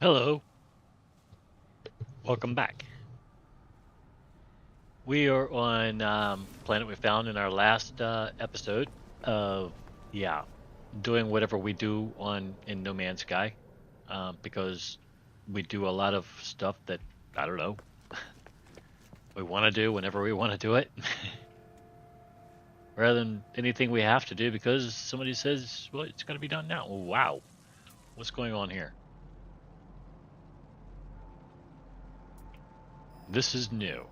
Hello, welcome back. We are on planet we found in our last episode of yeah, doing whatever we do on in No Man's Sky, because we do a lot of stuff that I don't know we want to do whenever we want to do it, rather than anything we have to do because somebody says, "Well, it's got to be done now." Well, wow, what's going on here? This is new.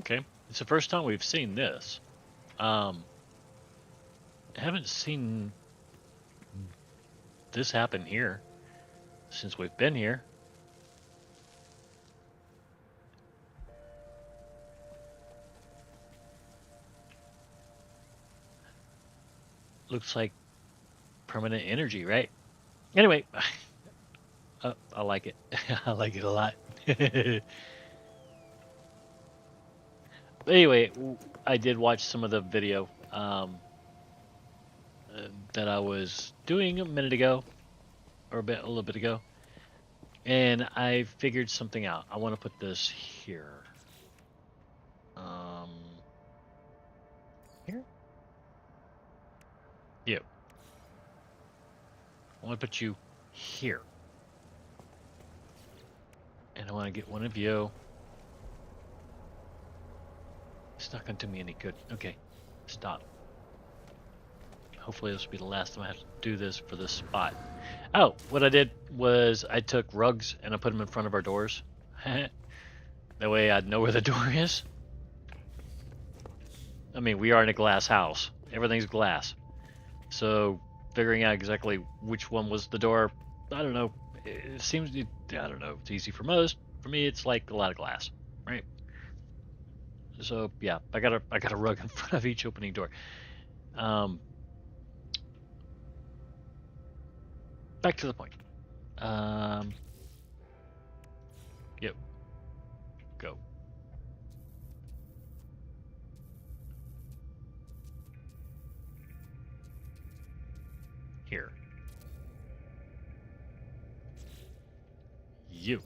Okay, it's the first time we've seen this. Um, I haven't seen this happen here since we've been here. Looks like permanent energy, right? Anyway, I like it. I like it a lot. Anyway, I did watch some of the video that I was doing a minute ago, or a little bit ago, and I figured something out. I want to put this here. Um, Here. You. I want to put you here, and I want to get one of you. It's not going to do me any good. Okay, stop. Hopefully this will be the last time I have to do this for this spot. Oh, what I did was I took rugs and I put them in front of our doors. That way I'd know where the door is. I mean, we are in a glass house. Everything's glass. So figuring out exactly which one was the door, I don't know. It seems, I don't know, it's easy for most. For me, it's like a lot of glass, right? So yeah, I got a rug in front of each opening door. Um, Back to the point. Um, yep, go. Here. You.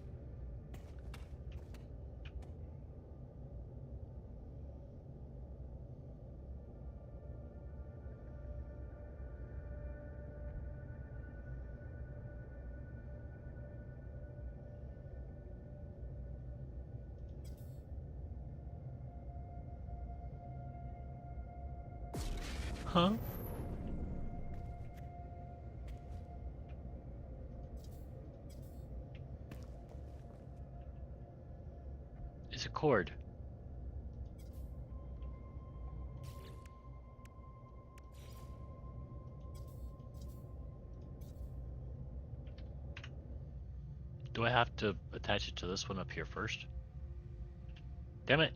Huh? It's a cord. Do I have to attach it to this one up here first? Damn it.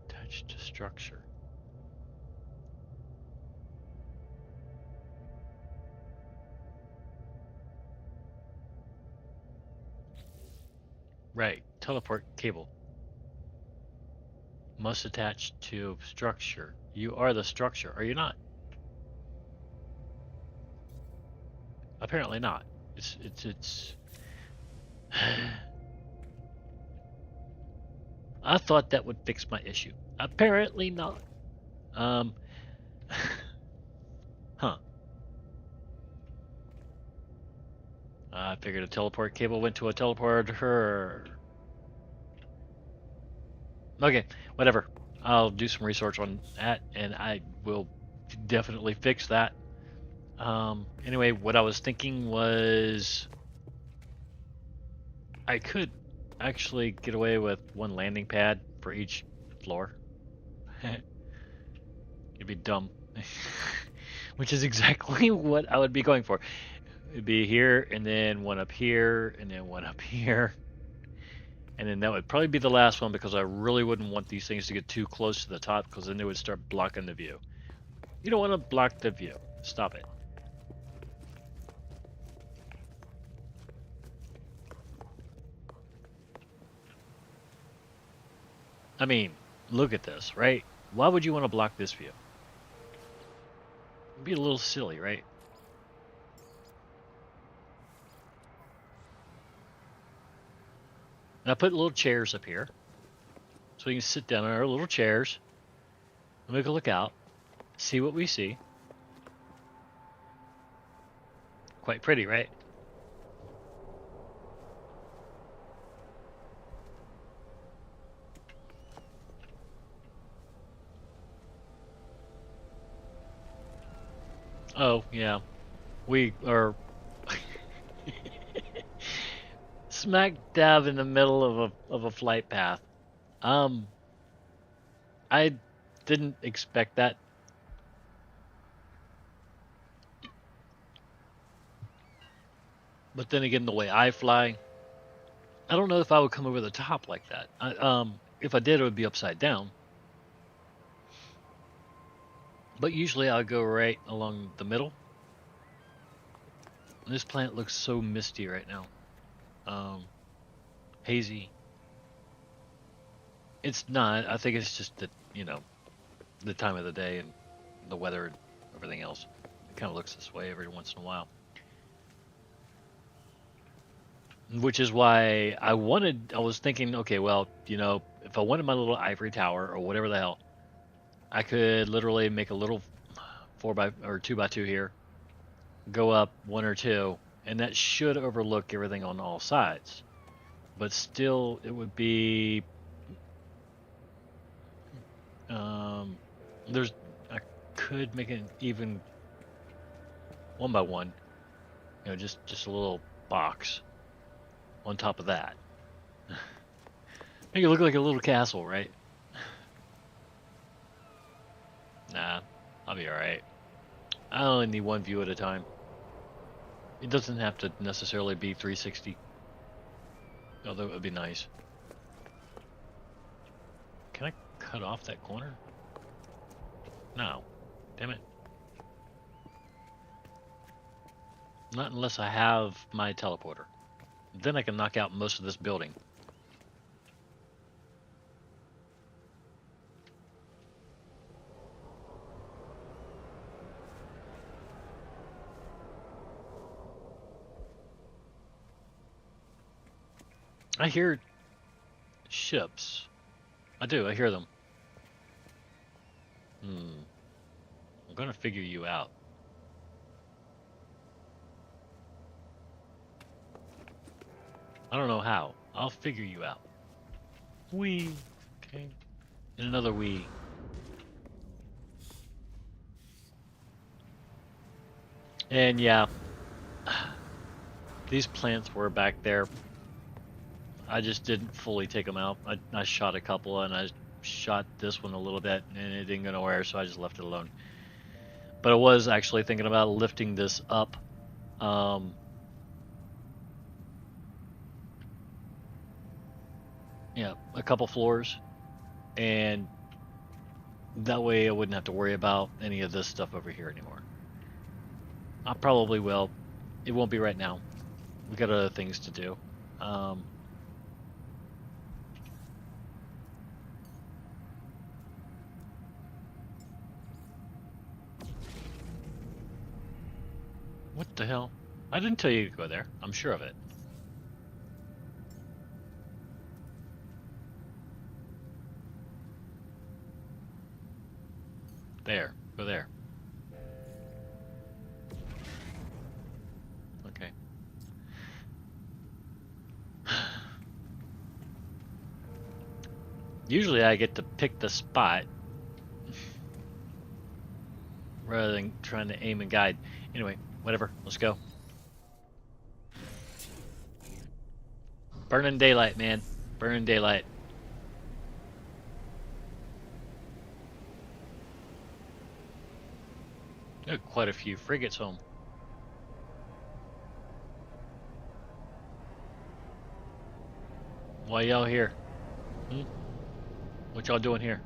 Attached to structure. Right. Teleport cable. Must attach to structure. You are the structure, are you not? Apparently not. It's I thought that would fix my issue. Apparently not. Um huh. I figured a teleport cable went to a teleporter. Okay, whatever. I'll do some research on that and I will definitely fix that. Anyway, what I was thinking was I could actually get away with one landing pad for each floor. It'd be dumb. Which is exactly what I would be going for. It'd be here, and then one up here, and then one up here. And then that would probably be the last one because I really wouldn't want these things to get too close to the top because then they would start blocking the view. You don't want to block the view. Stop it. I mean, look at this, right? Why would you want to block this view? It'd be a little silly, right? And I put little chairs up here so we can sit down on our little chairs and we can look out, see what we see. Quite pretty, right? Oh, yeah. We are smack dab in the middle of a flight path. I didn't expect that. But then again, the way I fly, I don't know if I would come over the top like that. If I did, it would be upside down. But usually I'll go right along the middle. This planet looks so misty right now. Hazy. It's not. I think it's just that, the time of the day and the weather and everything else. It kind of looks this way every once in a while. Which is why I was thinking, okay, well, if I wanted my little ivory tower or whatever the hell, I could literally make a little 2x2 here, go up 1 or 2, and that should overlook everything on all sides. But still, it would be, I could make it even 1x1, just a little box on top of that. Make it look like a little castle, right? Nah, I'll be alright. I only need one view at a time. It doesn't have to necessarily be 360. Although it would be nice. Can I cut off that corner? No. Damn it. Not unless I have my teleporter. Then I can knock out most of this building. I hear ships. I do, I hear them. I'm gonna figure you out. I don't know how. I'll figure you out. Wee. Okay. And another wee. And yeah, these plants were back there. I just didn't fully take them out. I shot a couple and I shot this one a little bit and it didn't go nowhere, so I just left it alone. But I was actually thinking about lifting this up. Yeah, a couple floors, and that way I wouldn't have to worry about any of this stuff over here anymore. I probably will. It won't be right now. We got other things to do. What the hell? I didn't tell you to go there. I'm sure of it. There. Go there. Okay. Usually I get to pick the spot rather than trying to aim and guide. Anyway, whatever. Let's go. Burning daylight, man. Burning daylight. Quite a few frigates home. Why y'all here? Hmm? What y'all doing here?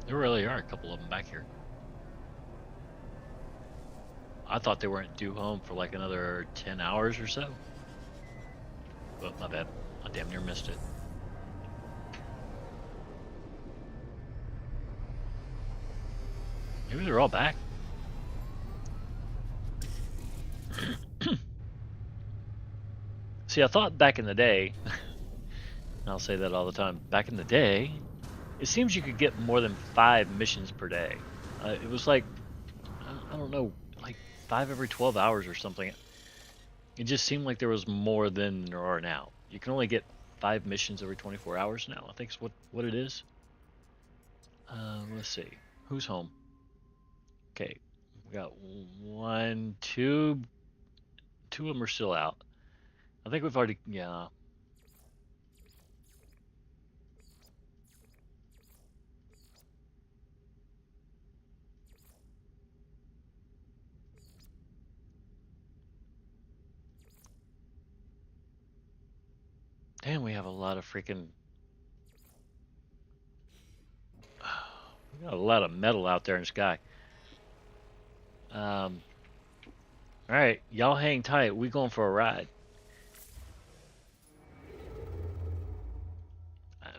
There really are a couple of them back here. I thought they weren't due home for like another 10 hours or so. Well, my bad. I damn near missed it. Maybe they're all back. See, I thought back in the day, and I'll say that all the time, back in the day, it seems you could get more than 5 missions per day. It was like, I don't know, like 5 every 12 hours or something. It just seemed like there was more than there are now. You can only get 5 missions every 24 hours now. I think it's what it is. Let's see. Who's home? Okay. We got 1, 2. 2 of them are still out. I think we've already, yeah. Damn, we have a lot of freaking. We got a lot of metal out there in the sky. All right, y'all hang tight. We going for a ride.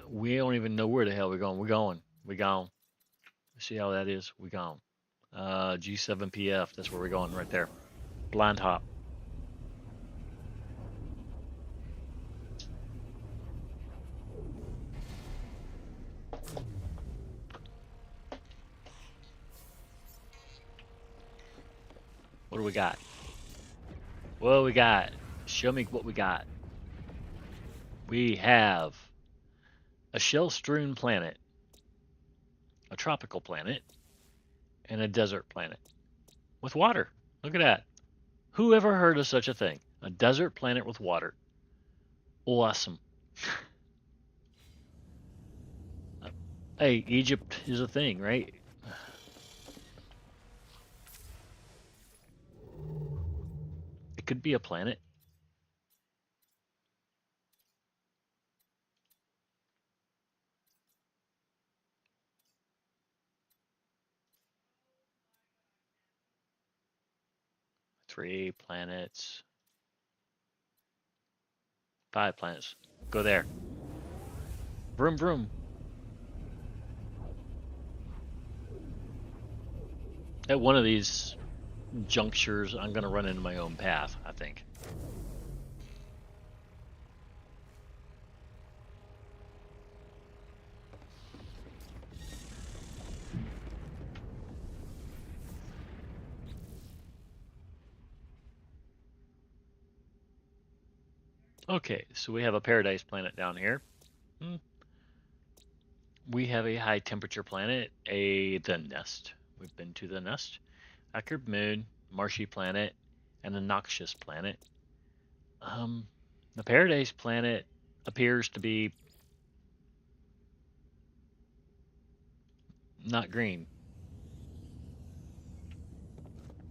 We don't even know where the hell we're going. We're going. We gone. See how that is? We gone. G7PF. That's where we're going right there. Blind hop. What do we got? What do we got? Show me what we got. We have a shell-strewn planet, a tropical planet, and a desert planet with water. Look at that. Who ever heard of such a thing? A desert planet with water. Awesome. Hey, Egypt is a thing, right? It could be a planet. Three planets. 5 planets. Go there. Vroom vroom. At one of these junctures, I'm going to run into my own path, I think. Okay, so we have a paradise planet down here. We have a high temperature planet, the Nest. We've been to the Nest. Accurate moon, marshy planet, and a noxious planet. The paradise planet appears to be not green.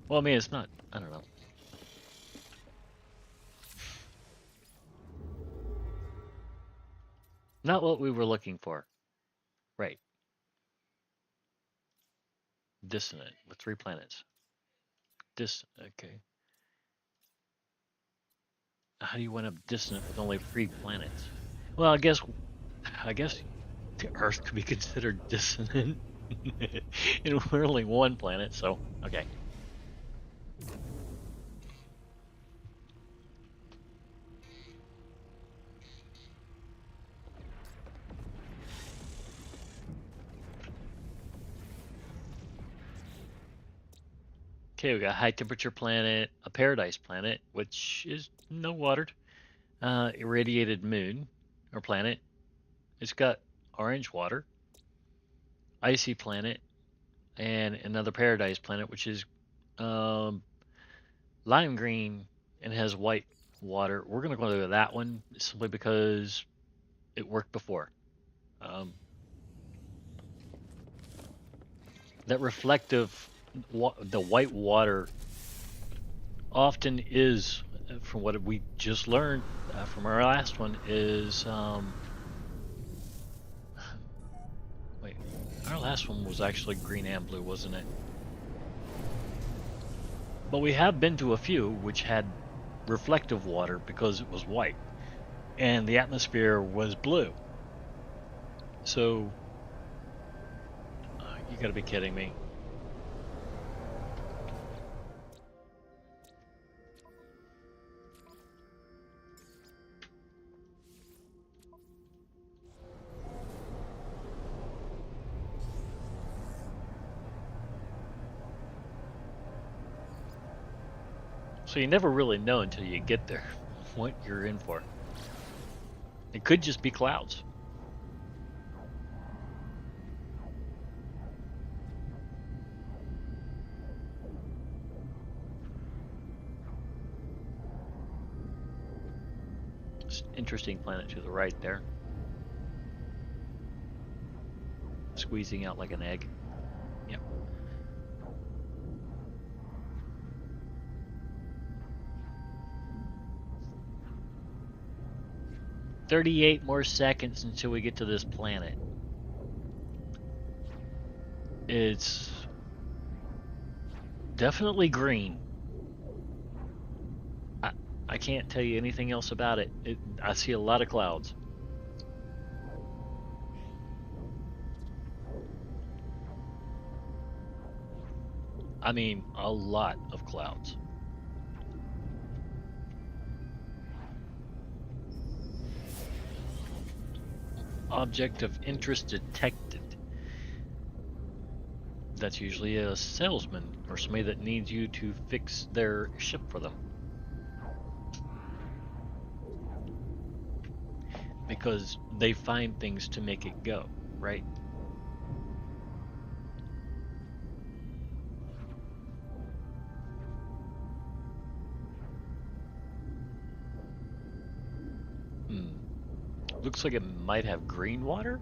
Well, I mean, it's not. I don't know. Not what we were looking for. Right. Dissonant with 3 planets. Okay. How do you wind up dissonant with only 3 planets? Well, I guess the Earth could be considered dissonant. And we're only 1 planet, so okay. Okay, we got a high temperature planet, a paradise planet, which is no watered, irradiated moon or planet. It's got orange water, icy planet, and another paradise planet, which is um, lime green and has white water. We're gonna go to that one simply because it worked before. Um, that reflective, the white water often is, from what we just learned from our last one, is wait, our last one was actually green and blue, wasn't it? But we have been to a few which had reflective water because it was white, and the atmosphere was blue. So you got to be kidding me. So you never really know until you get there what you're in for. It could just be clouds. Interesting planet to the right there. Squeezing out like an egg. Yep. "38 more seconds until we get to this planet." It's definitely green. I can't tell you anything else about it. I see a lot of clouds. I mean, a lot of clouds. Object of interest detected. That's usually a salesman or somebody that needs you to fix their ship for them. Because they find things to make it go, right? Looks like it might have green water?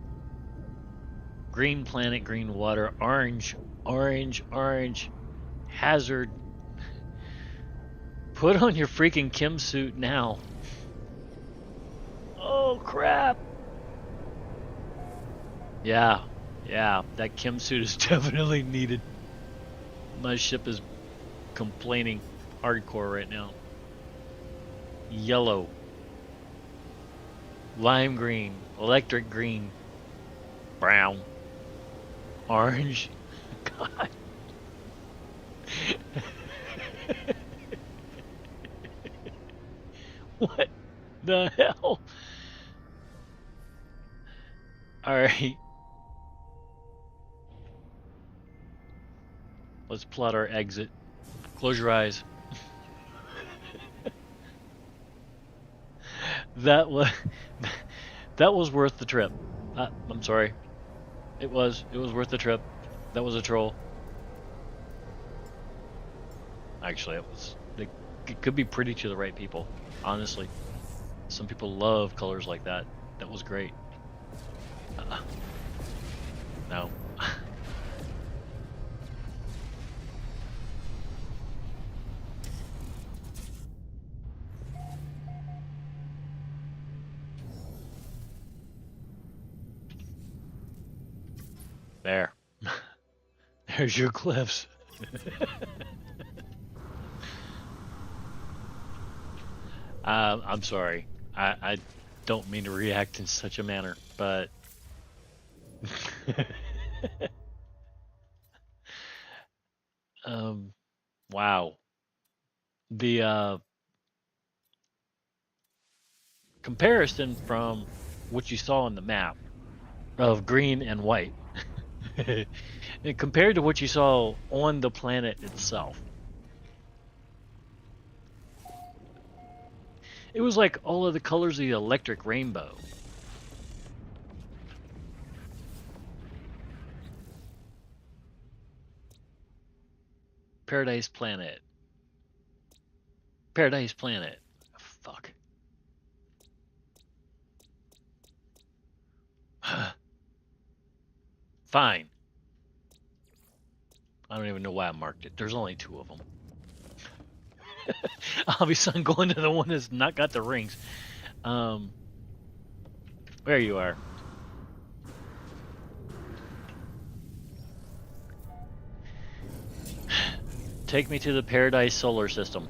Green planet, green water, orange, orange, orange. Hazard. Put on your freaking chem suit now. Oh crap. Yeah, that chem suit is definitely needed. My ship is complaining hardcore right now. Yellow. Lime green. Electric green. Brown. Orange. God. What the hell? Alright. Let's plot our exit. Close your eyes. That was that was worth the trip. I'm sorry. It was worth the trip. That was a troll. Actually, it could be pretty to the right people. Honestly, some people love colors like that. That was great. No. There. There's your cliffs. I'm sorry. I don't mean to react in such a manner, but wow. The comparison from what you saw on the map of green and white and compared to what you saw on the planet itself, it was like all of the colors of the electric rainbow. Paradise Planet. Paradise Planet. Fuck. Fine. I don't even know why I marked it. There's only 2 of them. Obviously, I'm going to the one that's not got the rings. There you are. Take me to the Paradise solar system.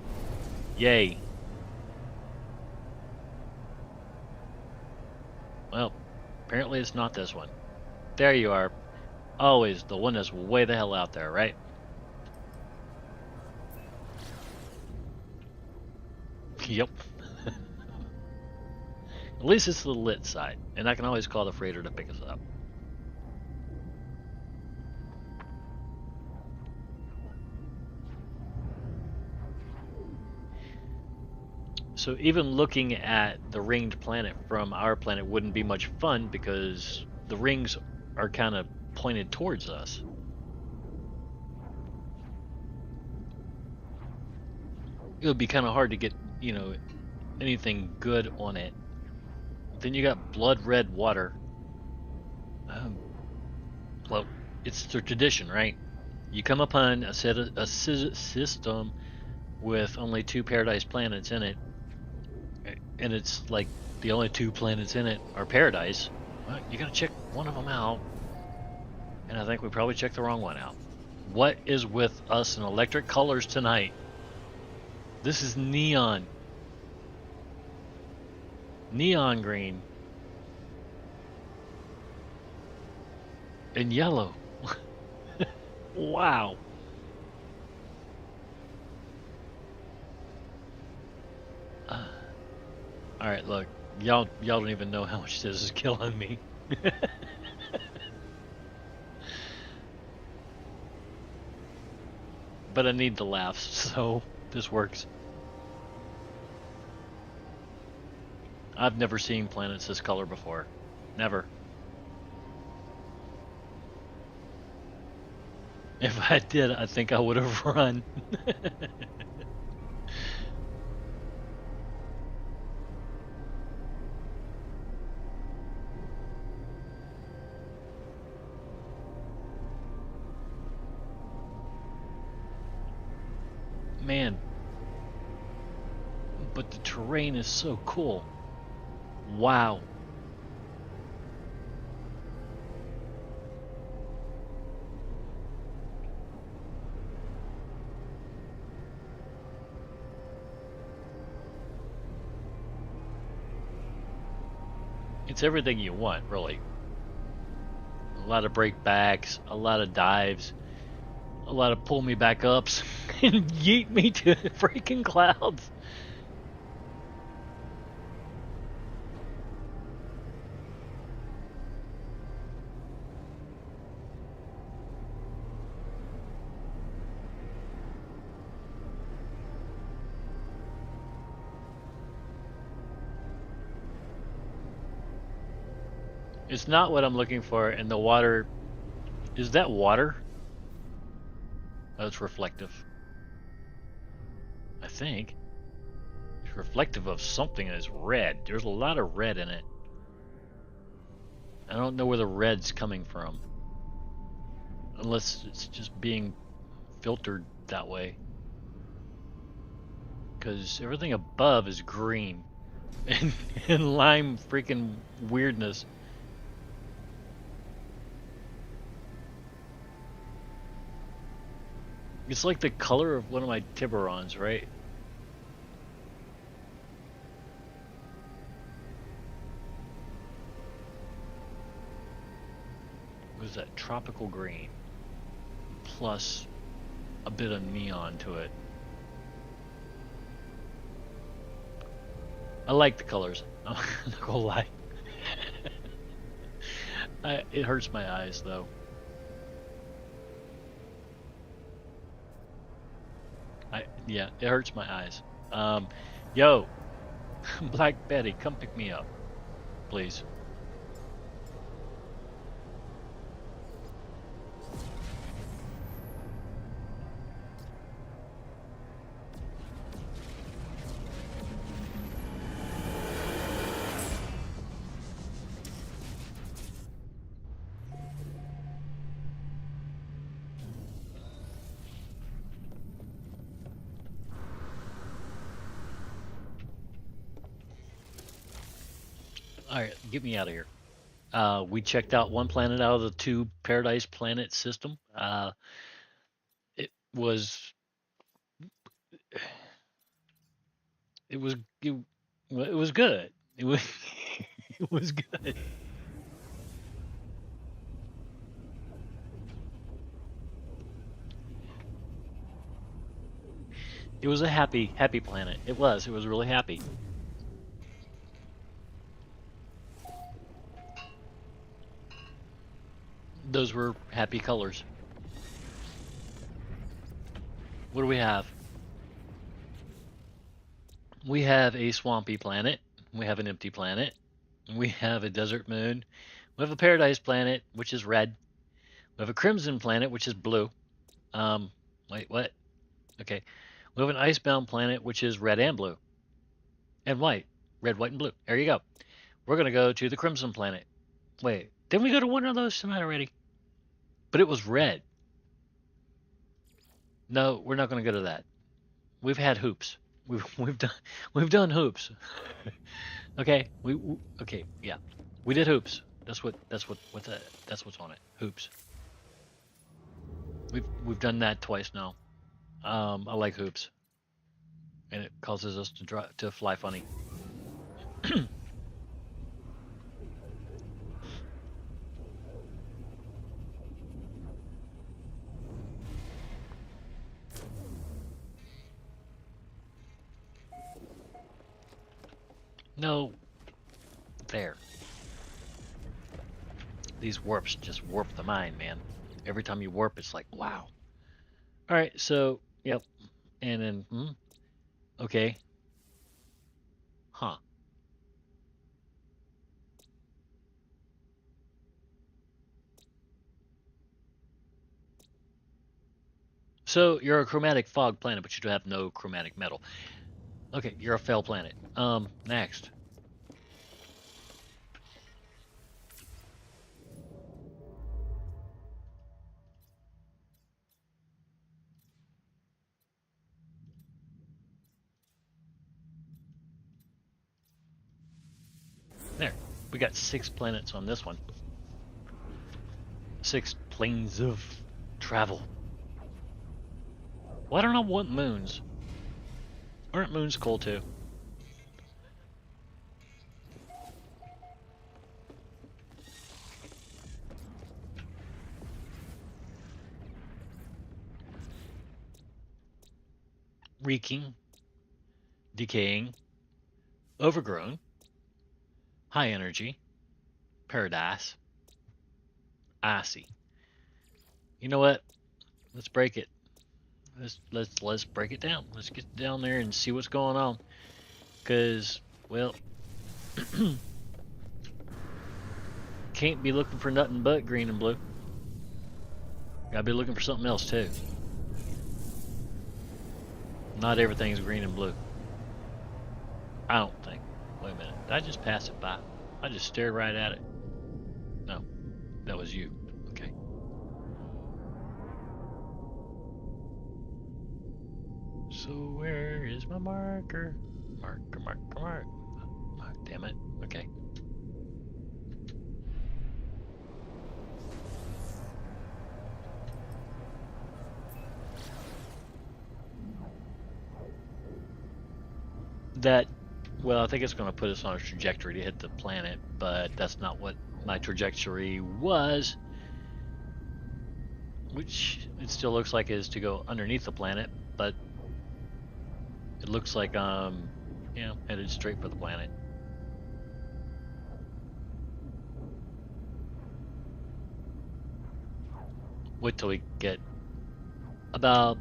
Yay. Well, apparently it's not this one. There you are. Always the one that's way the hell out there, right? Yep. At least it's the lit side, and I can always call the freighter to pick us up. So even looking at the ringed planet from our planet wouldn't be much fun because the rings are kind of pointed towards us. It would be kind of hard to get, anything good on it. Then you got blood red water. Well, it's the tradition, right? You come upon a system with only 2 paradise planets in it, and it's like the only 2 planets in it are paradise. Well, you gotta check one of them out, and I think we probably checked the wrong one out. What is with us in electric colors tonight? This is neon. Neon green. And yellow. Wow. Alright, look. Y'all don't even know how much this is killing me. But I need the laughs, so this works. I've never seen planets this color before. Never. If I did, I think I would have run. Man. But the terrain is so cool. Wow. It's everything you want, really. A lot of breakbacks, a lot of dives, a lot of pull me back ups, and yeet me to the freaking clouds. It's not what I'm looking for, and the water... Is that water? Oh, it's reflective. I think. It's reflective of something that's red. There's a lot of red in it. I don't know where the red's coming from. Unless it's just being filtered that way. Because everything above is green. And lime freaking weirdness. It's like the color of one of my Tiburons, right? What is that? Tropical green. Plus a bit of neon to it. I like the colors. I'm not gonna lie. It hurts my eyes, though. Yeah, it hurts my eyes. Yo, Black Betty, come pick me up, please. All right, get me out of here. We checked out one planet out of the two Paradise Planet system. It was it was it, well, it was good. It was it was good. It was a happy planet. It was. It was really happy. Those were happy colors. What do we have? We have a swampy planet. We have an empty planet. We have a desert moon. We have a paradise planet, which is red. We have a crimson planet, which is blue. Um, wait, what? Okay. We have an icebound planet, which is red and blue and white. Red, white, and blue. There you go. We're gonna go to the crimson planet. Wait, didn't we go to one of those tonight already? But it was red. No, we're not gonna go to that. We've had hoops. We've done hoops. Okay, okay, yeah, we did hoops. That's what's on it. Hoops. We've done that twice now. I like hoops, and it causes us to fly funny. No, there. These warps just warp the mind, man. Every time you warp, it's like wow. All right, so yep, and then okay, huh? So you're a chromatic fog planet, but you have no chromatic metal. Okay, you're a fail planet. Next. There. We got 6 planets on this one. 6 planes of travel. Well, I don't know what moons. Aren't moons cool too? Reeking, decaying, overgrown, high energy, paradise, icy. You know what? Let's break it. Let's break it down. Let's get down there and see what's going on. Cause well, can't be looking for nothing but green and blue. Gotta be looking for something else too. Not everything's green and blue. I don't think. Wait a minute. Did I just pass it by? I just stared right at it. No, that was you. Okay. So where is my marker? Mark. Damn it. Okay. That, well, I think it's going to put us on a trajectory to hit the planet, but that's not what my trajectory was. Which it still looks like is to go underneath the planet, but it looks like headed straight for the planet. Wait till we get about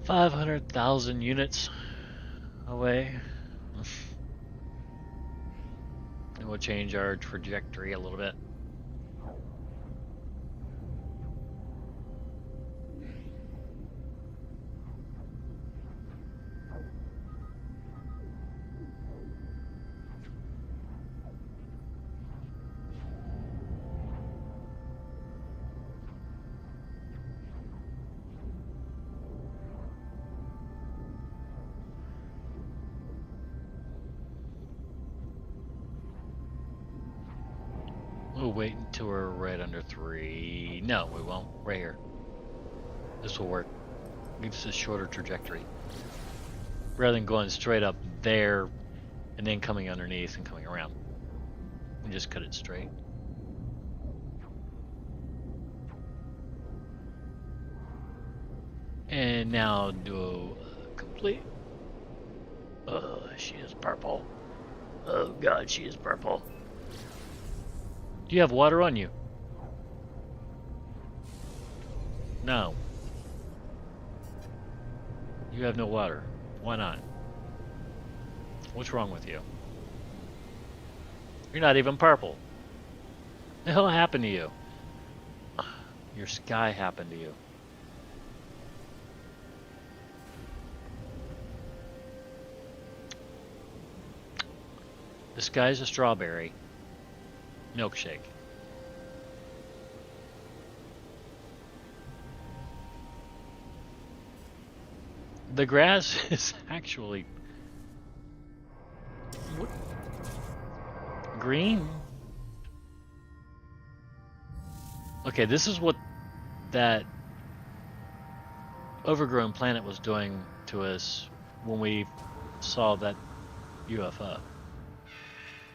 500,000 units away. And we'll change our trajectory a little bit. We'll wait until we're right under 3. No, we won't. Right here. This will work. Gives us a shorter trajectory. Rather than going straight up there and then coming underneath and coming around. We just cut it straight. And now do a complete. Oh, she is purple. Oh god, she is purple. Do you have water on you? No. You have no water. Why not? What's wrong with you? You're not even purple. The hell happened to you? Your sky happened to you. The sky's a strawberry milkshake. The grass is actually green. Okay, this is what that overgrown planet was doing to us when we saw that UFO.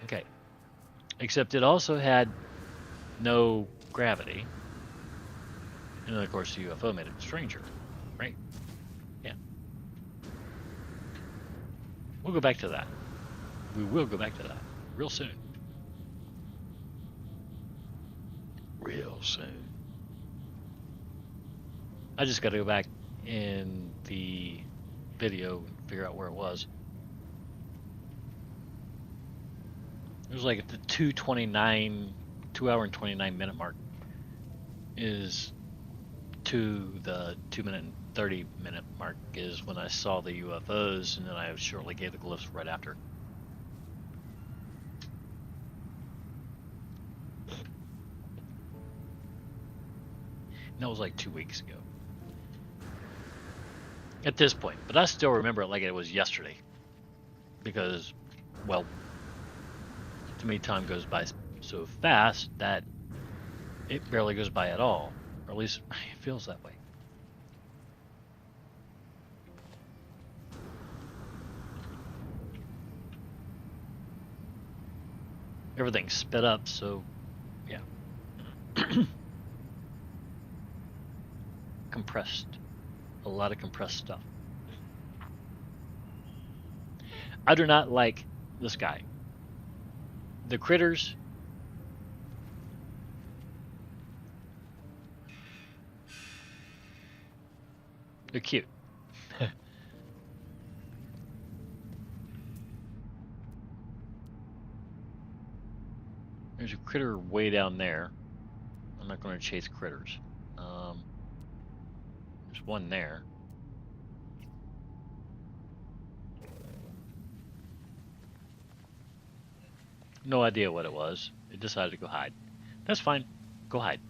Okay. Except it also had no gravity. And then, of course, the UFO made it stranger, right? Yeah. We'll go back to that. We will go back to that real soon. Real soon. I just got to go back in the video and figure out where it was. It was like at the 2 hour and 29 minute mark is to the 2 minute and 30 minute mark is when I saw the UFOs, and then I shortly gave the glyphs right after. And that was like 2 weeks ago. At this point, but I still remember it like it was yesterday. Because, well, to me time goes by so fast that it barely goes by at all. Or at least it feels that way. Everything's sped up, so yeah. Compressed. A lot of compressed stuff. I do not like this guy. The critters. They're cute. There's a critter way down there. I'm not going to chase critters. There's one there. No idea what it was. It decided to go hide. That's fine. Go hide.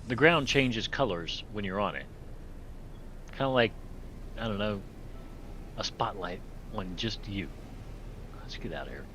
The ground changes colors when you're on it. Kind of like, I don't know, a spotlight on just you. Let's get out of here.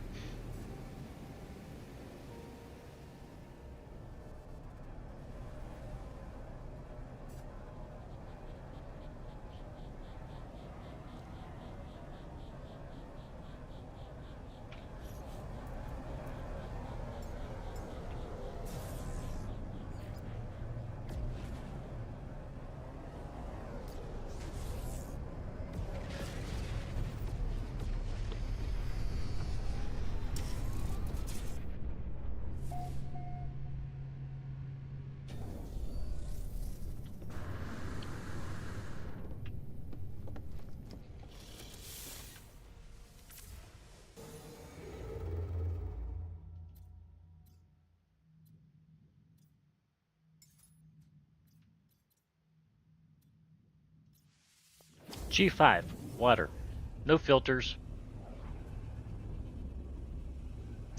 G5, water. No filters.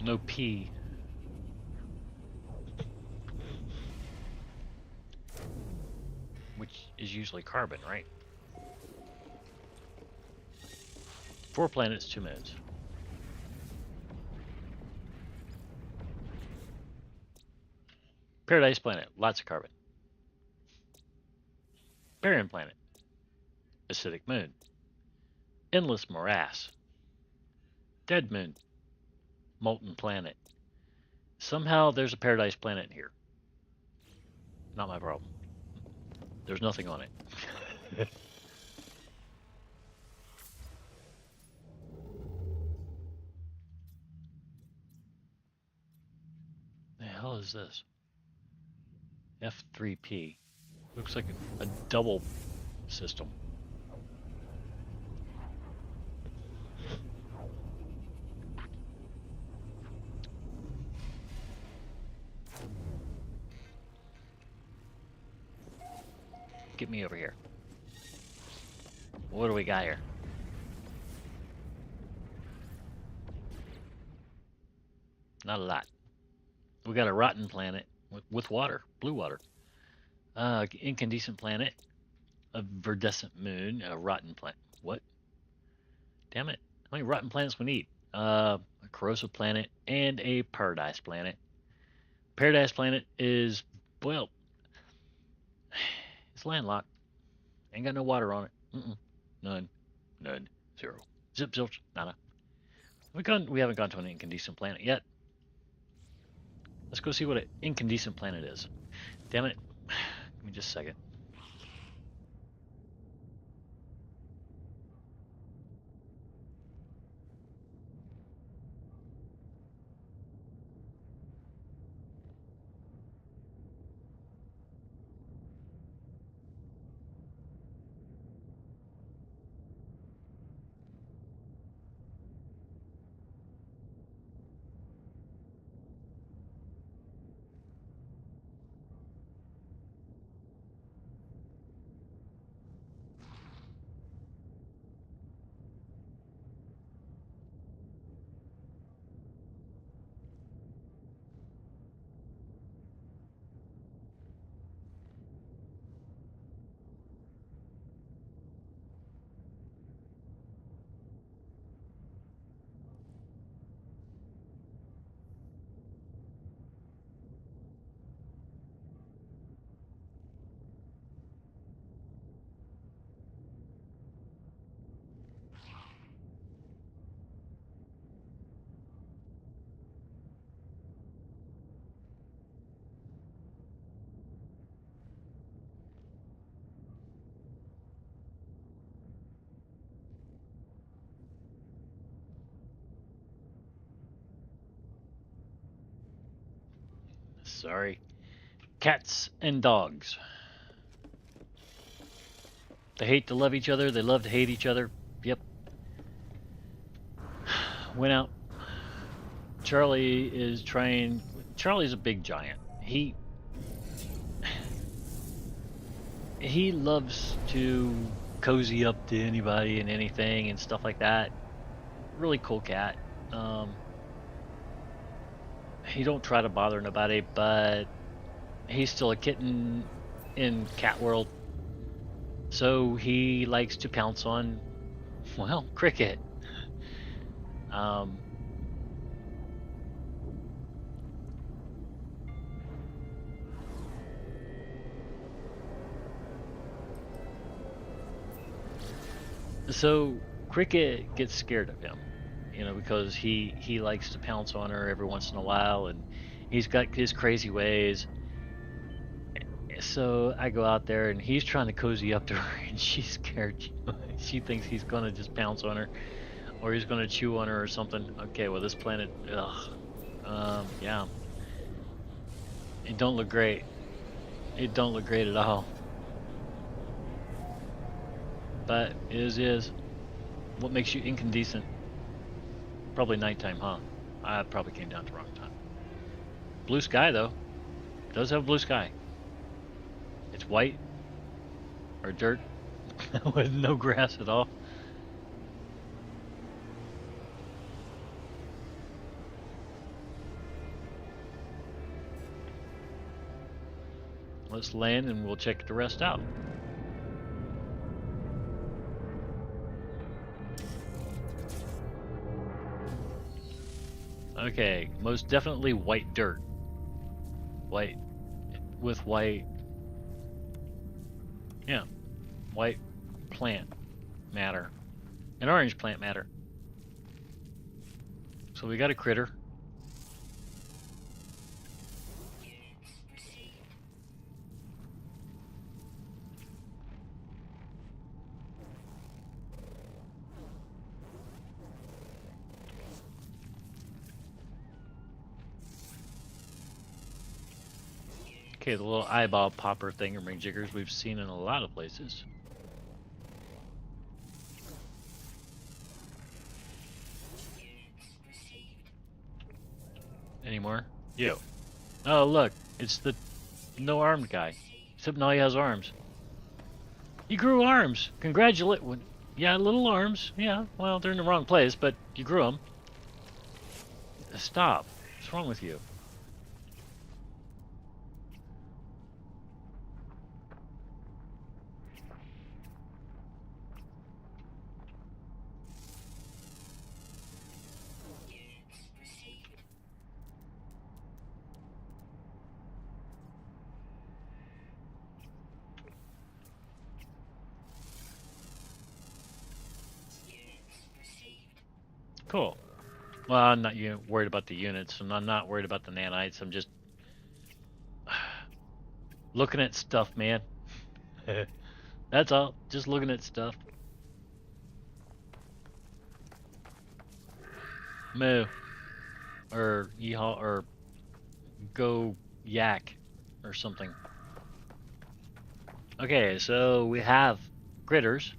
No pee. Which is usually carbon, right? 4 planets, 2 moons. Paradise planet, lots of carbon. Barren planet, acidic moon. Endless morass. Dead moon, molten planet. Somehow there's a paradise planet here. Not my problem. There's nothing on it. The hell is this? F3P. Looks like a double system. Get me over here. What do we got here? Not a lot. We got a rotten planet with water, blue water. Incandescent planet, a verdescent moon, a rotten planet. What? Damn it. How many rotten planets we need? A corrosive planet and a paradise planet. Paradise planet is, well, it's landlocked. Ain't got no water on it. None. None. Zero. Zip, zilch, nada. We haven't gone to an incandescent planet yet. Let's go see what an incandescent planet is. Damn it. Give me just a second. Sorry. Cats and dogs. They hate to love each other. They love to hate each other. Yep. Went out. Charlie is trying. Charlie's a big giant. He loves to cozy up to anybody and anything and stuff like that. Really cool cat. He don't try to bother nobody, but he's still a kitten in cat world. So he likes to pounce on, well, Cricket. So Cricket gets scared of him, because he likes to pounce on her every once in a while, and he's got his crazy ways. So I go out there, and he's trying to cozy up to her, and she's scared. She thinks he's gonna just pounce on her, or he's gonna chew on her or something. Okay, well, this planet, yeah, it don't look great. It don't look great at all. But is. What makes you incandescent? Probably nighttime, huh? I probably came down at the wrong time. Blue sky, though. Does have blue sky. It's white. Or dirt. With no grass at all. Let's land and we'll check the rest out. Okay, most definitely white dirt. White with white, yeah, white plant matter. And orange plant matter. So we got a critter. Okay, the little eyeball popper thingamajigers we've seen in a lot of places. Any more? You. Oh, look, it's the no armed guy. Except now he has arms. He grew arms. Congratulate. Yeah, little arms. Yeah, well, they're in the wrong place, but you grew them. Stop. What's wrong with you? Cool. Well, I'm not worried about the units, and I'm not worried about the nanites. I'm just looking at stuff, man. That's all. Just looking at stuff. Moo. Or yeehaw, or go yak, or something. Okay, so we have critters.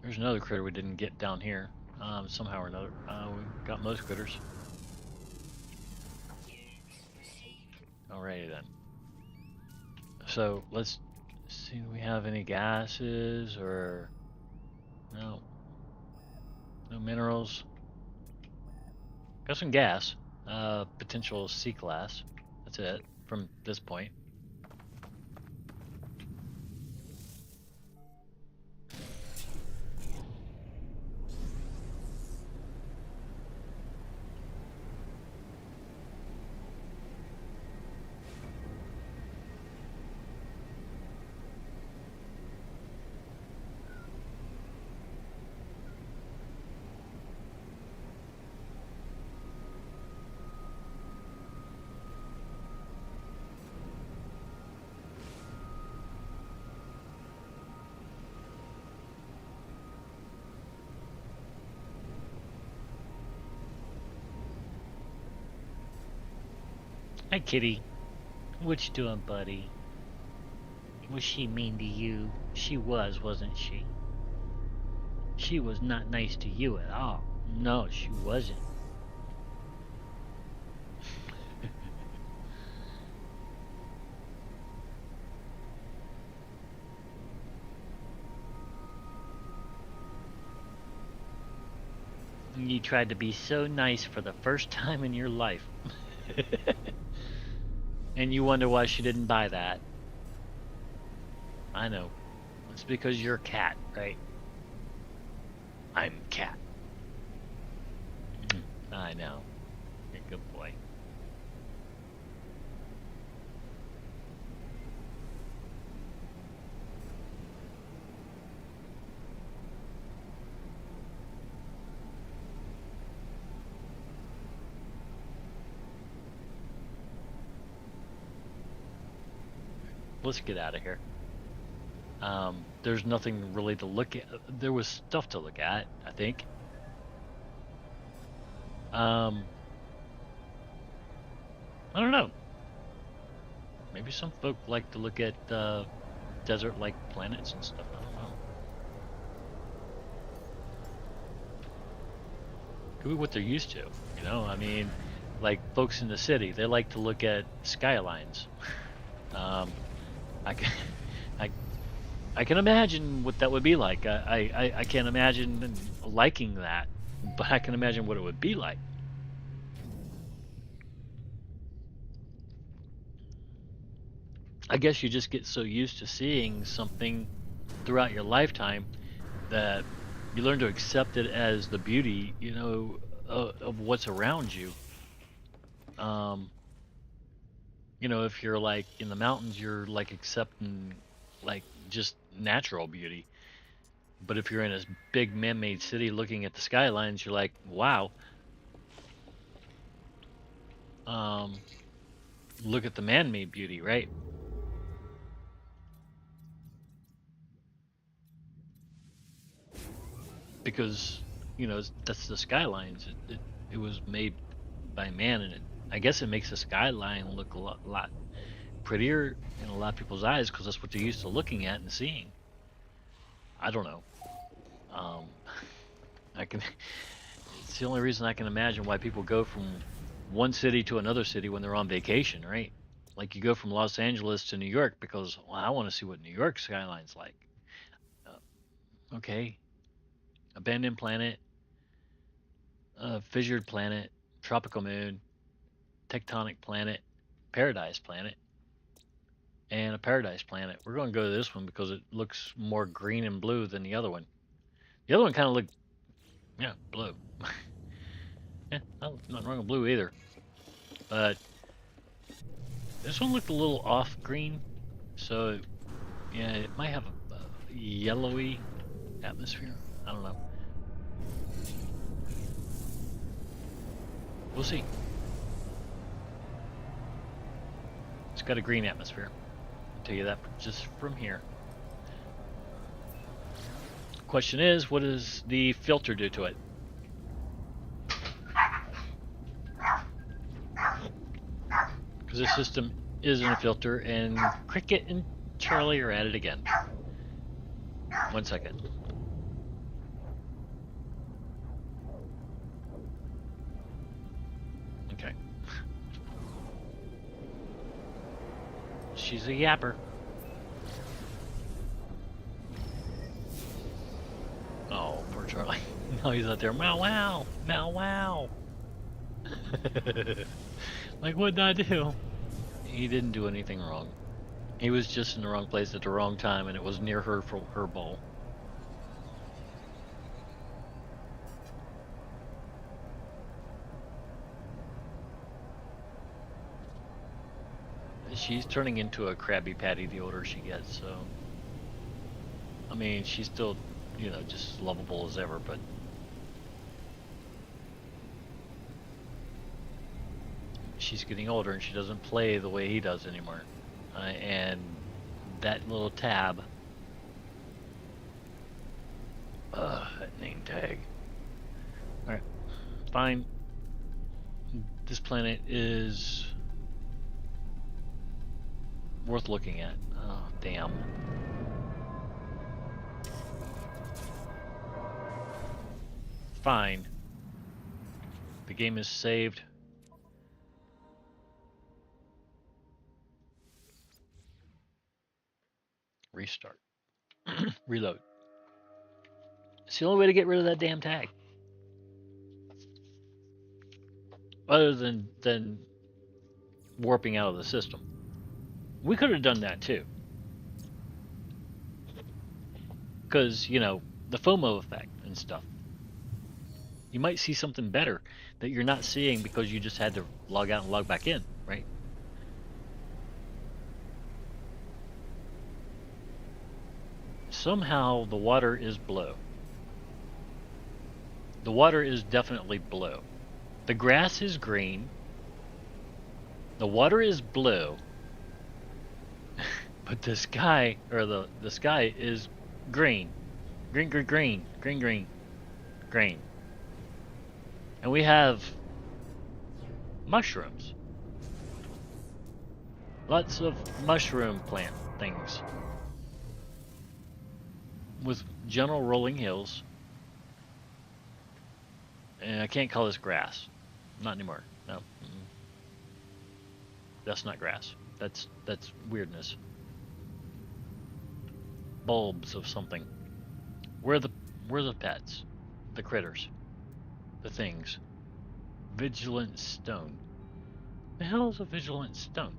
There's another critter we didn't get down here. Somehow or another. We got most critters. Alrighty then. So let's see, do we have any gases or no? No minerals. Got some gas. Potential C class. That's it from this point. Hi, kitty. What you doing, buddy? Was she mean to you? She was, wasn't she? She was not nice to you at all. No, she wasn't. You tried to be so nice for the first time in your life. And you wonder why she didn't buy that. I know. It's because you're a cat, right? I'm cat. I know. You're a good boy. Let's get out of here. There's nothing really to look at. There was stuff to look at, I think. I don't know. Maybe some folk like to look at desert-like planets and stuff. I don't know. Could be what they're used to. You know, I mean, like folks in the city, they like to look at skylines. I can, I can imagine what that would be like. I can't imagine liking that, but I can imagine what it would be like. I guess you just get so used to seeing something throughout your lifetime that You learn to accept it as the beauty, you know, of what's around you. Um, you know, if you're like in the mountains, you're like accepting like just natural beauty. But if you're in a big man-made city looking at the skylines, you're like, wow, um, look at the man-made beauty, right? Because you know that's the skylines. It was made by man, and I guess it makes the skyline look a lot prettier in a lot of people's eyes because that's what they're used to looking at and seeing. I don't know. Um, I can. It's the only reason I can imagine why people go from one city to another city when they're on vacation, right? Like you go from Los Angeles to New York because, well, I want to see what New York skyline's like. Okay, abandoned planet, fissured planet, tropical moon, tectonic planet, paradise planet, and a paradise planet. We're going to go to this one because it looks more green and blue than the other one. The other one kind of looked, yeah, blue. Yeah, nothing wrong with blue either. But this one looked a little off green, so yeah, it might have a yellowy atmosphere. I don't know. We'll see. It's got a green atmosphere. I'll tell you that just from here. Question is, what does the filter do to it? Because this system isn't a filter, and Cricket and Charlie are at it again. 1 second. Okay. She's a yapper. Oh, poor Charlie. No, he's out there. Meow wow, meow wow. Like, what did I do? He didn't do anything wrong. He was just in the wrong place at the wrong time, and it was near her for her bowl. She's turning into a Krabby Patty the older she gets, so. I mean, she's still, you know, just as lovable as ever, but. She's getting older and she doesn't play the way he does anymore. And that little tab. That name tag. Alright, fine. This planet is worth looking at. Oh, damn. Fine. The game is saved. Restart. Reload. It's the only way to get rid of that damn tag. Other than warping out of the system. We could have done that too. Because, you know, the FOMO effect and stuff. You might see something better that you're not seeing because you just had to log out and log back in, right? Somehow the water is blue. The water is definitely blue. The grass is green. The water is blue. But the sky, or the sky is green. Green, green, green, green, green, green. And we have mushrooms. Lots of mushroom plant things. With gentle rolling hills. And I can't call this grass. Not anymore. No. That's not grass. That's weirdness. Bulbs of something. Where are the pets? The critters. The things. Vigilant stone. The hell is a vigilant stone?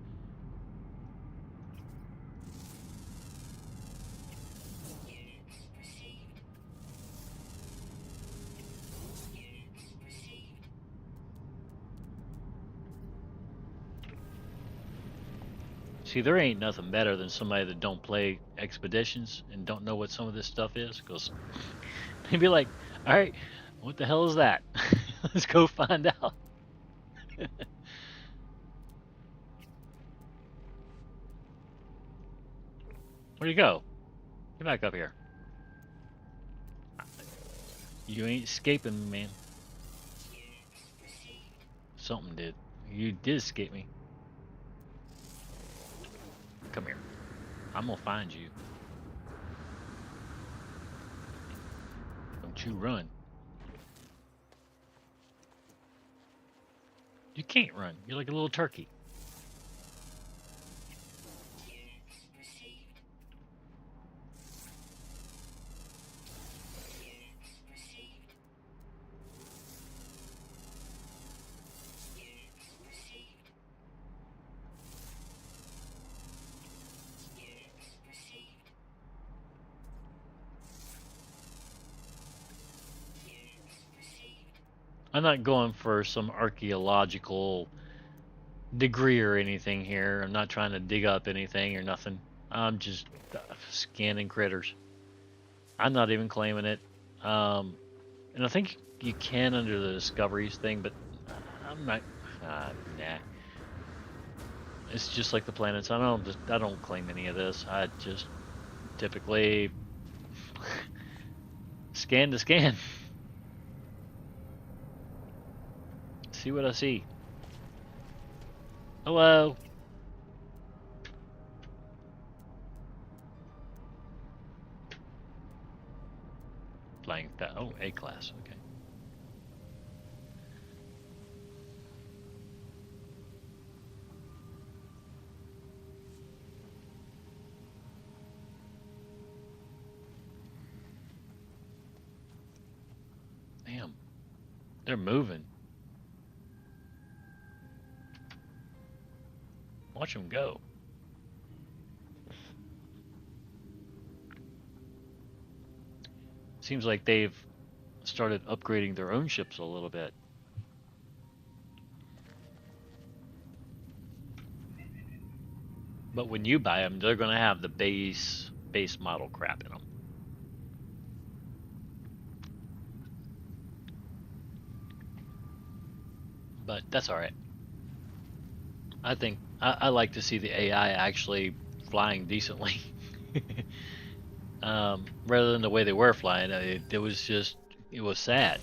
See, there ain't nothing better than somebody that don't play expeditions and don't know what some of this stuff is, because they'd be like, "All right, what the hell is that? Let's go find out." Where'd you go? Get back up here. You ain't escaping me, man. Something did. You did escape me. Come here. I'm gonna find you. Don't you run. You can't run. You're like a little turkey. I'm not going for some archaeological degree or anything here. I'm not trying to dig up anything or nothing. I'm just scanning critters. I'm not even claiming it. And I think you can under the discoveries thing, but I'm not. Nah. It's just like the planets. I don't claim any of this. I just typically scan to scan. See what I see. Hello. Flying that. Oh, A class. Okay. Damn. They're moving. Watch them go. Seems like they've started upgrading their own ships a little bit. But when you buy them, they're going to have the base model crap in them. But that's all right. I think I like to see the AI actually flying decently, rather than the way they were flying. It was sad.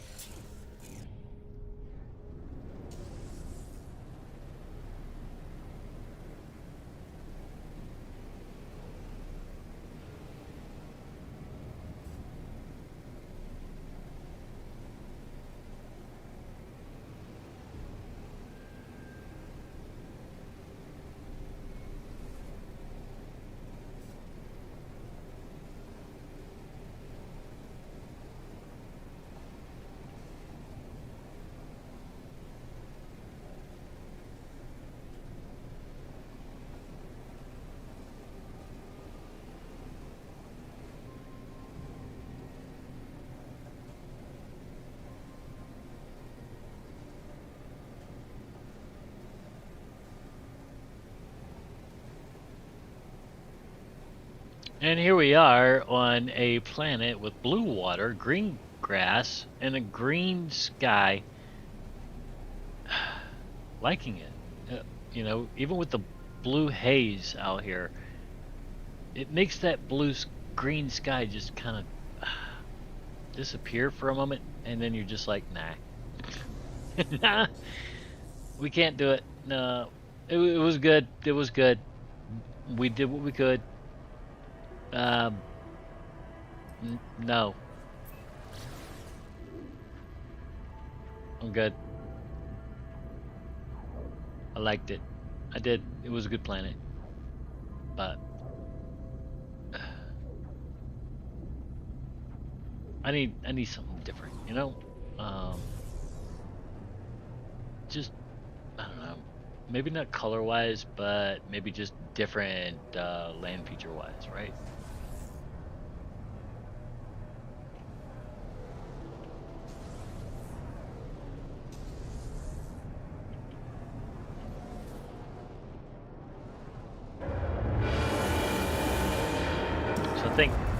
And here we are on a planet with blue water, green grass, and a green sky. Liking it. Even with the blue haze out here, it makes that green sky just kind of disappear for a moment, and then you're just like, nah. Nah, we can't do it. No, it was good. It was good. We did what we could. No. I'm good. I liked it. I did. It was a good planet. But I need something different, just I don't know. Maybe not color wise, but maybe just different land feature wise, right?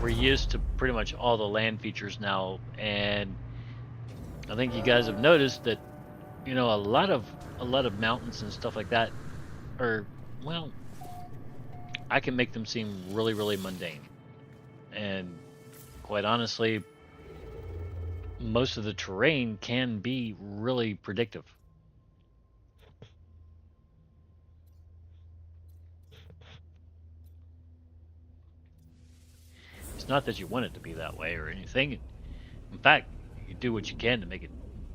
we're used to pretty much all the land features now, and I think you guys have noticed that, you know, a lot of mountains and stuff like that are, well, I can make them seem really, really mundane. And quite honestly, most of the terrain can be really predictive. It's not that you want it to be that way or anything. In fact, you do what you can to make it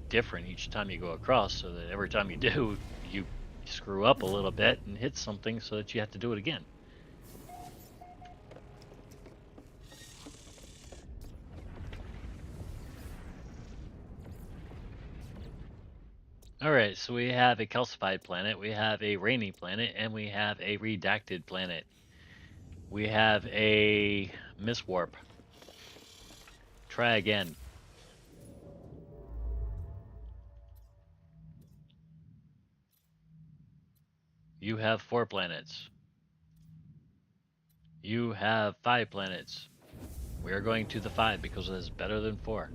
different each time you go across, so that every time you do, you screw up a little bit and hit something so that you have to do it again. Alright, so we have a calcified planet, we have a rainy planet, and we have a redacted planet. We have a miswarp. Try again. You have 4 planets. You have 5 planets. We are going to the 5 because it is better than 4.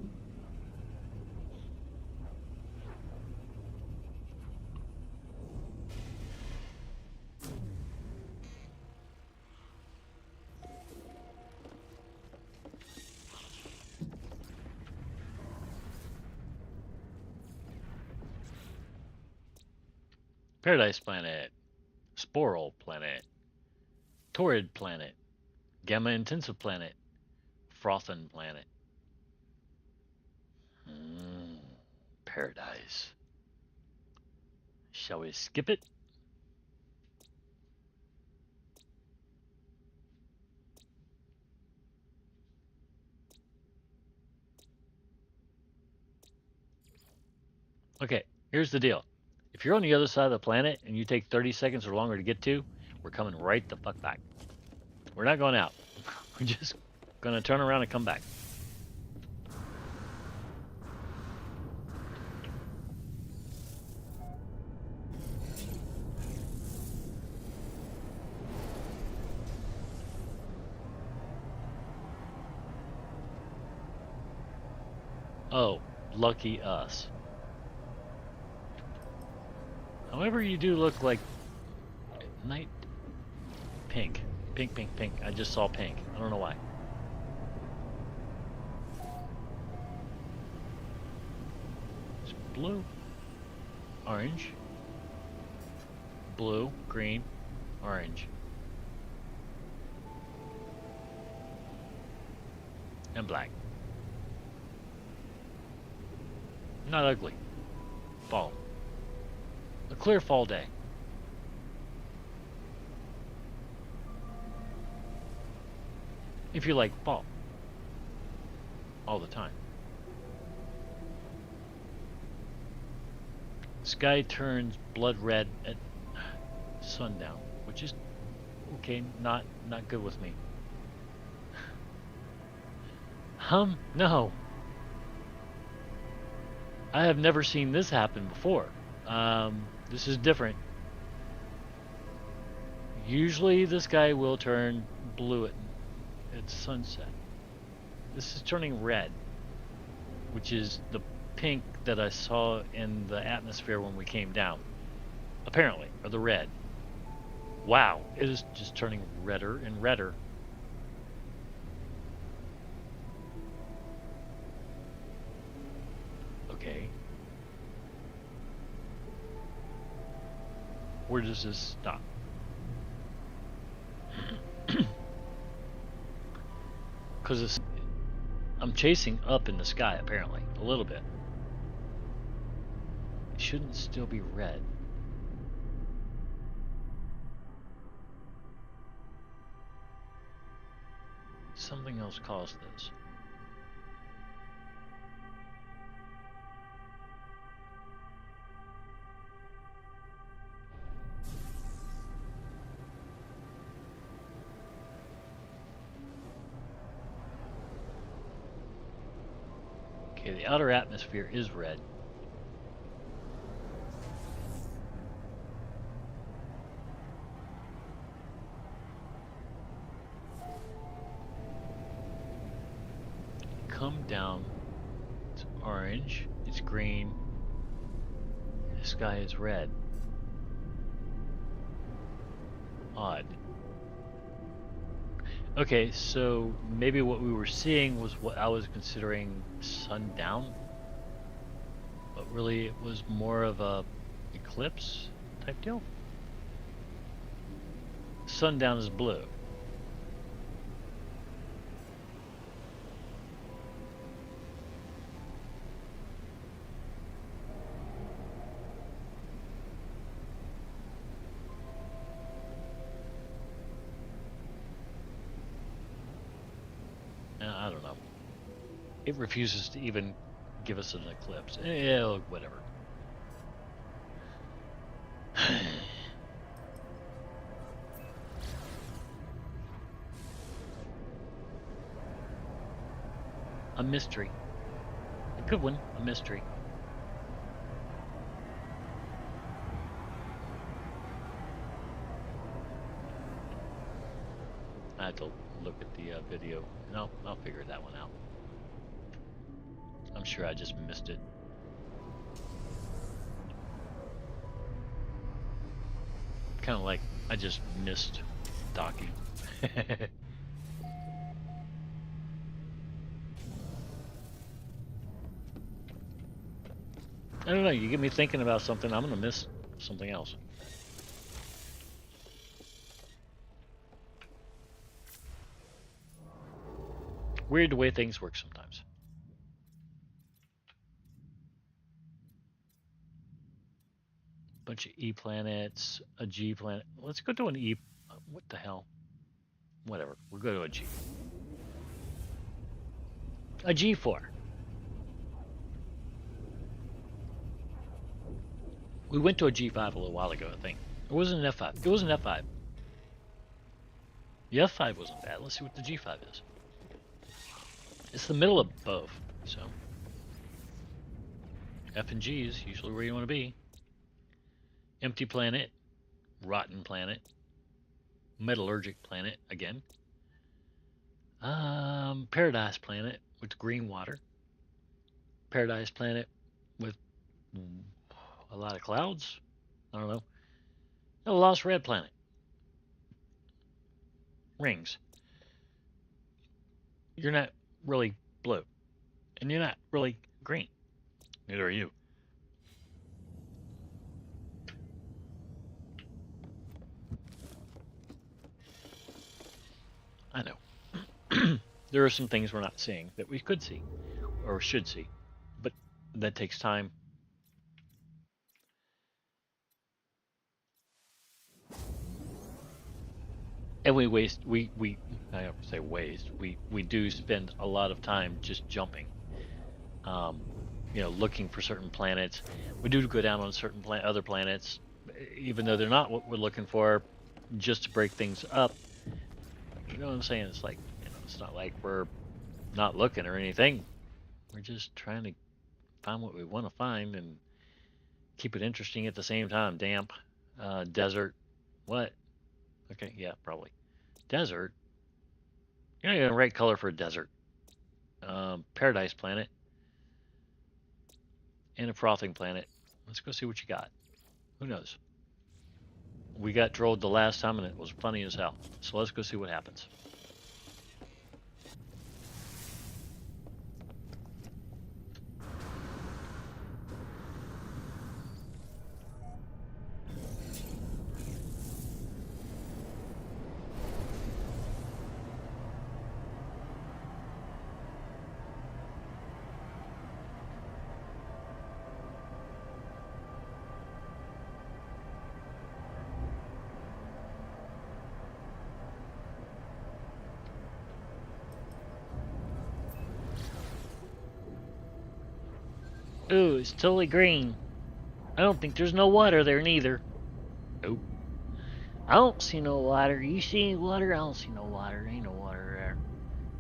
Paradise planet, Sporal planet, Torrid planet, Gamma intensive planet, Frothin planet. Paradise. Shall we skip it? Okay, here's the deal. If you're on the other side of the planet and you take 30 seconds or longer to get to, we're coming right the fuck back. We're not going out. We're just gonna turn around and come back. Oh, lucky us. However, you do look like night pink. Pink, pink, pink. I just saw pink. I don't know why. It's blue, orange, blue, green, orange, and black. Not ugly. Fall. A clear fall day. If you like fall. All the time. Sky turns blood red at sundown, which is okay, not good with me. No. I have never seen this happen before. This is different. Usually the sky will turn blue at sunset. This is turning red, which is the pink that I saw in the atmosphere when we came down. Apparently, or the red. Wow, it is just turning redder and redder. Okay. Where does this stop? Because I'm chasing up in the sky, apparently, a little bit. It shouldn't still be red. Something else caused this. Okay, the outer atmosphere is red. come down. It's orange. It's green. The sky is red. Odd. Okay, so maybe what we were seeing was what I was considering sundown, but really it was more of a eclipse type deal. Sundown is blue. I don't know. It refuses to even give us an eclipse. Yeah, whatever. A mystery. A good one. A mystery. I had to look at the video. No, I'll figure that one out. I'm sure I just missed it. Kind of like I just missed docking. I don't know, you get me thinking about something, I'm gonna miss something else. Weird the way things work sometimes. Bunch of E planets, a G planet. Let's go to an E. What the hell? Whatever. We'll go to a G. A G4. We went to a G5 a little while ago, I think. It wasn't an F5. It was an F5. The F5 wasn't bad. Let's see what the G5 is. It's the middle of both, so. F and G is usually where you want to be. Empty planet. Rotten planet. Metallurgic planet, again. Paradise planet with green water. Paradise planet with a lot of clouds. I don't know. A lost red planet. Rings. You're not really blue. And you're not really green. Neither are you. I know. There are some things we're not seeing that we could see or should see, but that takes time. And we I have to say waste. We do spend a lot of time just jumping. Looking for certain planets. We do go down on certain other planets, even though they're not what we're looking for, just to break things up. You know what I'm saying? It's like, it's not like we're not looking or anything. We're just trying to find what we want to find and keep it interesting at the same time. Damp, desert, what? Okay, yeah, probably. Desert? You're not even the right color for a desert. Paradise planet. And a frothing planet. Let's go see what you got. Who knows? We got trolled the last time and it was funny as hell. So let's go see what happens. Ooh, it's totally green. I don't think there's no water there neither. Nope. I don't see no water. You see any water? I don't see no water. Ain't no water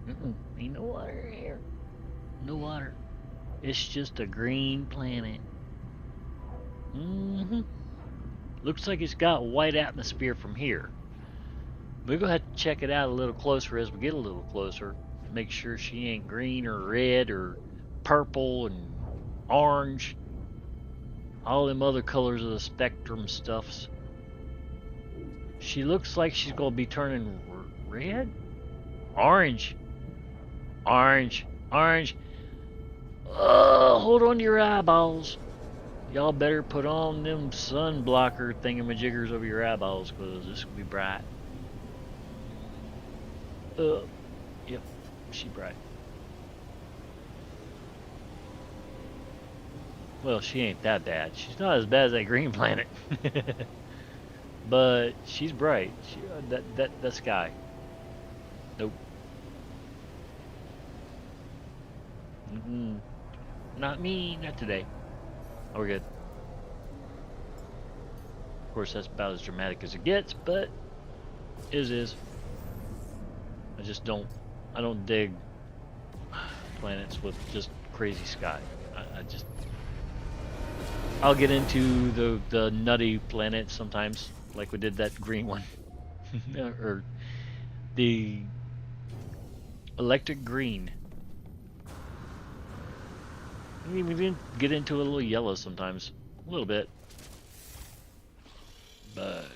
there. Ain't no water here. No water. It's just a green planet. Looks like it's got white atmosphere from here. We're going to have to check it out a little closer as we get a little closer. make sure she ain't green or red or purple and orange. All them other colors of the spectrum stuffs. She looks like she's gonna be turning red? Orange. Orange. Orange. Hold on to your eyeballs. Y'all better put on them sun blocker thingamajiggers over your eyeballs, because this will be bright. Yep, she bright. Well, she ain't that bad. She's not as bad as that green planet. But she's bright. That sky. Nope. Not me, not today. Oh, we're good. Of course, that's about as dramatic as it gets, but is. I don't dig planets with just crazy sky. I'll get into the nutty planets sometimes, like we did that green one. Or the electric green. We even get into a little yellow sometimes. A little bit. But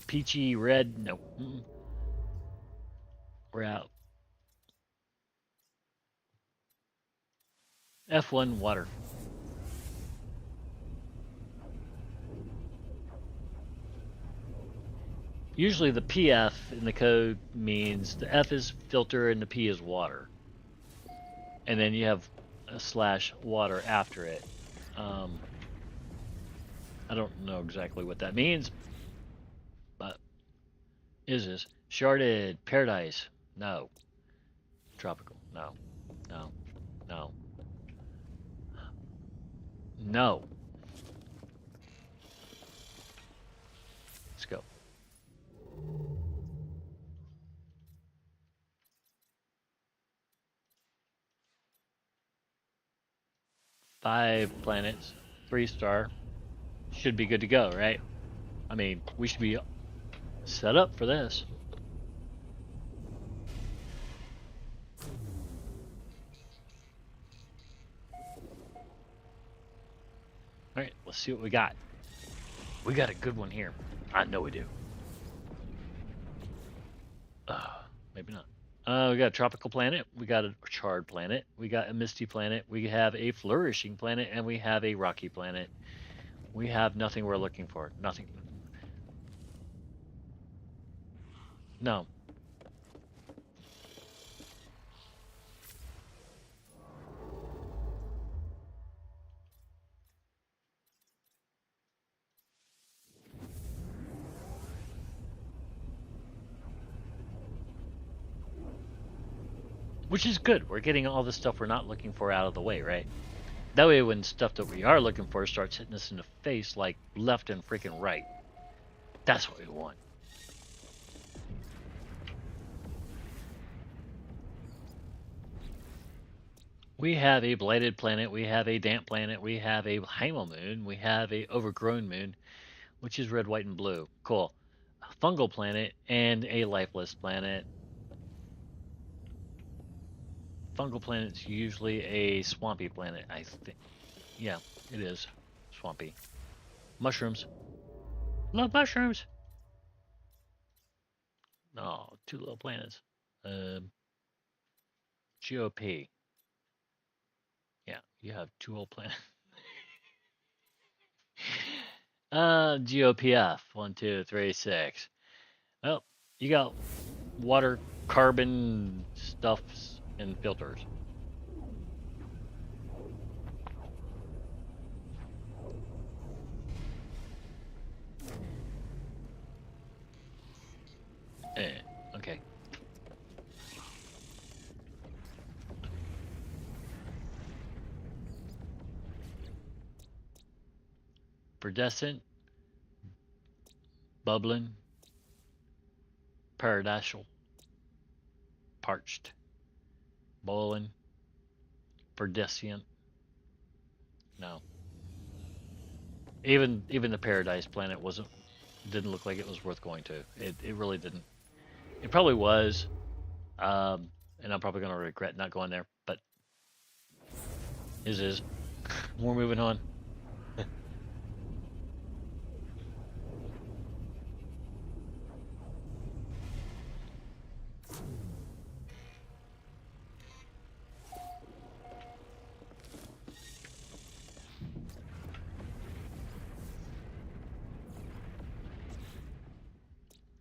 peachy red, no. We're out. F1 water. Usually the PF in the code means the F is filter and the P is water. And then you have a / water after it. I don't know exactly what that means, but is sharded paradise? No. Tropical? No. No. No. No. Let's go. Five planets, 3-star. Should be good to go, right? I mean, we should be set up for this. Alright, let's see what we got. We got a good one here. I know we do. Maybe not. We got a tropical planet. We got a charred planet. We got a misty planet. We have a flourishing planet. And we have a rocky planet. We have nothing we're looking for. Nothing. No. Which is good. We're getting all the stuff we're not looking for out of the way, right? That way when stuff that we are looking for starts hitting us in the face like left and freaking right. That's what we want. We have a blighted planet, we have a damp planet, we have a Hymo moon, we have a overgrown moon, which is red, white, and blue. Cool. A fungal planet and a lifeless planet. Fungal planet's usually a swampy planet, I think. Yeah, it is. Swampy. Mushrooms. Love mushrooms! Oh, 2 little planets. GOP. Yeah, you have 2 little planets. GOPF. 1, 2, 3, 6. Well, you got water, carbon stuffs, and filters. Okay. Perdescent, bubbling, paradisial, parched, boiling, perdescent. No. Even the paradise planet didn't look like it was worth going to. It really didn't. It probably was, And I'm probably gonna regret not going there, but is. We're moving on.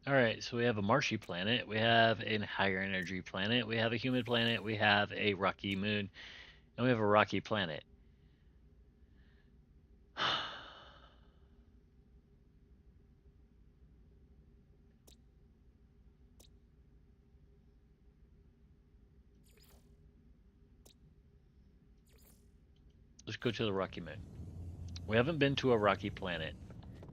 All right, so we have a marshy planet, we have a higher energy planet, we have a humid planet, we have a rocky moon, and we have a rocky planet. Let's go to the rocky moon. We haven't been to a rocky planet.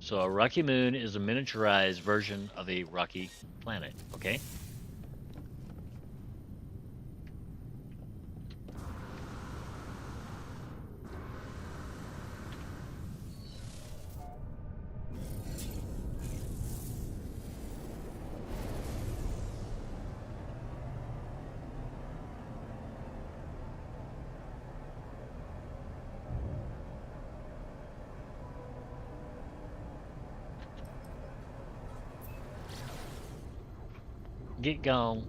So a rocky moon is a miniaturized version of a rocky planet, okay? Get gone.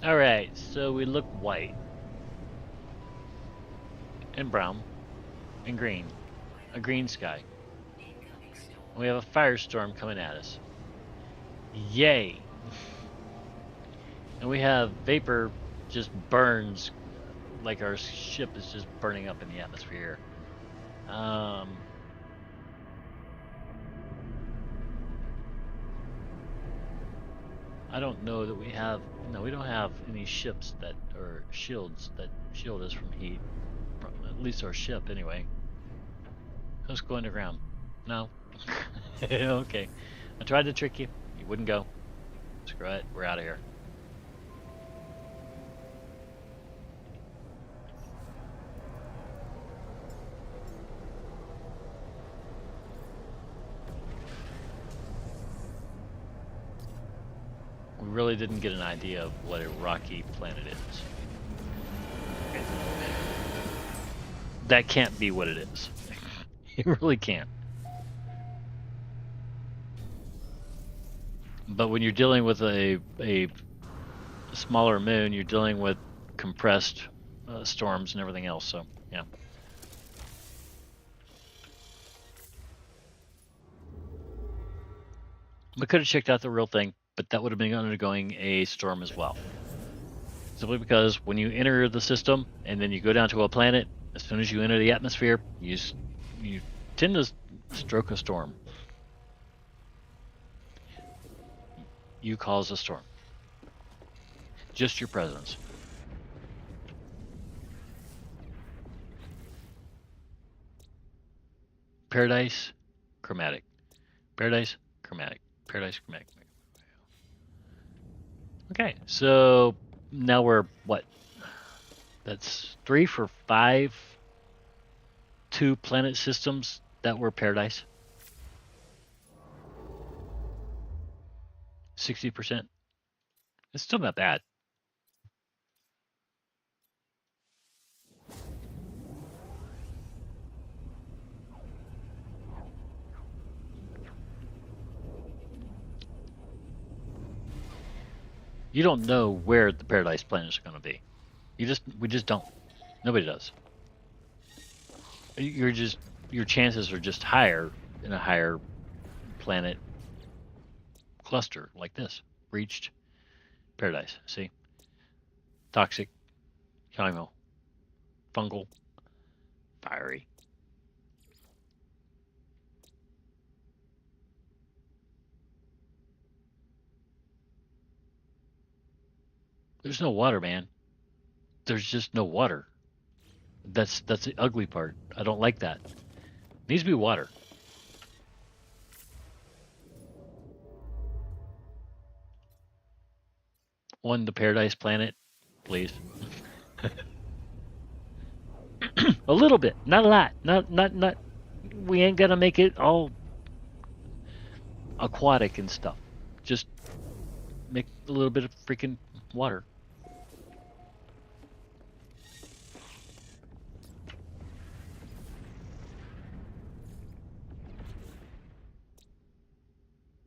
Alright, so we look white. And brown. And green. A green sky. We have a firestorm coming at us. Yay! And we have vapor just burns like our ship is just burning up in the atmosphere. I don't know that we have. No, we don't have any ships that or shields that shield us from heat. At least our ship, anyway. Let's go underground. No. Okay. I tried to trick you. You wouldn't go. Screw it. We're out of here. We really didn't get an idea of what a rocky planet is. That can't be what it is. It really can't. But when you're dealing with a smaller moon, you're dealing with compressed storms and everything else. So yeah. We could have checked out the real thing, but that would have been undergoing a storm as well. Simply because when you enter the system and then you go down to a planet, as soon as you enter the atmosphere, you tend to stroke a storm. You cause a storm. Just your presence. Paradise, chromatic. Paradise, chromatic. Paradise, chromatic. Okay, so now we're what? That's 3 for 5. 2 planet systems that were paradise. 60%. It's still not bad. You don't know where the paradise planets are going to be. We just don't. Nobody does. Your chances are just higher in a higher planet cluster like this. Reached paradise. See? Toxic, chemical, fungal, fiery. There's no water, man. There's just no water. That's the ugly part. I don't like that. Needs to be water. on the Paradise Planet, please? A little bit, not a lot. Not. We ain't gonna make it all aquatic and stuff. Just make a little bit of freaking water.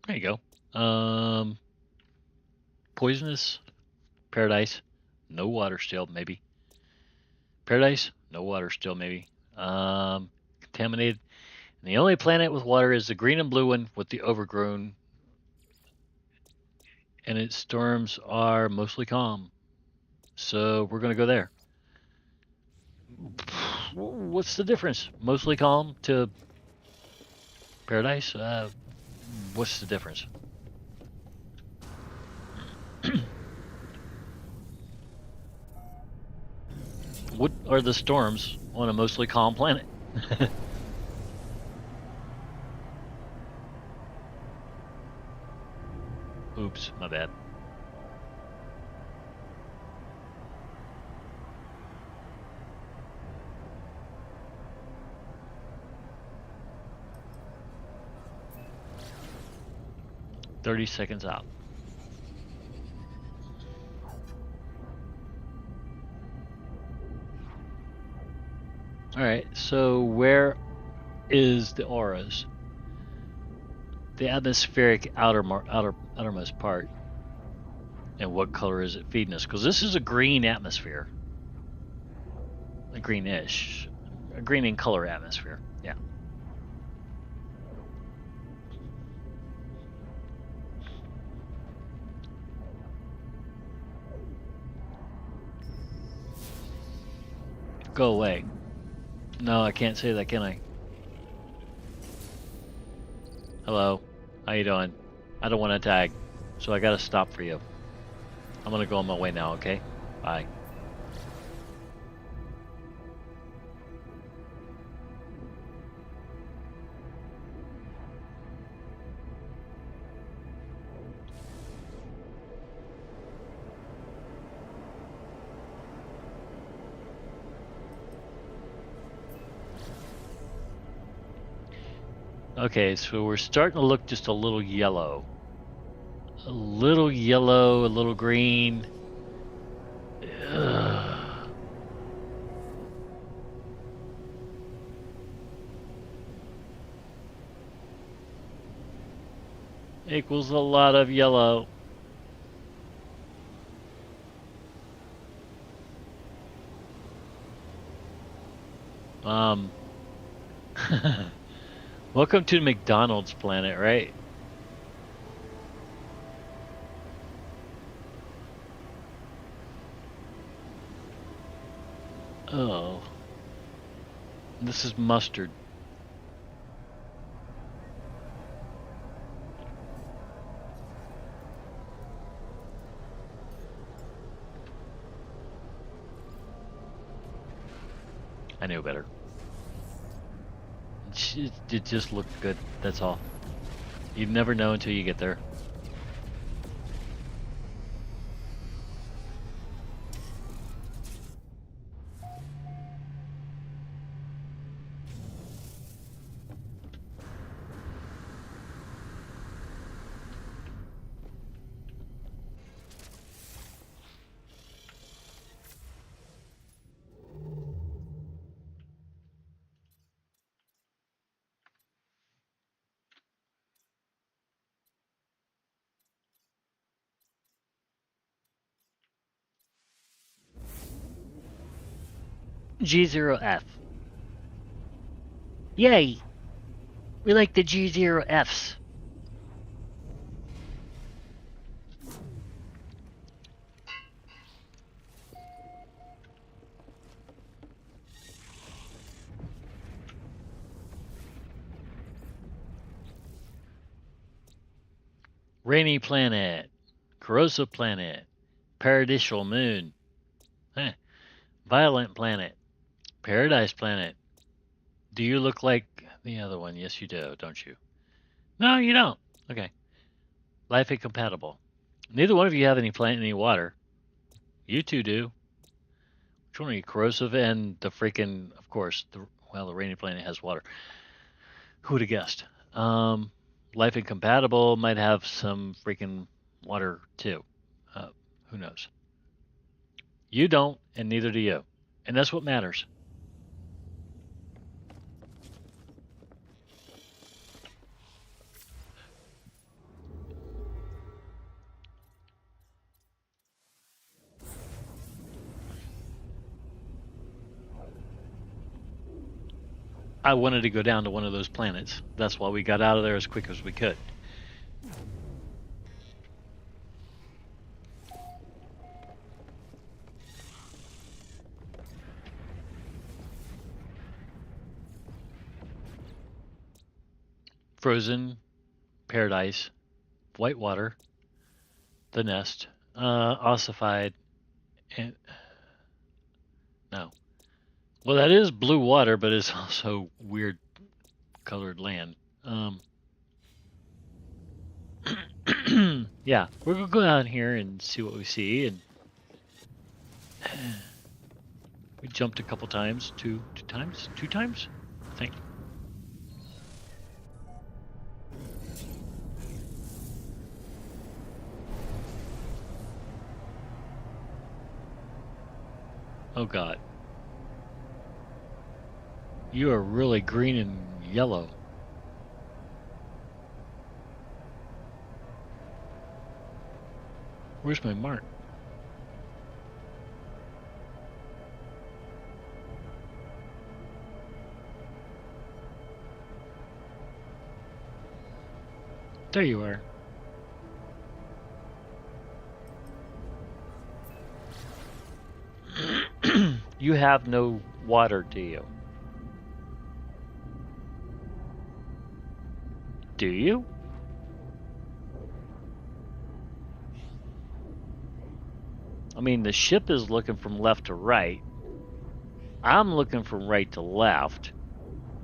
There you go. Poisonous Paradise, no water still, maybe. Paradise, no water still, maybe. Contaminated. And the only planet with water is the green and blue one with the overgrown, and its storms are mostly calm. So we're gonna go there. What's the difference? Mostly calm to Paradise? What's the difference? What are the storms on a mostly calm planet? Oops, my bad. $30 out. Alright, so where is the auras? The atmospheric outermost part. And what color is it feeding us? Because this is a green atmosphere. A greenish. A green in color atmosphere. Yeah. Go away. No, I can't say that, can I? Hello. How you doing? I don't want to tag, so I gotta stop for you. I'm gonna go on my way now, okay? Bye. Okay, so we're starting to look just a little yellow. A little yellow, a little green. Ugh. Equals a lot of yellow. Welcome to McDonald's planet, right? Oh. This is mustard. I knew better. It just looked good, that's all. You never know until you get there. G0F. Yay! We like the G0Fs. Rainy planet. Corrosive planet. Paradisial moon. Huh. Violent planet. Paradise planet. Do you look like the other one? Yes, you do, don't you? No, you don't. Okay. Life incompatible. Neither one of you have any plant, any water. You two do. Which one are you? Corrosive and the freaking, of course, the rainy planet has water. Who would have guessed? Um, Life incompatible might have some freaking water too. Uh, who knows? You don't, and neither do you. And that's what matters. I wanted to go down to one of those planets. That's why we got out of there as quick as we could. Frozen, paradise, white water, the nest, ossified, and no. Well, that is blue water, but it's also weird colored land. Yeah, we're gonna go down here and see what we see, and we jumped a couple times, two times, I think. Oh God, you are really green and yellow. Where's my mark? There you are. You have no water, do you? Do you? I mean, the ship is looking from left to right. I'm looking from right to left.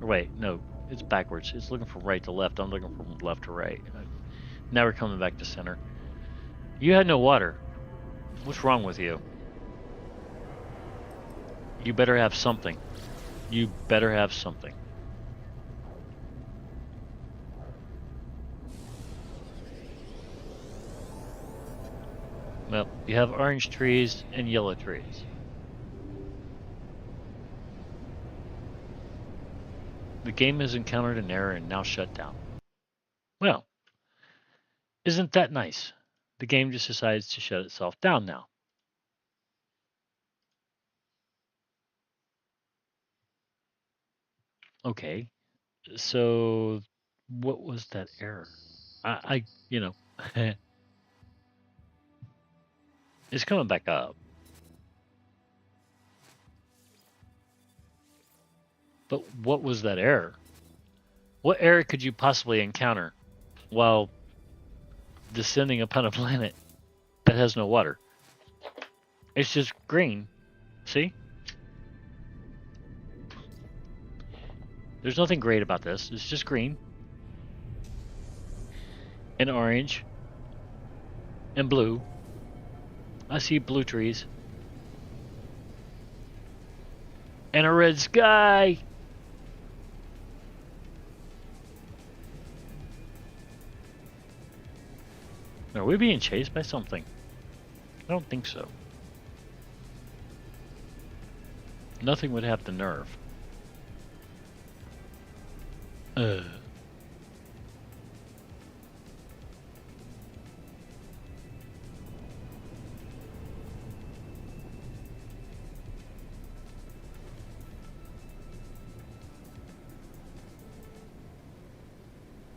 Or wait, no, it's backwards. It's looking from right to left. I'm looking from left to right. Now we're coming back to center. You had no water. What's wrong with you? You better have something. You better have something. Well, you have orange trees and yellow trees. The game has encountered an error and now shut down. Well, isn't that nice? The game just decides to shut itself down now. Okay, so what was that error? You know, it's coming back up. But what was that error? What error could you possibly encounter while descending upon a planet that has no water? It's just green. See? There's nothing great about this. It's just green and orange and blue. I see blue trees and a red sky. Are we being chased by something? I don't think so. Nothing would have the nerve.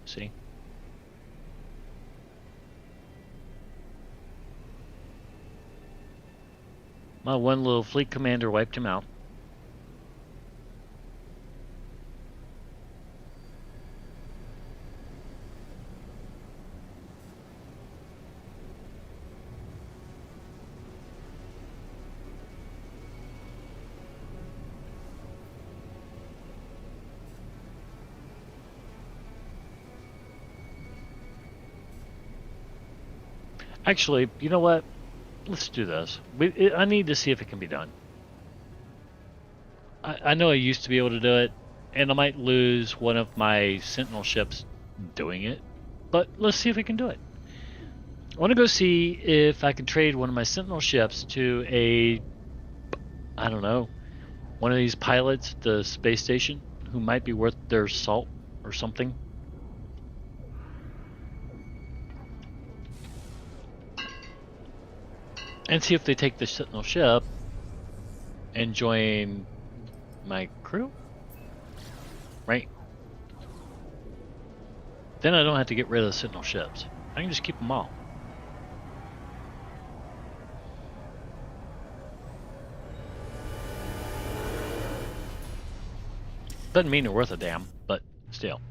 See? My one little fleet commander wiped him out. Actually, you know what? Let's do this. I need to see if it can be done. I know I used to be able to do it, and I might lose one of my Sentinel ships doing it, but let's see if we can do it. I want to go see if I can trade one of my Sentinel ships to a, I don't know, one of these pilots at the space station who might be worth their salt or something. And see if they take the Sentinel ship and join my crew. Right? Then I don't have to get rid of the Sentinel ships. I can just keep them all. Doesn't mean they're worth a damn, but still.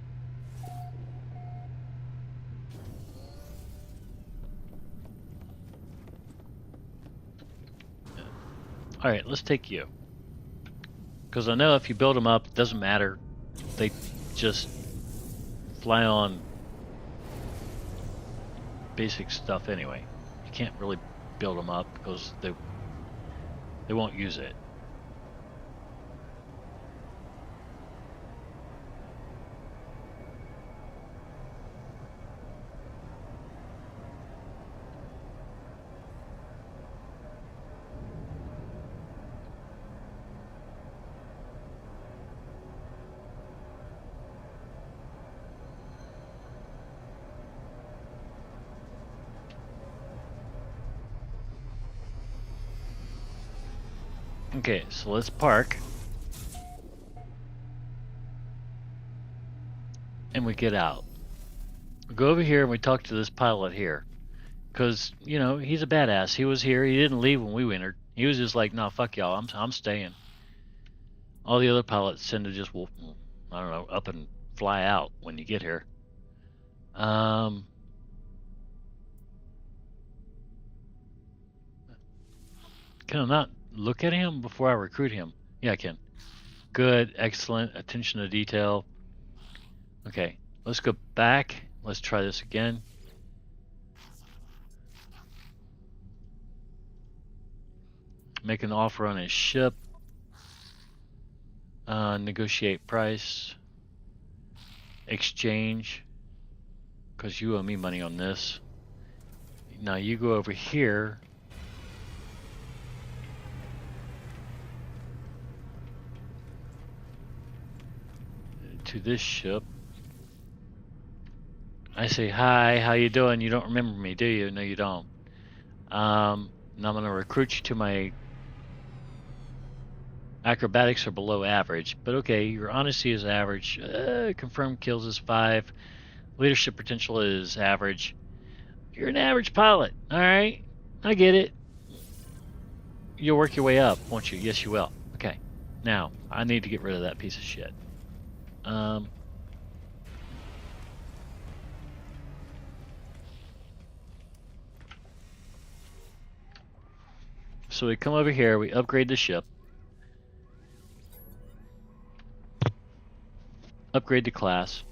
Alright, let's take you. Because I know if you build them up, it doesn't matter. They just fly on basic stuff anyway. You can't really build them up because they won't use it. Okay, so let's park. And we get out. We go over here and we talk to this pilot here. Because, you know, he's a badass. He was here. He didn't leave when we entered. He was just like, no, fuck y'all. I'm staying. All the other pilots tend to just, I don't know, up and fly out when you get here. Can I not look at him before I recruit him? Yeah, I can. Good, excellent, attention to detail. Okay, let's go back. Let's try this again. Make an offer on his ship. Negotiate price. Exchange. Because you owe me money on this. Now you go over here. To this ship. I say, hi, how you doing? You don't remember me, do you? No, you don't. Now I'm going to recruit you to my... Acrobatics are below average, but okay, your honesty is average. Confirmed kills is 5. Leadership potential is average. You're an average pilot, alright? I get it. You'll work your way up, won't you? Yes, you will. Okay. Now, I need to get rid of that piece of shit. So we come over here, we upgrade the ship. Upgrade the class.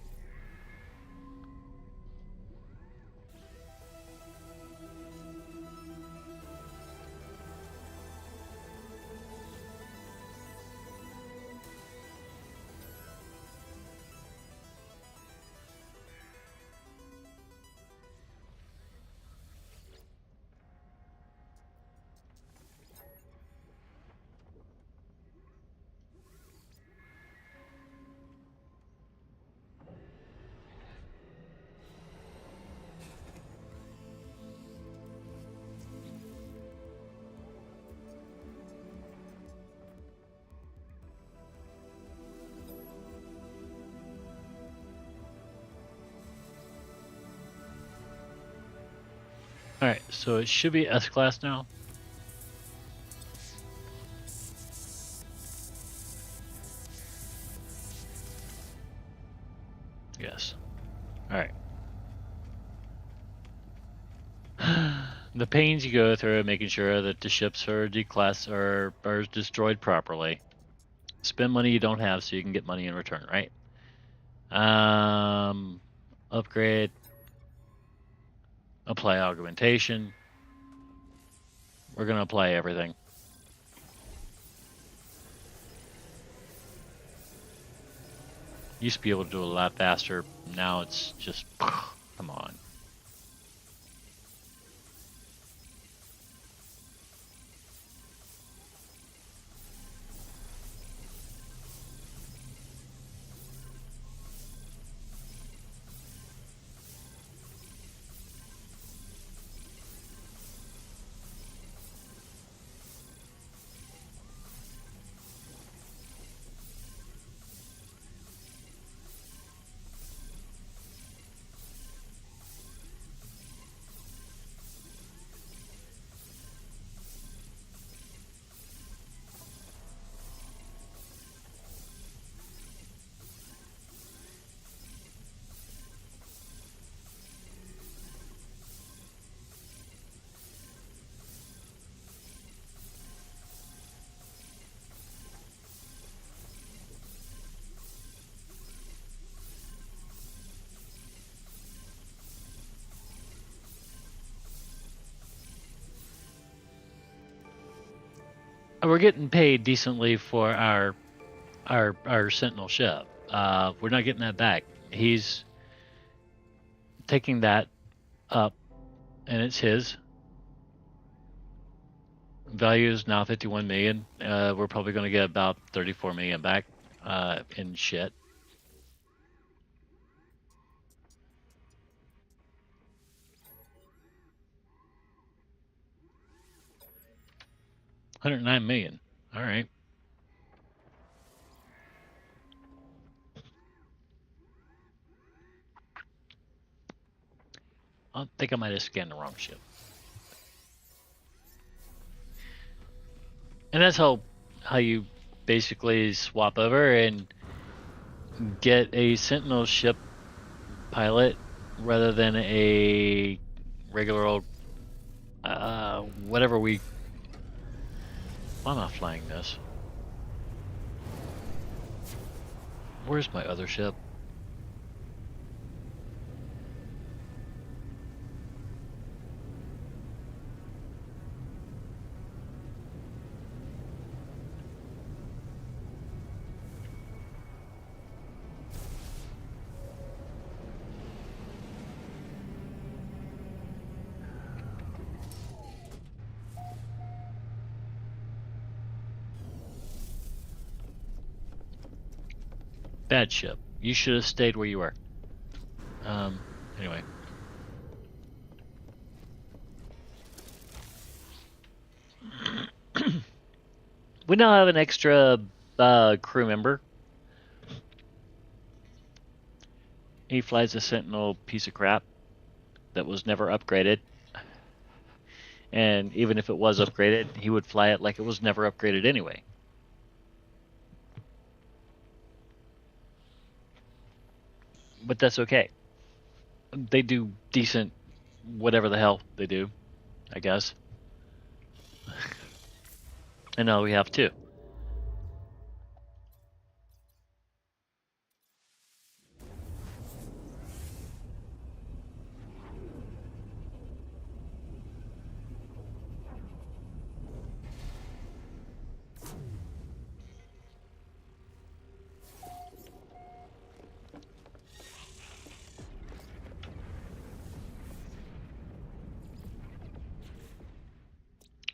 Alright, so it should be S-Class now. Yes. Alright. The pains you go through making sure that the ships are declassed or are destroyed properly. Spend money you don't have so you can get money in return, right? Upgrade. apply augmentation. We're going to apply everything. Used to be able to do it a lot faster. Now it's just, come on. We're getting paid decently for our Sentinel ship. We're not getting that back. He's taking that up, and it's his. Value is now 51 million. We're probably going to get about 34 million back in shit. $109 million. All right. I think I might have scanned the wrong ship. And that's how you basically swap over and get a Sentinel ship pilot rather than a regular old whatever we. Why am I flying this? Where's my other ship? Bad ship. You should have stayed where you were. Anyway. We now have an extra crew member. He flies a Sentinel piece of crap that was never upgraded. And even if it was upgraded, he would fly it like it was never upgraded anyway. But that's okay. They do decent whatever the hell they do, I guess. And now we have two.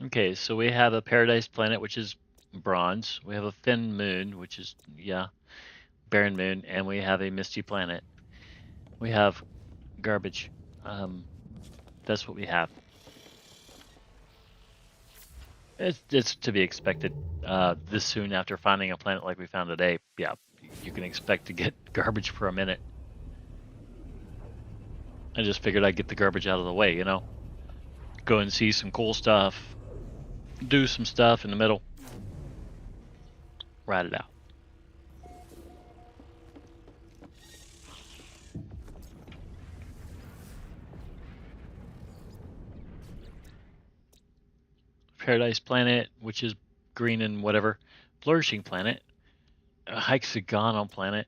Okay, so we have a Paradise Planet, which is bronze. We have a Thin Moon, which is, yeah, Barren Moon. And we have a Misty Planet. We have garbage. That's what we have. It's to be expected. This soon after finding a planet like we found today, yeah, you can expect to get garbage for a minute. I just figured I'd get the garbage out of the way, you know? Go and see some cool stuff, do some stuff in the middle, ride it out. Paradise Planet, which is green and whatever. Flourishing Planet, a hexagonal planet,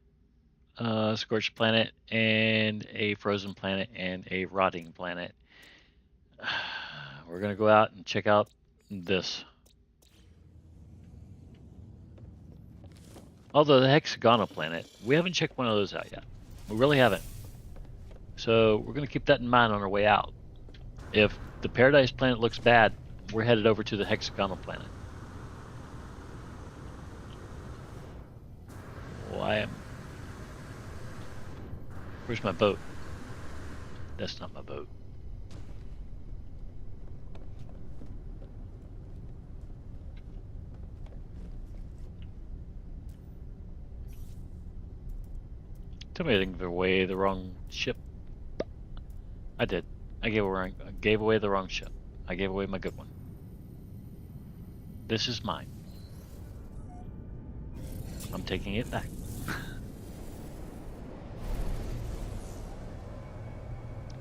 a scorched planet, and a frozen planet, and a rotting planet. We're gonna go out and check out this. Although the hexagonal planet, we haven't checked one of those out yet. We really haven't. So we're gonna keep that in mind on our way out. If the Paradise planet looks bad, we're headed over to the hexagonal planet. Well, where's my boat? That's not my boat. Tell me I didn't give away the wrong ship. I did. I gave away the wrong ship. I gave away my good one. This is mine. I'm taking it back.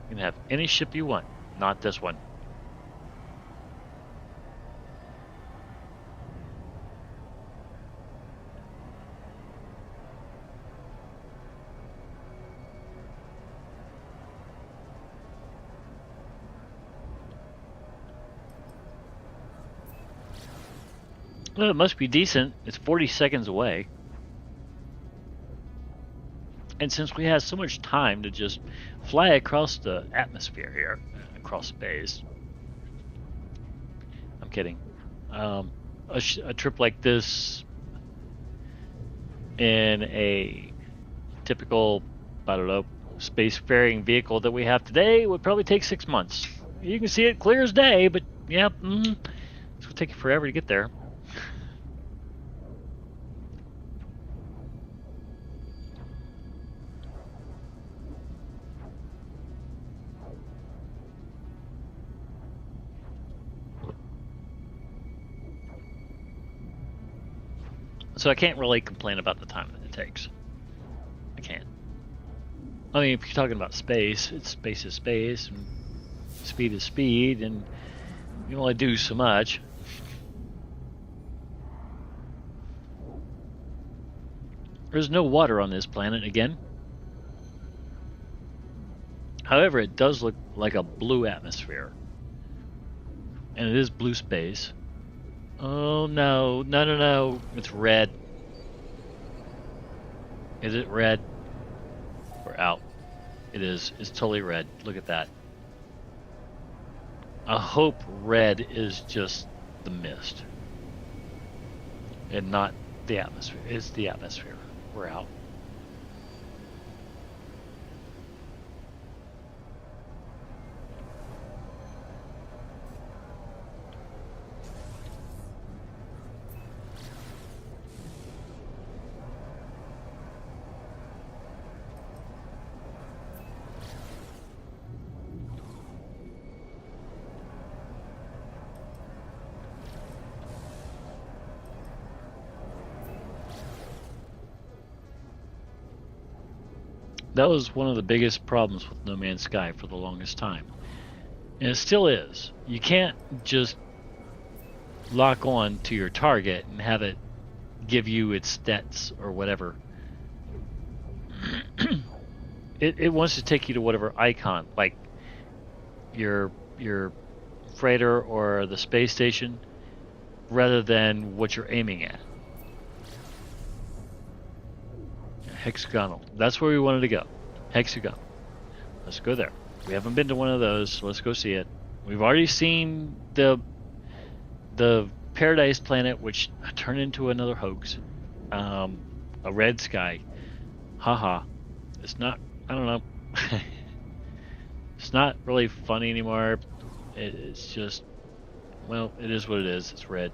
You can have any ship you want, not this one. Well, it must be decent. It's 40 seconds away. And since we have so much time to just fly across the atmosphere here, across space. I'm kidding. A trip like this in a typical, I don't know, spacefaring vehicle that we have today would probably take 6 months. You can see it clear as day, but yeah, it's gonna take you forever to get there. So I can't really complain about the time that it takes. I can't. I mean, if you're talking about space, space is space, and speed is speed, and you can only do so much. There's no water on this planet again. However, it does look like a blue atmosphere. And it is blue space. Oh no, no. It's red. Is it red? We're out. It is. It's totally red. Look at that. I hope red is just the mist. And not the atmosphere. It's the atmosphere. We're out. That was one of the biggest problems with No Man's Sky for the longest time. And it still is. You can't just lock on to your target and have it give you its stats or whatever. It wants to take you to whatever icon, like your freighter or the space station, rather than what you're aiming at. Hexagonal. That's where we wanted to go. Hexagonal. Let's go there. We haven't been to one of those, so let's go see it. We've already seen the Paradise planet, which turned into another hoax. A red sky. Haha. It's not, I don't know. It's not really funny anymore. It's just, well, it is what it is. It's red.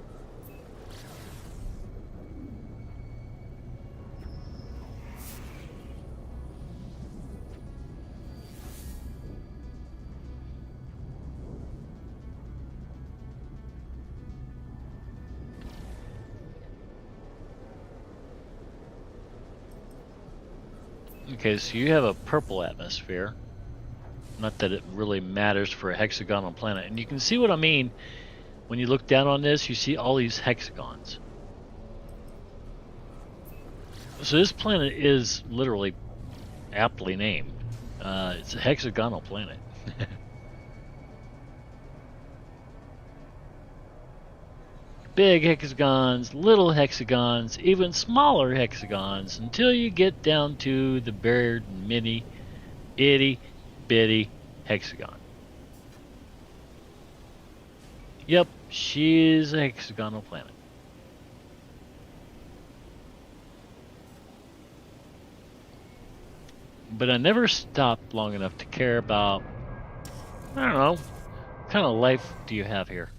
Okay, so you have a purple atmosphere. Not that it really matters for a hexagonal planet. And you can see what I mean when you look down on this, you see all these hexagons. So this planet is literally aptly named. It's a hexagonal planet. big hexagons, little hexagons, even smaller hexagons, until you get down to the bare mini itty bitty hexagon. Yep, she is a hexagonal planet. But I never stopped long enough to care about, I don't know, what kind of life do you have here?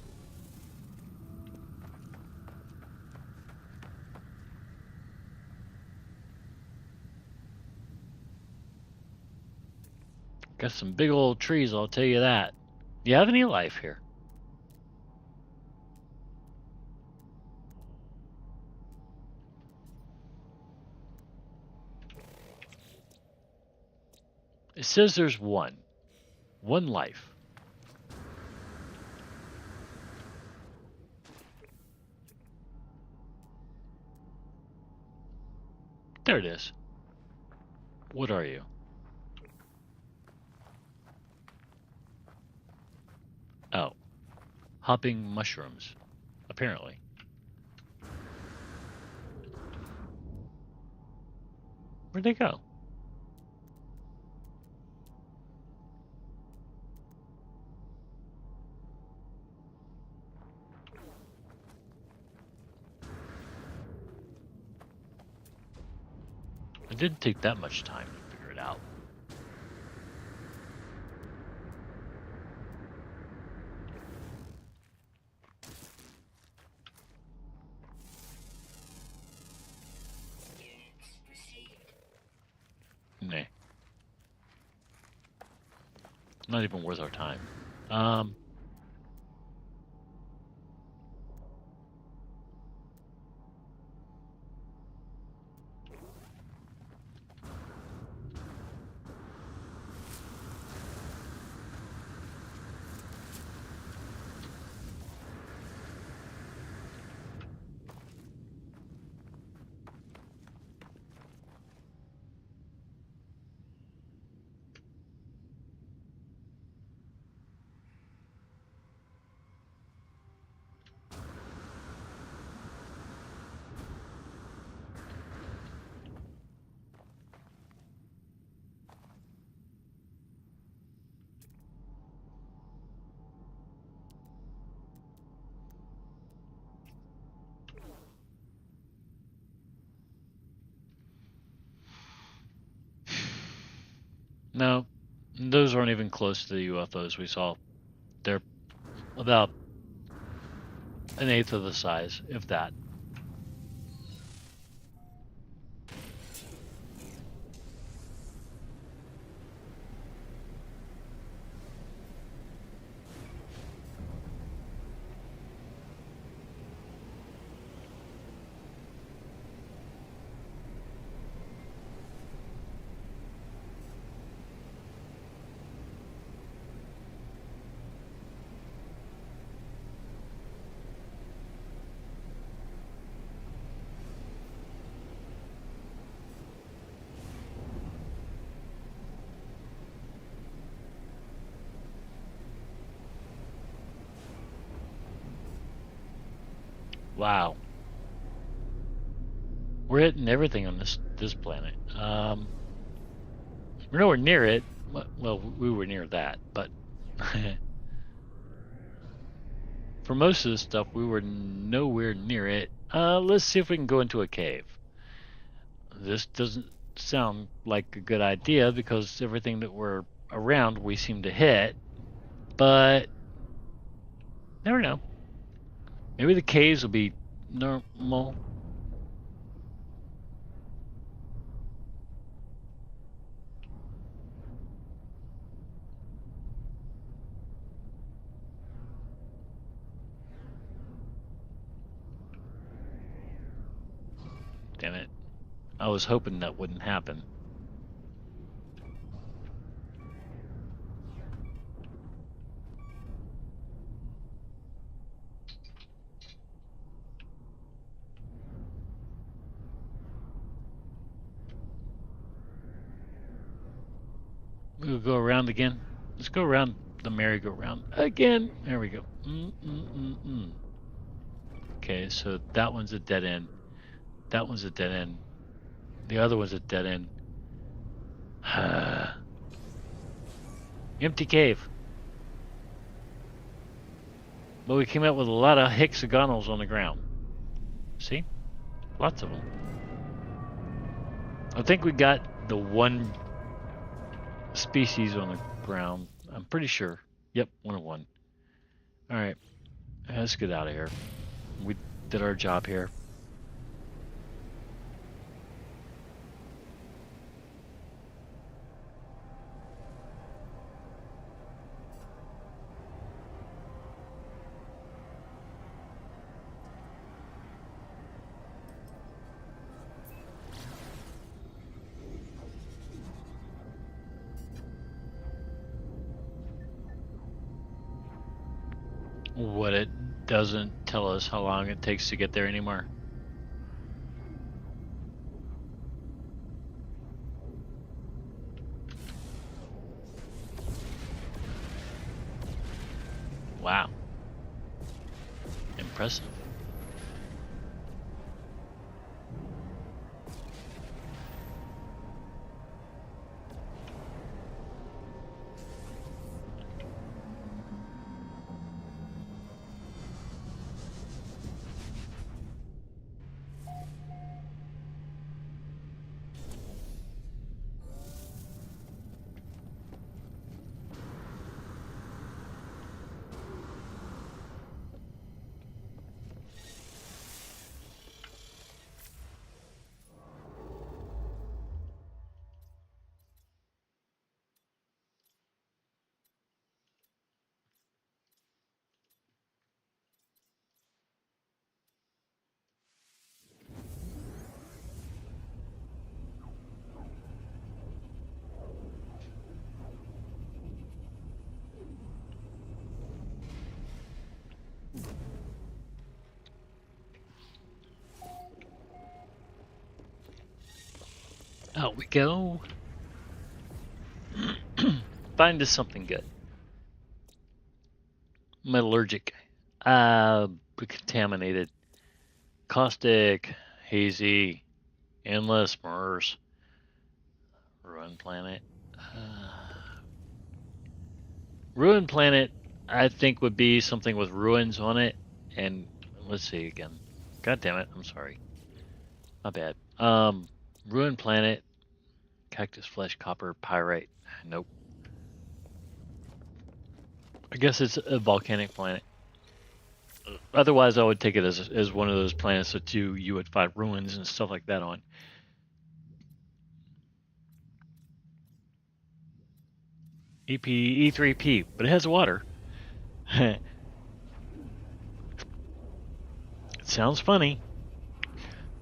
Got some big old trees, I'll tell you that. Do you have any life here? It says there's one life. There it is. What are you? Oh, hopping mushrooms, apparently. Where'd they go? It didn't take that much time to figure it out. Nah. Not even worth our time. No, those aren't even close to the UFOs we saw. They're about an eighth of the size, if that. Wow. We're hitting everything on this planet. We're nowhere near it. Well, we were near that, but for most of this stuff, we were nowhere near it. Let's see if we can go into a cave. This doesn't sound like a good idea because everything that we're around we seem to hit, but never know. Maybe the caves will be normal. Damn it. I was hoping that wouldn't happen. We'll go around again. Let's go around the merry-go-round again. There we go. Okay, Okay, so that one's a dead end. That one's a dead end. The other one's a dead end. Empty cave. But we came out with a lot of hexagonals on the ground. See? Lots of them. I think we got the one species on the ground. I'm pretty sure. Yep, 1 of 1. Alright. Let's get out of here. We did our job here. What, it doesn't tell us how long it takes to get there anymore? Wow. Impressive. Out we go. Find us something good. Metallurgic. Contaminated. Caustic. Hazy. Endless. Murs. Ruined planet. Ruined planet, I think, would be something with ruins on it. And let's see again. God damn it. I'm sorry. My bad. Ruined planet. Cactus flesh, copper, pyrite. Nope. I guess it's a volcanic planet. Otherwise, I would take it as one of those planets that you would find ruins and stuff like that on. E3P, but it has water. It sounds funny.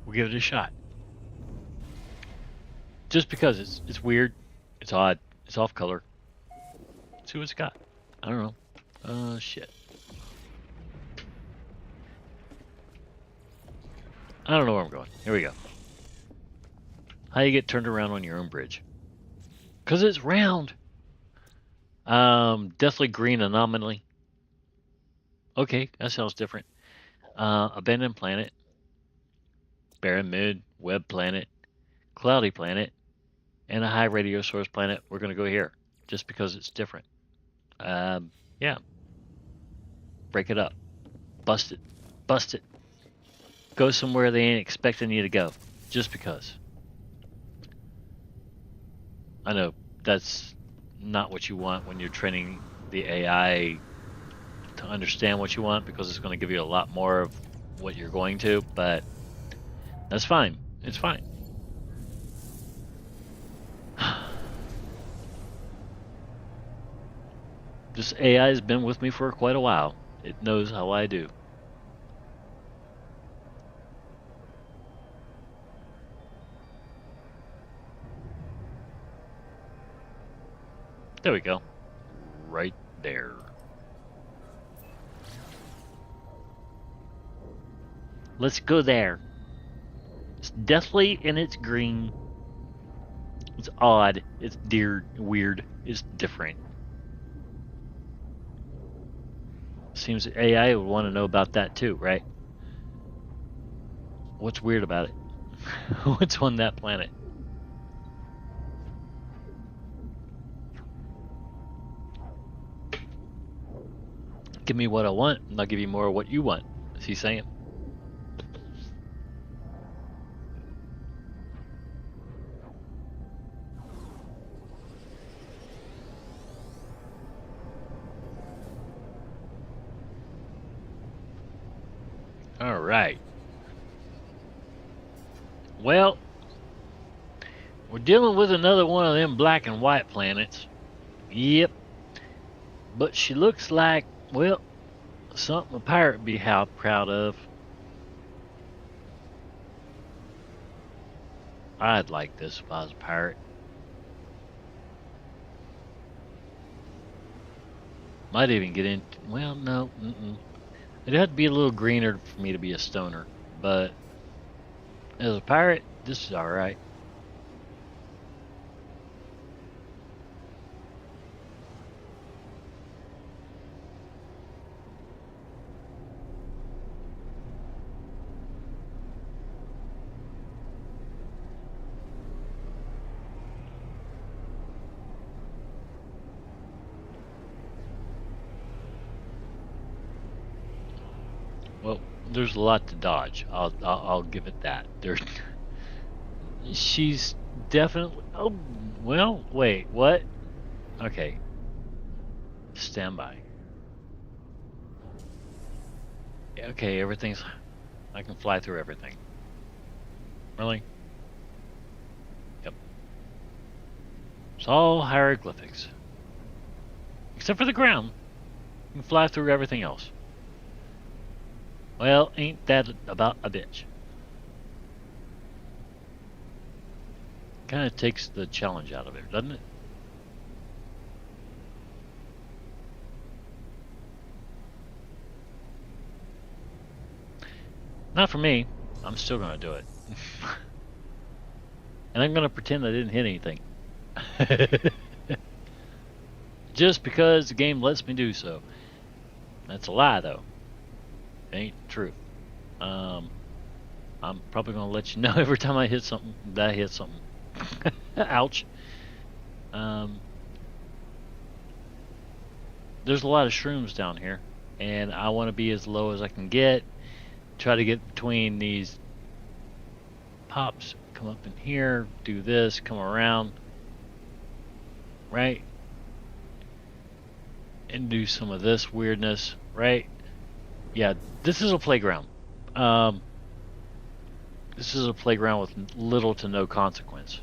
We'll give it a shot. Just because it's weird, it's odd, it's off color. Let's see what it's got. I don't know. Shit. I don't know where I'm going. Here we go. How you get turned around on your own bridge? Cause it's round. Deathly green anomaly. Okay, that sounds different. Abandoned planet. Barren moon. Web planet. Cloudy planet. And a high radio source planet. We're gonna go here. Just because it's different. Yeah. Break it up. Bust it. Bust it. Go somewhere they ain't expecting you to go. Just because. I know that's not what you want when you're training the AI to understand what you want, because it's going to give you a lot more of what you're going to, but that's fine. It's fine. This AI has been with me for quite a while. It knows how I do. There we go. Right there. Let's go there. It's deathly and it's green. It's odd. It's weird. It's different. Seems AI would want to know about that too, right? What's weird about it? What's on that planet? Give me what I want, and I'll give you more of what you want. Is he saying? All right. Well, we're dealing with another one of them black and white planets. Yep. But she looks like, well, something a pirate be how proud of. I'd like this if I was a pirate. Might even get in. Well, no. It'd have to be a little greener for me to be a stoner. But as a pirate, this is alright. Well, there's a lot to dodge. I'll give it that. She's definitely. Oh, well, wait, what? Okay, stand by. Okay, everything's. I can fly through everything. Really? Yep. It's all hieroglyphics. Except for the ground. You can fly through everything else. Well, ain't that about a bitch? Kind of takes the challenge out of it, doesn't it? Not for me. I'm still gonna do it. And I'm gonna pretend I didn't hit anything. Just because the game lets me do so. That's a lie, though. It ain't true. I'm probably gonna let you know every time I hit something that I hit something. Ouch. There's a lot of shrooms down here, and I want to be as low as I can get. Try to get between these pops. Come up in here, do this, come around, right? And do some of this weirdness, right? Yeah, this is a playground. This is a playground with little to no consequence.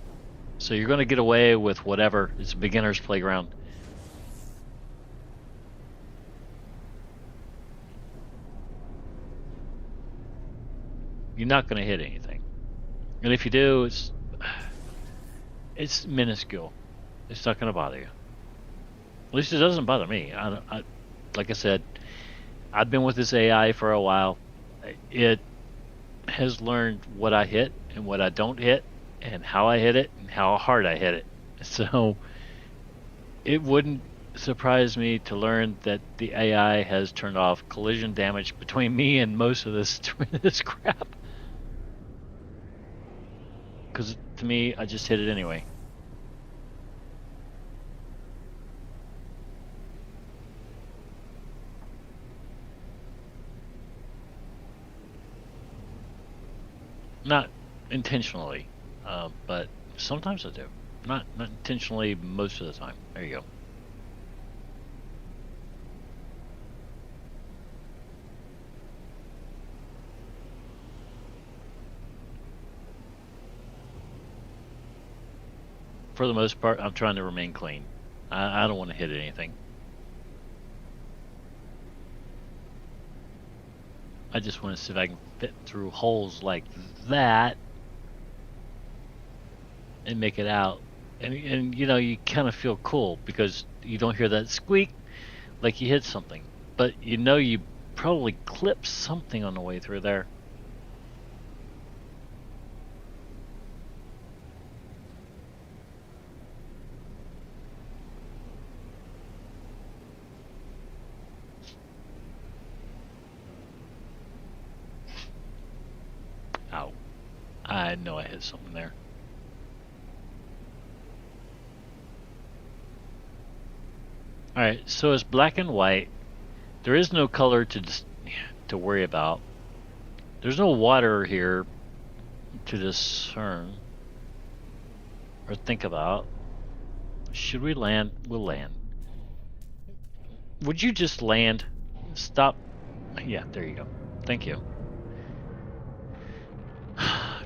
So you're going to get away with whatever. It's a beginner's playground. You're not going to hit anything. And if you do, it's minuscule. It's not going to bother you. At least it doesn't bother me. Like I said, I've been with this AI for a while. It has learned what I hit and what I don't hit, and how I hit it and how hard I hit it. So it wouldn't surprise me to learn that the AI has turned off collision damage between me and most of this this crap. Because to me, I just hit it anyway. Not intentionally, but sometimes I do. Not intentionally most of the time. There you go. For the most part, I'm trying to remain clean. I don't want to hit anything. I just want to see if I can fit through holes like that and make it out. And you know, you kind of feel cool because you don't hear that squeak like you hit something. But you know you probably clipped something on the way through there. Ow. I know I hit something there. Alright, so it's black and white. There is no color to worry about. There's no water here to discern or think about. Should we land? We'll land. Would you just land? Stop. Yeah, there you go. Thank you.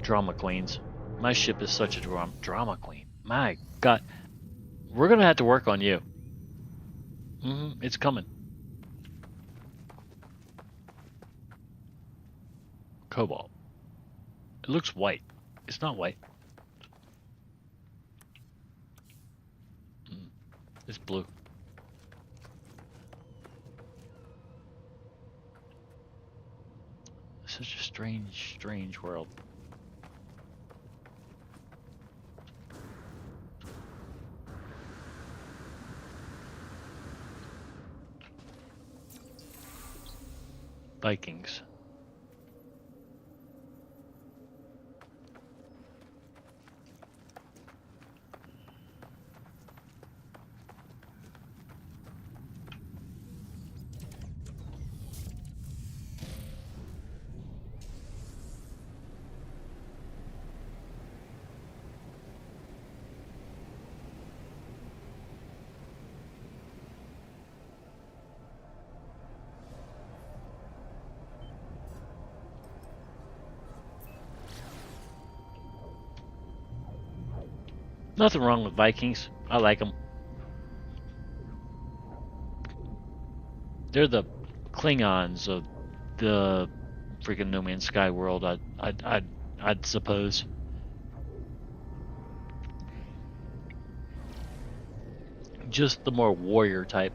Drama queens. My ship is such a drama queen. My God. We're going to have to work on you. It's coming. Cobalt. It looks white. It's not white. It's blue. Such a strange, strange world. Vikings. Nothing wrong with Vikings. I like them. They're the Klingons of the freaking No Man's Sky world. I'd suppose. Just the more warrior type.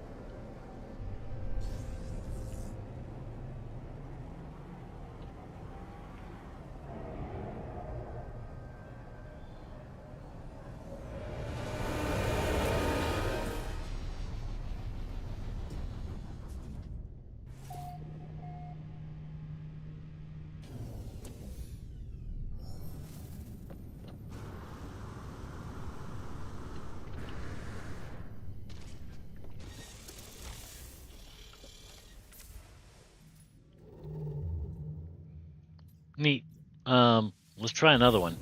Neat. Let's try another one.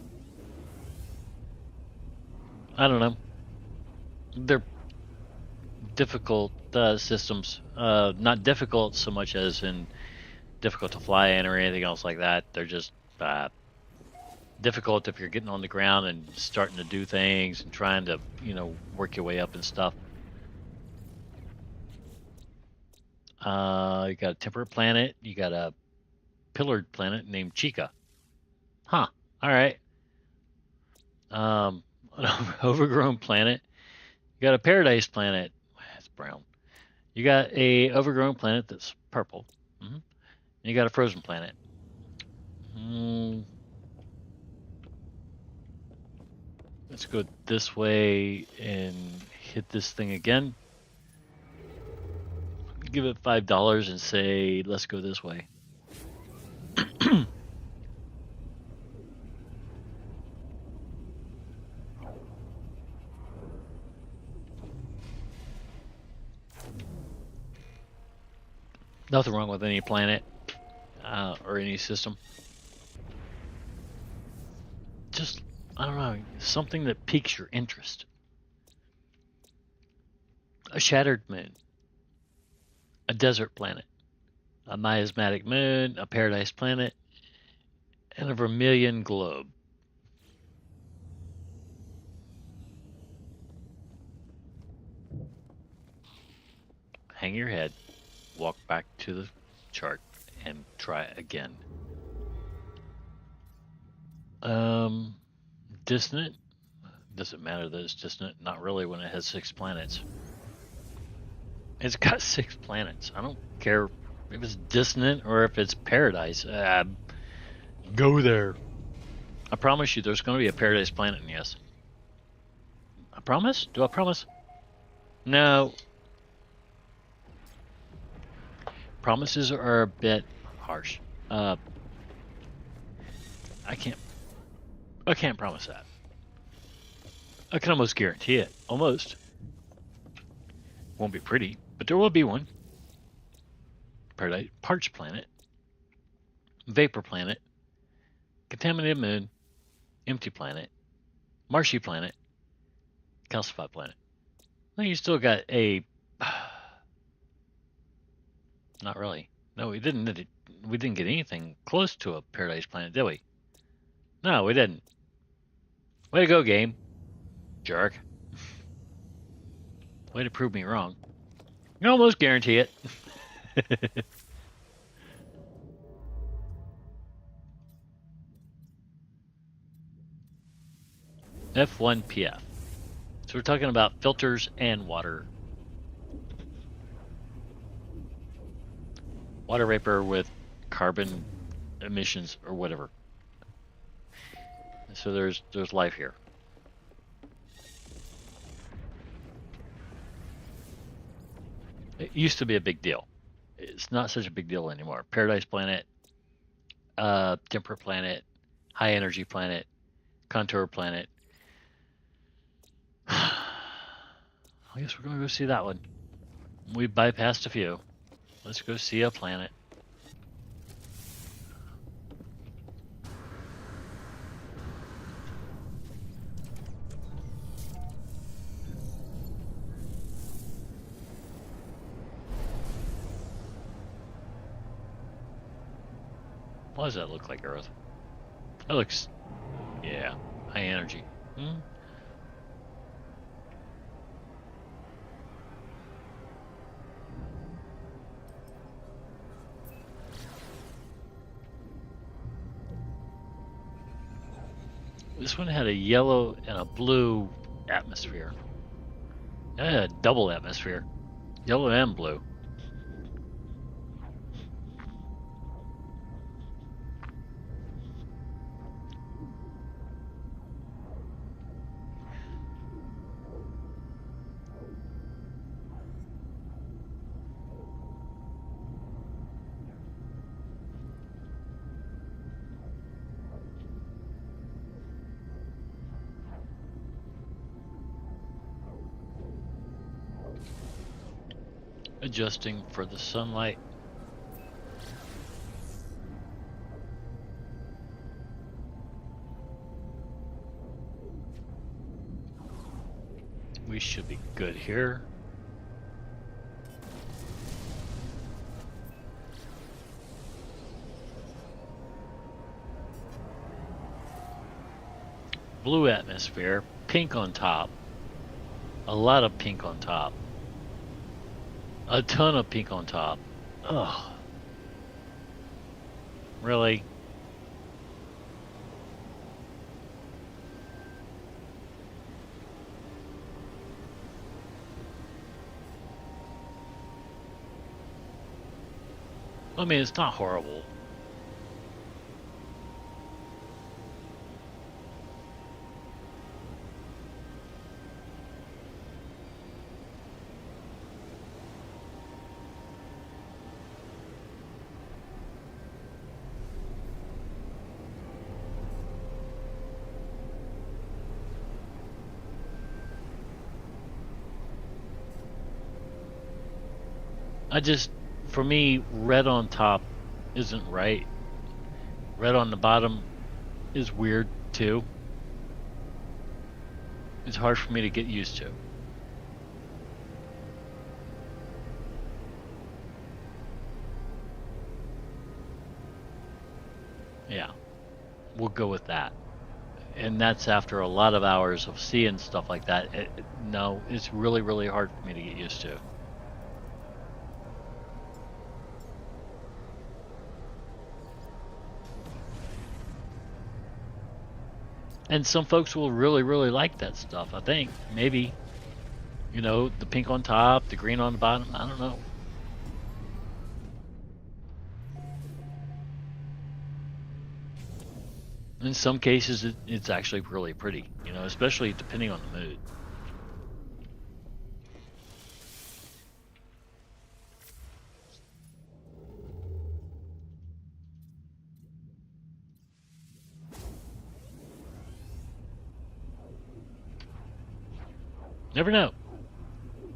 I don't know. They're difficult systems. Not difficult so much as in difficult to fly in or anything else like that. They're just difficult if you're getting on the ground and starting to do things and trying to, work your way up and stuff. You got a temperate planet. You got a pillared planet named Chica. Huh. All right. An overgrown planet. You got a paradise planet. It's brown. You got a overgrown planet that's purple. You got a frozen planet. Let's go this way and hit this thing again. Give it $5 and say, let's go this way. Nothing wrong with any planet or any system. Just, I don't know, something that piques your interest. A shattered moon. A desert planet. A miasmatic moon. A paradise planet. And a vermilion globe. Hang your head. Walk back to the chart and try again. Dissonant. Doesn't matter that it's dissonant. Not really when it has 6 planets. It's got 6 planets. I don't care if it's dissonant or if it's paradise. Go there. I promise you there's going to be a paradise planet, and yes. I promise? Do I promise? No. Promises are a bit harsh. I can't. I can't promise that. I can almost guarantee it. Almost. Won't be pretty, but there will be one. Paradise, Parched Planet, Vapor Planet, Contaminated Moon, Empty Planet, Marshy Planet, Calcified Planet. Well, you still got a. Not really. No, we didn't. We didn't get anything close to a Paradise Planet, did we? No, we didn't. Way to go, game. Jerk. Way to prove me wrong. You almost guarantee it. F1PF. So we're talking about filters and water. Water vapor with carbon emissions or whatever. So there's life here. It used to be a big deal. It's not such a big deal anymore. Paradise Planet, Temperate Planet, High Energy Planet, Contour Planet. I guess we're going to go see that one. We bypassed a few. Let's go see a planet. Why does that look like Earth? That looks, yeah, high energy. This one had a yellow and a blue atmosphere. It had a double atmosphere, yellow and blue. Adjusting for the sunlight. We should be good here. Blue atmosphere, pink on top. A lot of pink on top. A ton of pink on top. Ugh. Really? I mean, it's not horrible. For me, red on top isn't right. Red on the bottom is weird too. It's hard for me to get used to. Yeah, we'll go with that. And that's after a lot of hours of seeing stuff like that. No, it's really, really hard for me to get used to. And some folks will really, really like that stuff, I think. Maybe, the pink on top, the green on the bottom. I don't know. In some cases, it's actually really pretty, especially depending on the mood. Never know.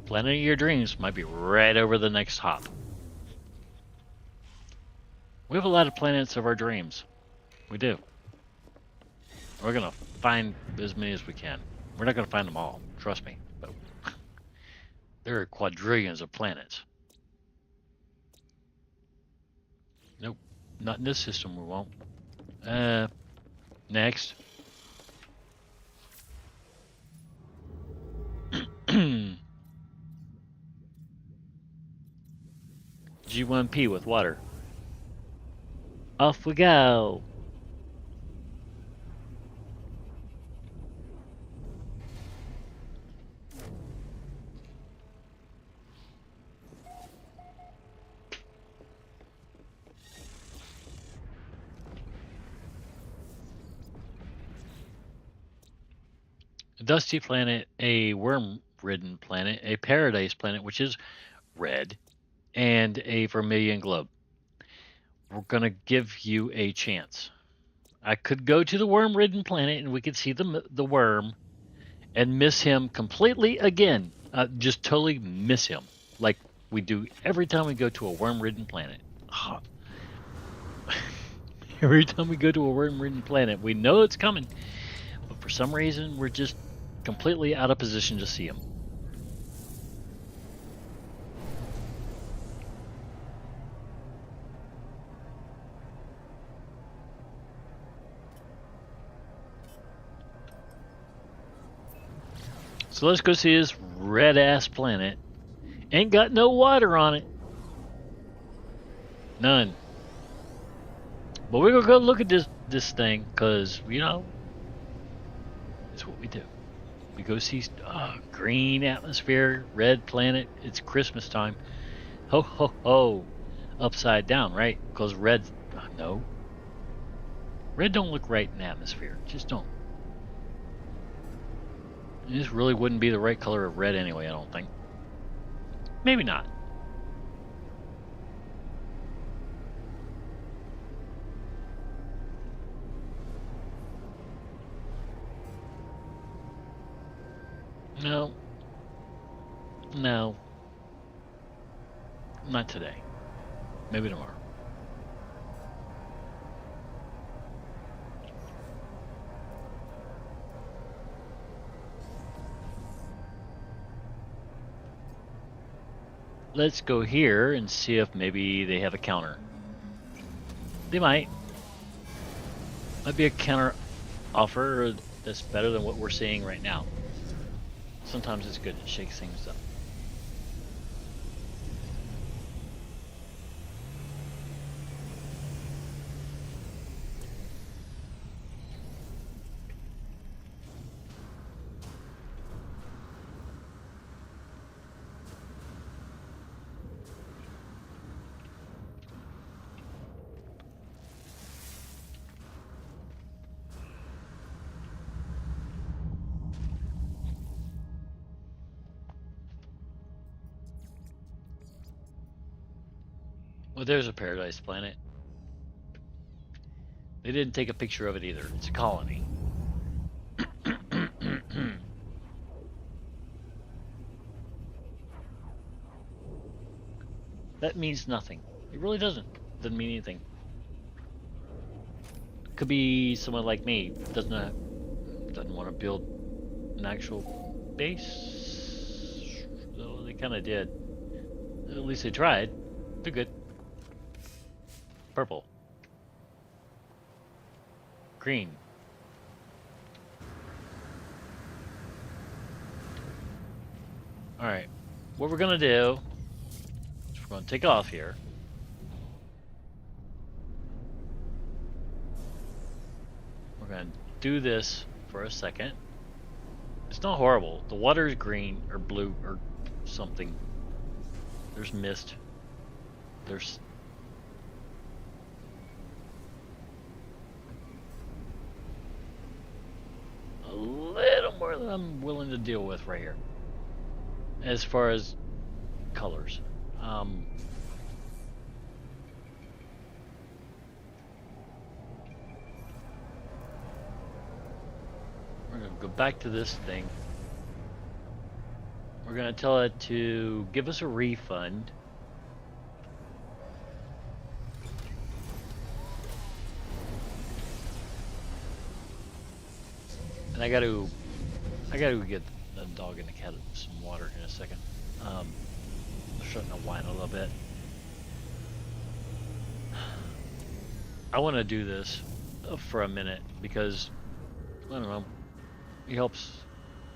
Planet of your dreams might be right over the next hop. We have a lot of planets of our dreams. We do. We're gonna find as many as we can. We're not gonna find them all, trust me. But there are quadrillions of planets. Nope, not in this system. We won't. Next. G1P with water. Off we go. A dusty planet, a worm-ridden planet, a paradise planet, which is red, and a vermilion globe. We're gonna give you a chance. I could go to the worm-ridden planet and we could see the worm and miss him completely again. Just totally miss him, like we do every time we go to a worm-ridden planet. Every time we go to a worm-ridden planet, we know it's coming, but for some reason we're just completely out of position to see him. So let's go see this red ass planet. Ain't got no water on it. None. But we're gonna go look at this thing, cause you know, it's what we do. We go see green atmosphere, red planet. It's Christmas time. Ho ho ho! Upside down, right? Cause red. No. Red don't look right in atmosphere. Just don't. This really wouldn't be the right color of red anyway, I don't think. Maybe not. No. No. Not today. Maybe tomorrow. Let's go here and see if maybe they have a counter. They might. Might be a counter offer that's better than what we're seeing right now. Sometimes it's good. It shakes things up. Well, there's a paradise planet. They didn't take a picture of it either. It's a colony. That means nothing. It really doesn't. Doesn't mean anything. Could be someone like me doesn't want to build an actual base. Though they kind of did. At least they tried. They're good. Purple. Green. Alright. What we're gonna do is we're gonna take off here. We're gonna do this for a second. It's not horrible. The water is green or blue or something. There's mist. There's a little more than I'm willing to deal with right here. As far as colors. We're gonna go back to this thing. We're gonna tell it to give us a refund. And I gotta get the dog and the cat some water in a second. I'm starting to whine a little bit. I want to do this for a minute because I don't know. It helps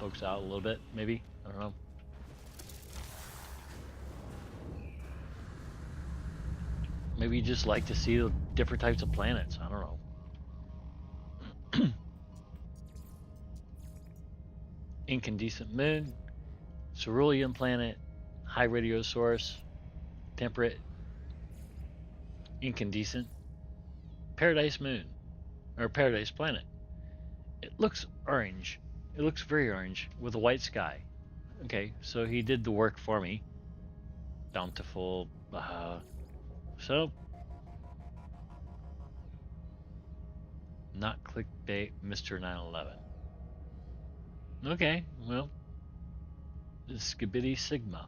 folks out a little bit, maybe. I don't know. Maybe you just like to see the different types of planets. I don't know. Incandescent moon, cerulean planet, high radio source, temperate, incandescent, paradise moon, or paradise planet. It looks orange. It looks very orange with a white sky. Okay, so he did the work for me. Bountiful. So, not clickbait, Mr. 911. Okay, well, Skibidi Sigma.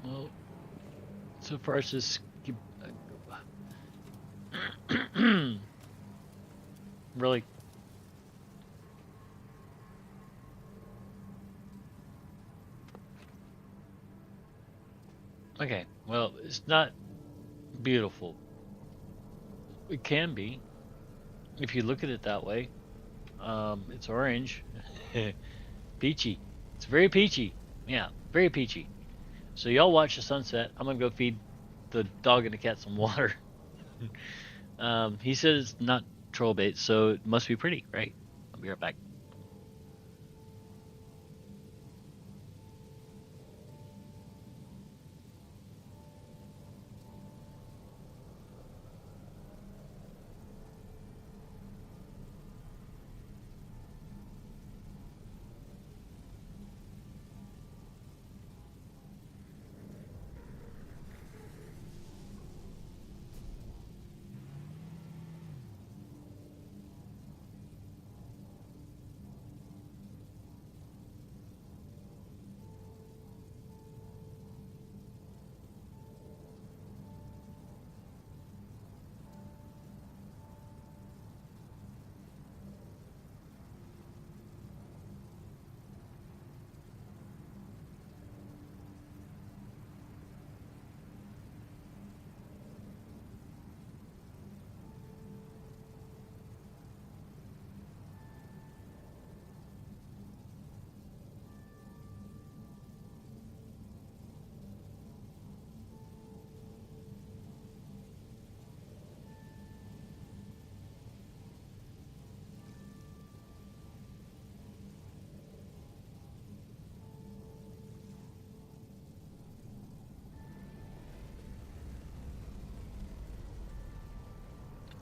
Well, so far as this really. Okay, well, it's not beautiful. It can be, if you look at it that way. It's orange. Peachy. It's very peachy. Yeah, very peachy. So y'all watch the sunset. I'm gonna go feed the dog and the cat some water. He says it's not troll bait, so it must be pretty, right? I'll be right back.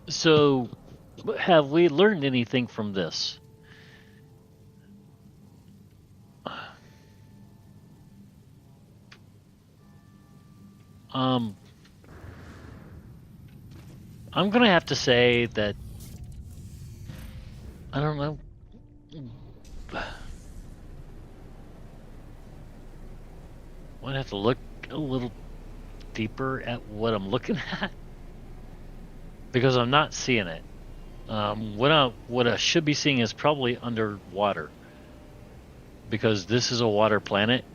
So, have we learned anything from this? Um, I'm gonna have to say that I don't know. I'd have to look a little deeper at what I'm looking at because I'm not seeing it. What I should be seeing is probably underwater because this is a water planet.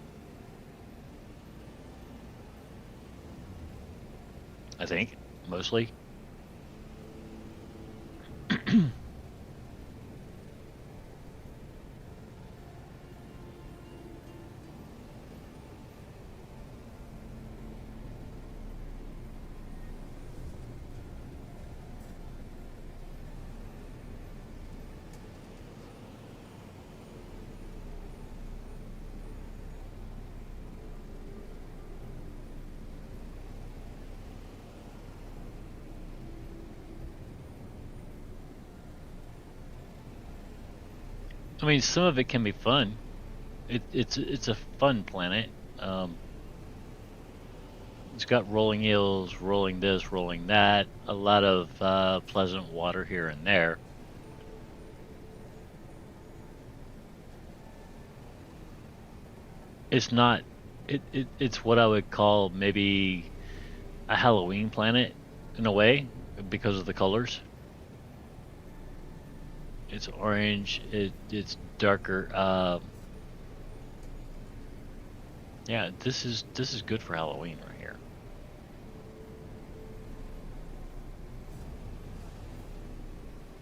I think mostly. I mean, some of it can be fun. It's a fun planet. Um, it's got rolling hills, rolling this, rolling that. A lot of pleasant water here and there. It's not. It's what I would call maybe a Halloween planet in a way because of the colors. It's orange. It's darker. Yeah, this is good for Halloween right here.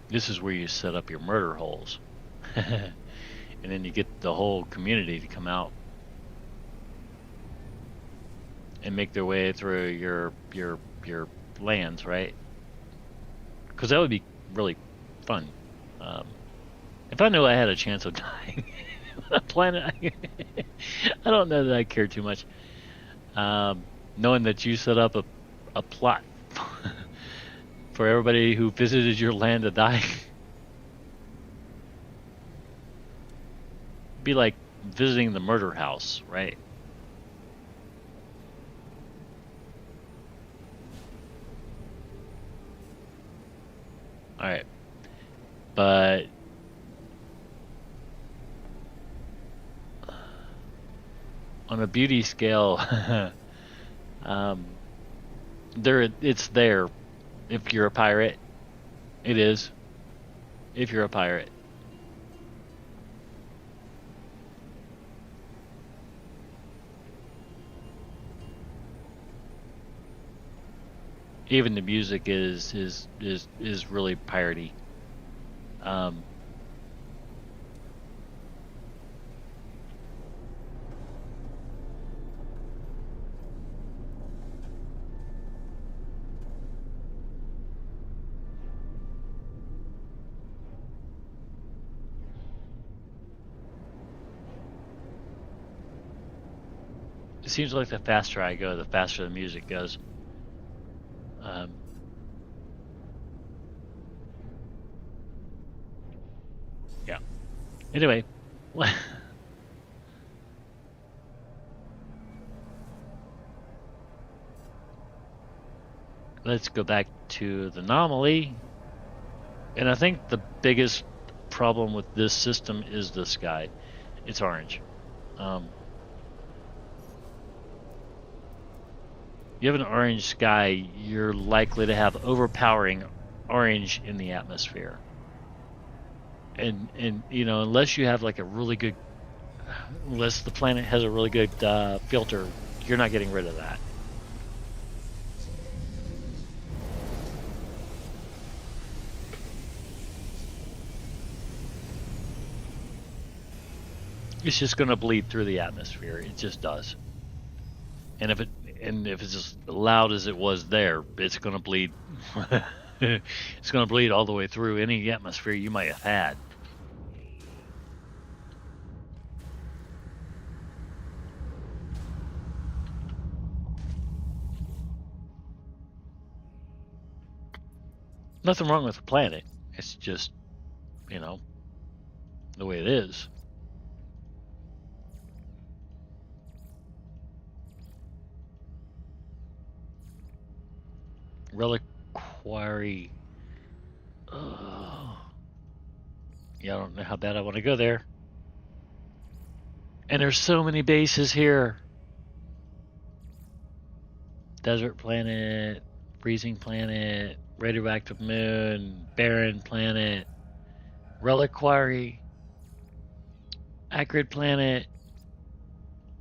This is where you set up your murder holes, and then you get the whole community to come out and make their way through your lands, right? Because that would be really fun. Um, if I knew I had a chance of dying on a planet, I don't know that I care too much. Knowing that you set up a plot for everybody who visited your land to die, be like visiting the murder house, right? All right, but on a beauty scale, um, it's there. If you're a pirate, it is. If you're a pirate, even the music is really piratey. Um, it seems like the faster I go, the faster the music goes. Um, yeah. Anyway, let's go back to the anomaly. And I think the biggest problem with this system is the sky. It's orange. Um, you have an orange sky, you're likely to have overpowering orange in the atmosphere. And unless you have like a really good, unless the planet has a really good filter, you're not getting rid of that. It's just going to bleed through the atmosphere. It just does. And if it's as loud as it was there, it's going to bleed. It's going to bleed all the way through any atmosphere you might have had. Nothing wrong with the planet. It's just, you know, the way it is. Reliquary. Oh. Yeah, I don't know how bad I want to go there. And there's so many bases here. Desert planet, freezing planet, radioactive moon, barren planet, reliquary, acrid planet,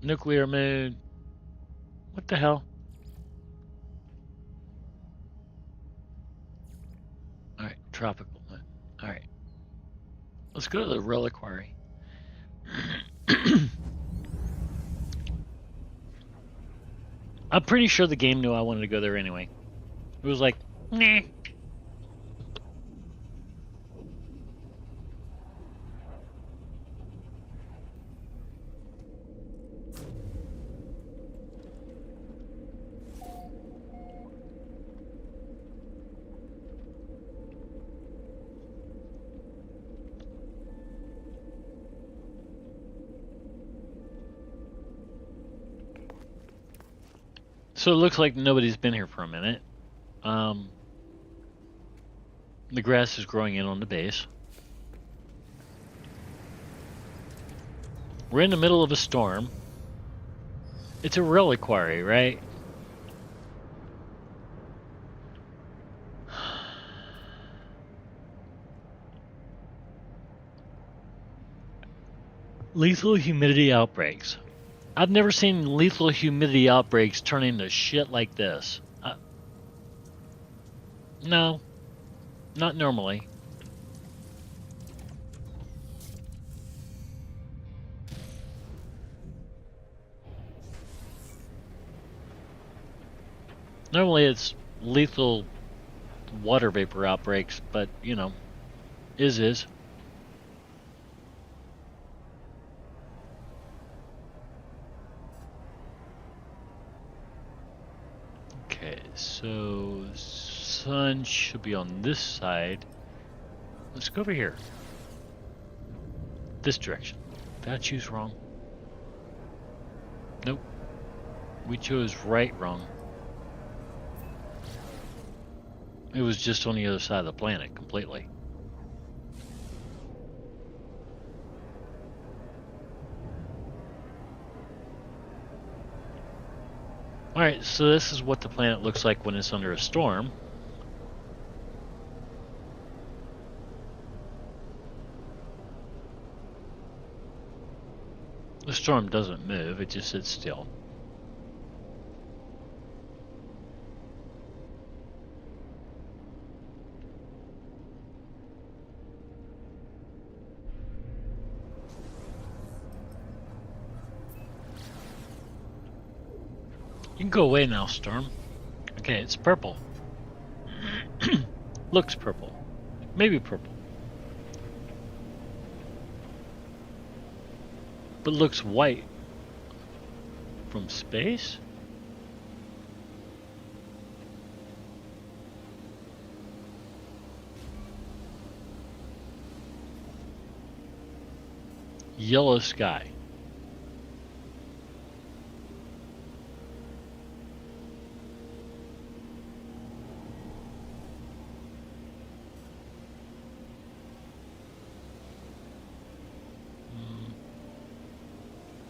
nuclear moon. What the hell? All right, tropical moon. All right, let's go to the reliquary. I'm pretty sure the game knew I wanted to go there anyway. It was like, nah. So it looks like nobody's been here for a minute. The grass is growing in on the base. We're in the middle of a storm. It's a reliquary, right? Lethal humidity outbreaks. I've never seen lethal humidity outbreaks turn into shit like this. No, not normally. Normally it's lethal water vapor outbreaks, but you know, is. Okay, so sun should be on this side. Let's go over here. This direction. Did I choose wrong? Nope. We chose right wrong. It was just on the other side of the planet completely. Alright, so this is what the planet looks like when it's under a storm. The storm doesn't move, it just sits still. You can go away now, storm. Okay, it's purple. Looks purple. Maybe purple. But looks white. From space? Yellow sky.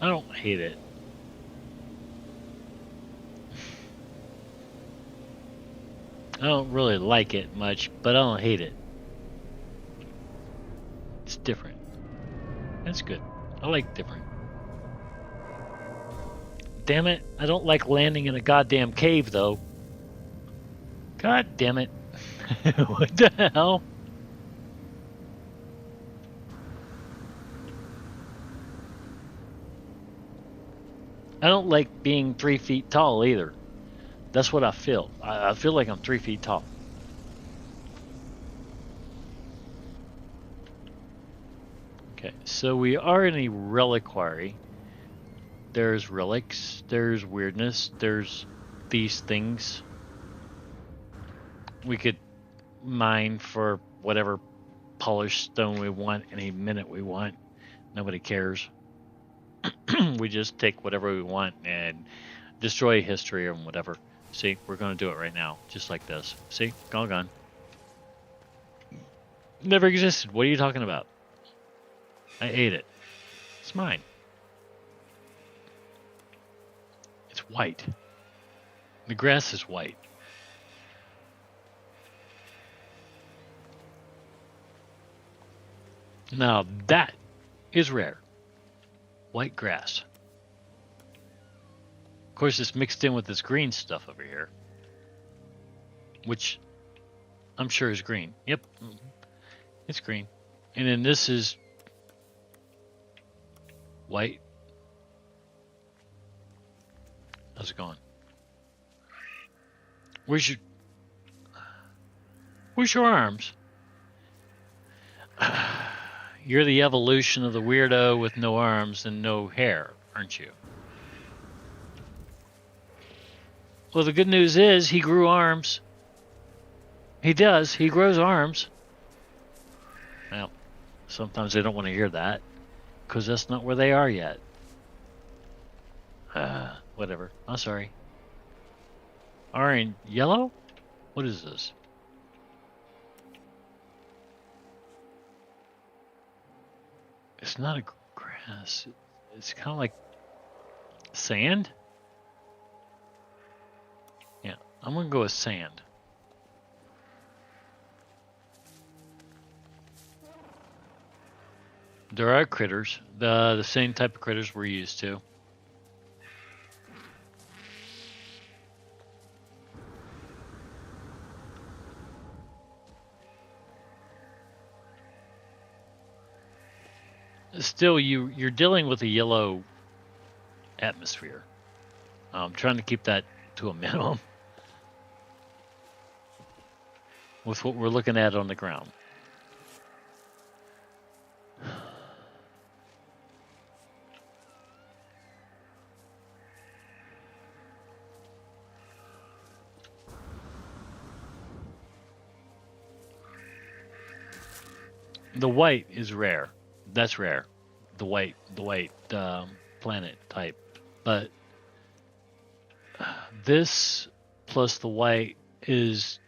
I don't hate it. I don't really like it much, but I don't hate it. It's different. That's good. I like different. Damn it, I don't like landing in a goddamn cave, though. God damn it. What the hell? I don't like being 3 feet tall either. That's what I feel. I feel like I'm 3 feet tall. Okay, so we are in a reliquary. There's relics, there's weirdness, there's these things. We could mine for whatever polished stone we want any minute we want. Nobody cares. We just take whatever we want and destroy history or whatever. See, we're going to do it right now, just like this. See, all gone. Never existed. What are you talking about? I ate it. It's mine. It's white. The grass is white. Now that is rare. White grass. Of course, it's mixed in with this green stuff over here, which I'm sure is green. Yep, it's green. And then this is white. How's it going? Where's your arms? You're the evolution of the weirdo with no arms and no hair, aren't you? Well, the good news is he grew arms. He does. He grows arms. Well, sometimes they don't want to hear that because that's not where they are yet. Whatever. I'm sorry. Orange, yellow? What is this? It's not a grass. It's kind of like sand? Yeah, I'm gonna go with sand. There are critters, the same type of critters we're used to. Still, you're dealing with a yellow atmosphere. I'm trying to keep that to a minimum with what we're looking at on the ground. The white is rare. That's rare. The white planet type. But this plus the white is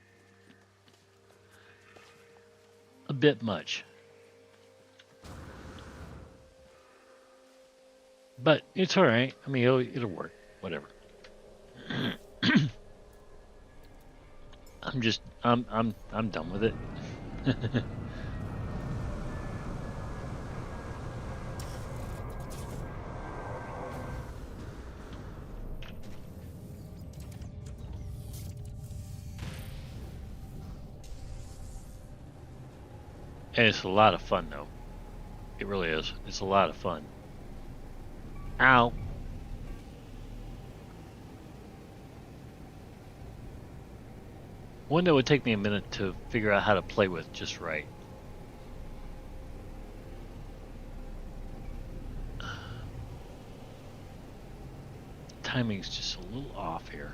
a bit much. But it's all right. I mean, it'll work. Whatever. I'm done with it. And it's a lot of fun, though. It really is. It's a lot of fun. Ow. One that would take me a minute to figure out how to play with just right. Timing's just a little off here.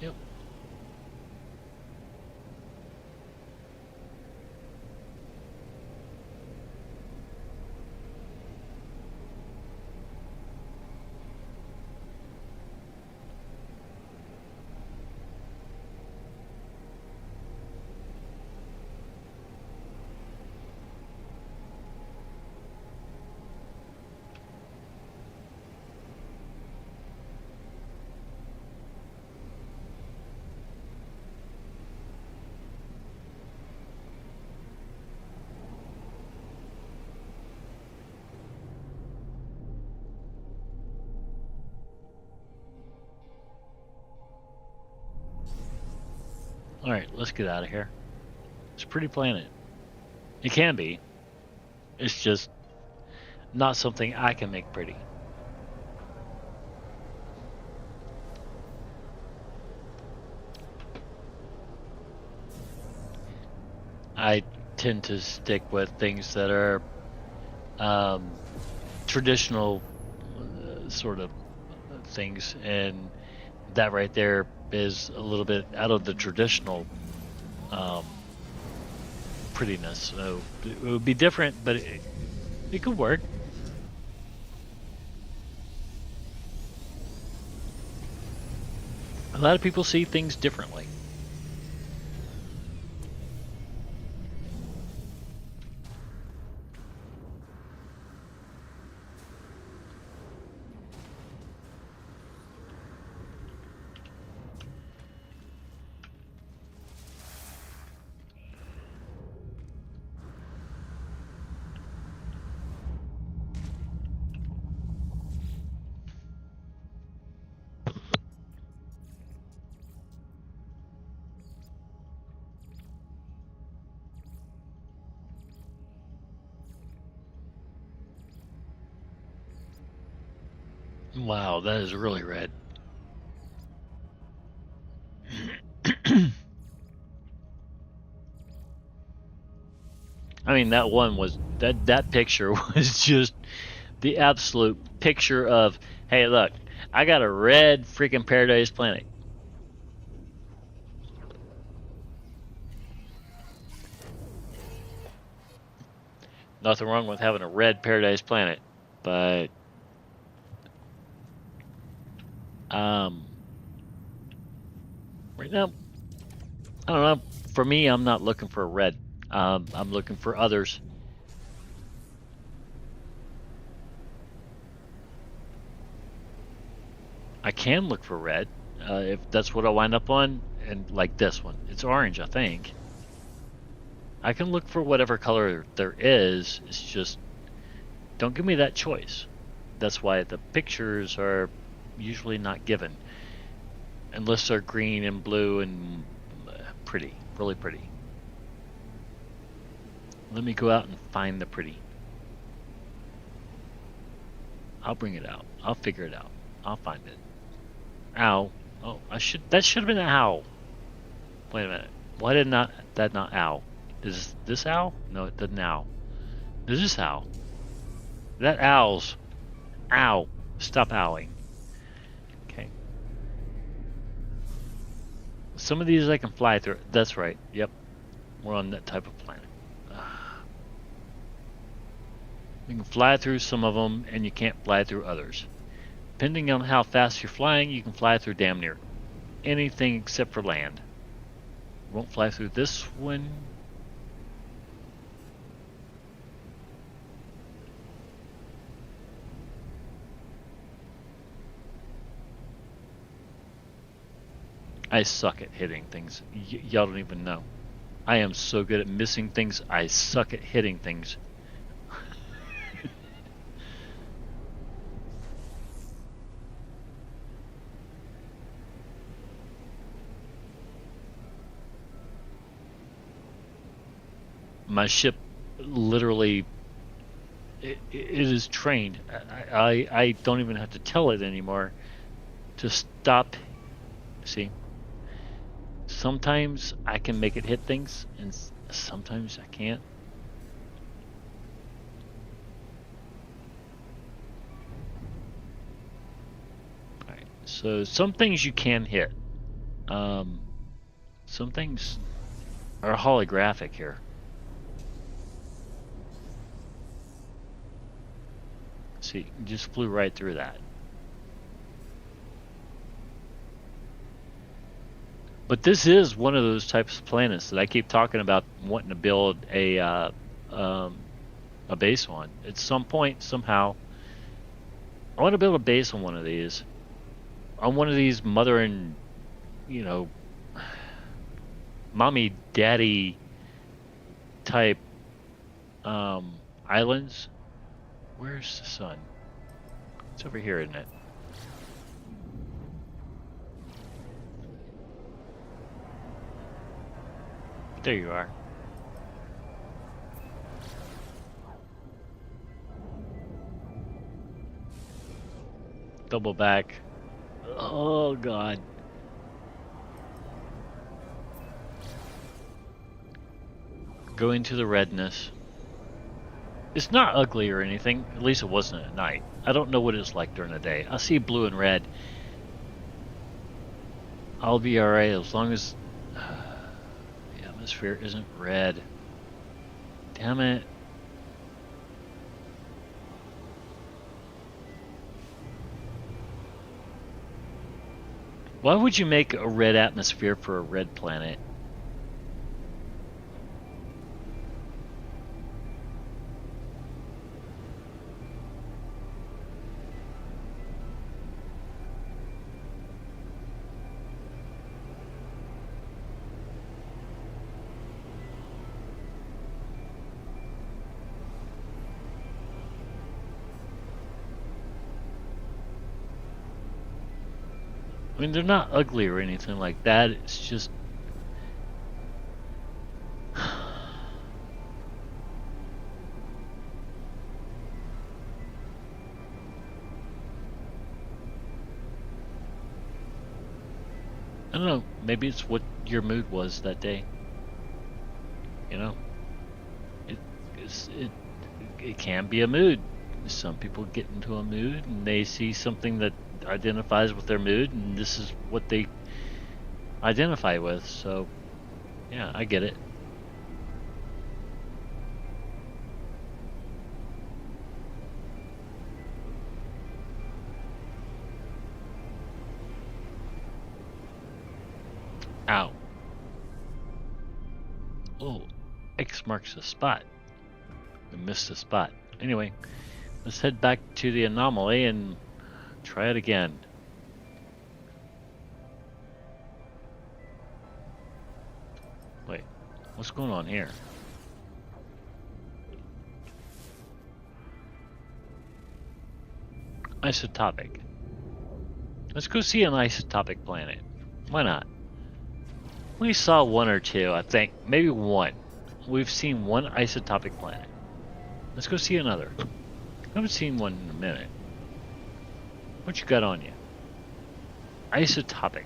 Yep. Alright, let's get out of here. It's a pretty planet. It can be. It's just not something I can make pretty. I tend to stick with things that are traditional sort of things, and that right there is a little bit out of the traditional prettiness. So it would be different, but it could work. A lot of people see things differently. Wow, that is really red. I mean, that one was that picture was just the absolute picture of, hey, look, I got a red freaking Paradise Planet. Nothing wrong with having a red Paradise Planet, but Right now, I don't know. For me, I'm not looking for a red. I'm looking for others. I can look for red if that's what I wind up on, and like this one, it's orange, I think. I can look for whatever color there is. It's just don't give me that choice. That's why the pictures are usually not given unless they're green and blue and pretty, really pretty. Let me go out and find the pretty. I'll bring it out. I'll figure it out. I'll find it. Ow. Oh, that should have been an owl. Wait a minute. Why did that not owl? Is this owl? No, it doesn't owl. Is this owl? That owl's. Ow. Stop owling. Okay. Some of these I can fly through. That's right. Yep. We're on that type of planet. You can fly through some of them, and you can't fly through others. Depending on how fast you're flying, you can fly through damn near anything except for land. Won't fly through this one. I suck at hitting things. Y'all don't even know. I am so good at missing things. I suck at hitting things. My ship literally it is trained. I don't even have to tell it anymore to stop. See, sometimes I can make it hit things, and sometimes I can't. All right, so some things you can hit. Some things are holographic here. See, just flew right through that. But this is one of those types of planets that I keep talking about wanting to build a base on. At some point, somehow, I want to build a base on one of these. On one of these mother and, mommy, daddy type islands. Where's the sun? It's over here, isn't it? There you are. Double back. Oh, God. Go into the redness. It's not ugly or anything. At least it wasn't at night. I don't know what it's like during the day. I see blue and red. I'll be alright as long as the atmosphere isn't red. Damn it. Why would you make a red atmosphere for a red planet? I mean, they're not ugly or anything like that. It's just... I don't know. Maybe it's what your mood was that day. You know? It can be a mood. Some people get into a mood and they see something that identifies with their mood, and this is what they identify with. So, yeah, I get it. Ow. Oh, X marks the spot. We missed the spot. Anyway, let's head back to the anomaly and try it again. Wait, what's going on here? Isotopic. Let's go see an isotopic planet. Why not? We saw one or two, I think. Maybe one. We've seen one isotopic planet. Let's go see another. I haven't seen one in a minute. What you got on you? Isotopic.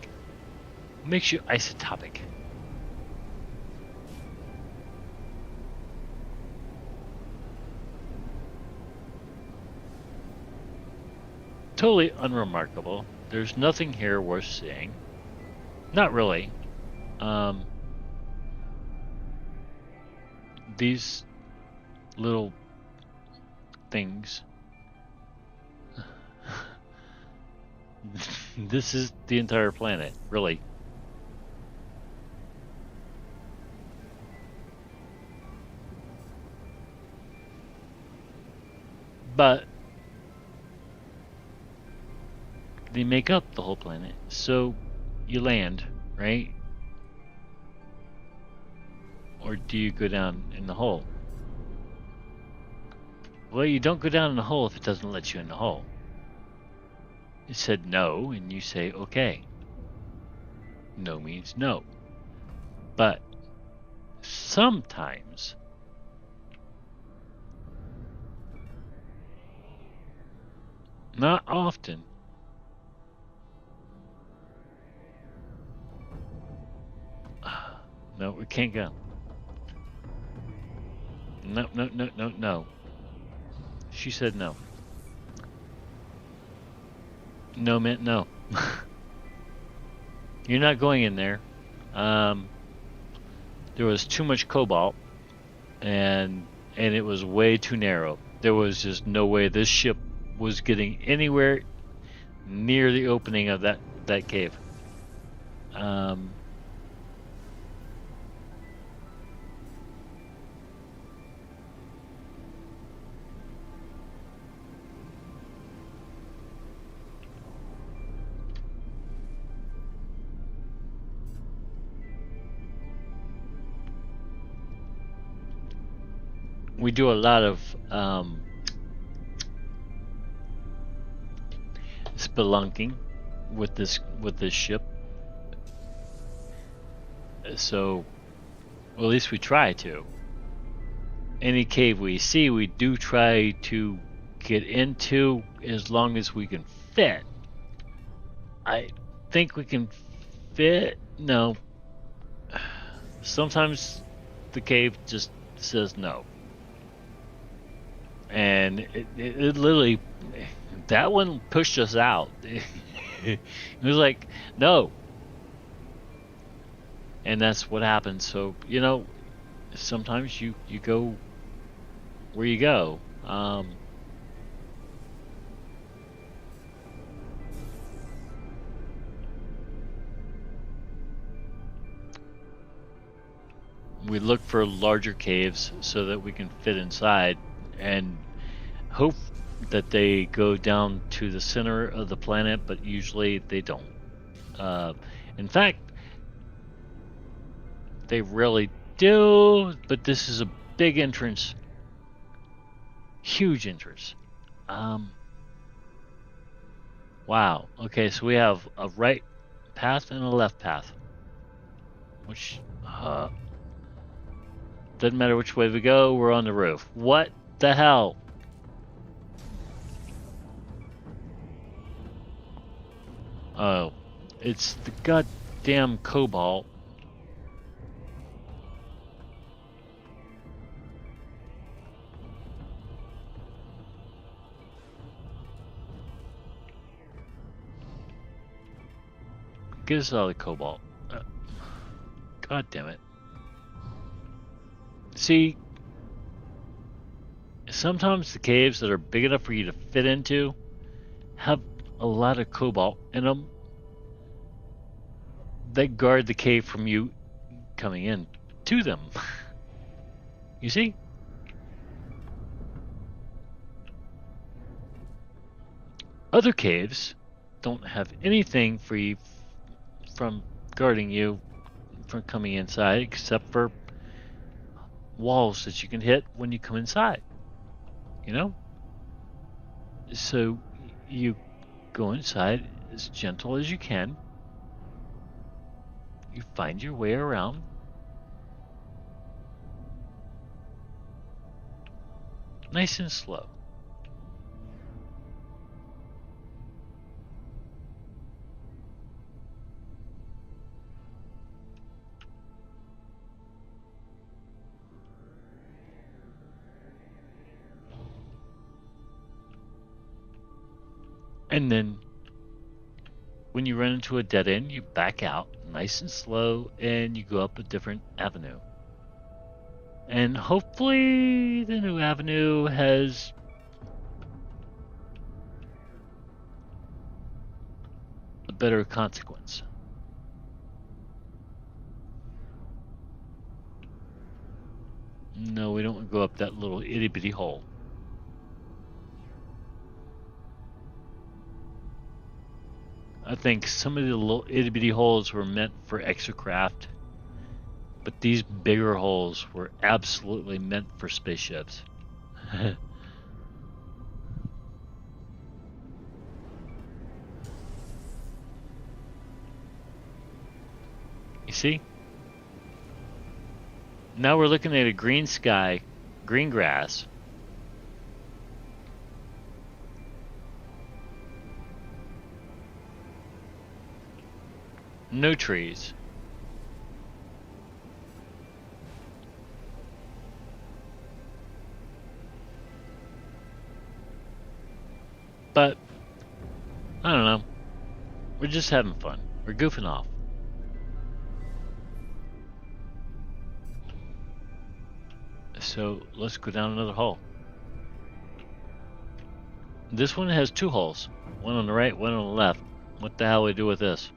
What makes you isotopic? Totally unremarkable. There's nothing here worth seeing. Not really. These little things. This is the entire planet, really. But they make up the whole planet. So you land, right? Or do you go down in the hole? Well, you don't go down in the hole if it doesn't let you in the hole. It said no, and you say okay. No means no. But sometimes not often. No, we can't go. No, no, no, no, no. She said no. No meant no. You're not going in there. There was too much cobalt, and it was way too narrow. There was just no way this ship was getting anywhere near the opening of that cave. We do a lot of spelunking with this ship, so well, at least we try to. Any cave we see, we do try to get into as long as we can fit. I think we can fit. No, sometimes the cave just says no. And it literally, that one pushed us out. It was like, no. And that's what happens. So, you know, sometimes you go where you go. We look for larger caves so that we can fit inside and hope that they go down to the center of the planet, but usually they don't. In fact, they really do, but this is a big entrance. Huge entrance. Wow. Okay, so we have a right path and a left path. Which, doesn't matter which way we go, we're on the roof. What the hell? Oh, it's the goddamn cobalt. Get us all the cobalt. God damn it. See, sometimes the caves that are big enough for you to fit into have a lot of cobalt in them, that guard the cave from you coming in to them. You see? Other caves don't have anything for you from guarding you from coming inside except for walls that you can hit when you come inside. You know? So you go inside as gentle as you can. You find your way around. Nice and slow. And then when you run into a dead end, you back out nice and slow and you go up a different avenue. And hopefully the new avenue has a better consequence. No, we don't go up that little itty bitty hole. I think some of the little itty bitty holes were meant for exocraft, but these bigger holes were absolutely meant for spaceships. You see? Now we're looking at a green sky, green grass. No trees. But, I don't know. We're just having fun. We're goofing off. So, let's go down another hole. This one has two holes. One on the right, one on the left. What the hell do we do with this?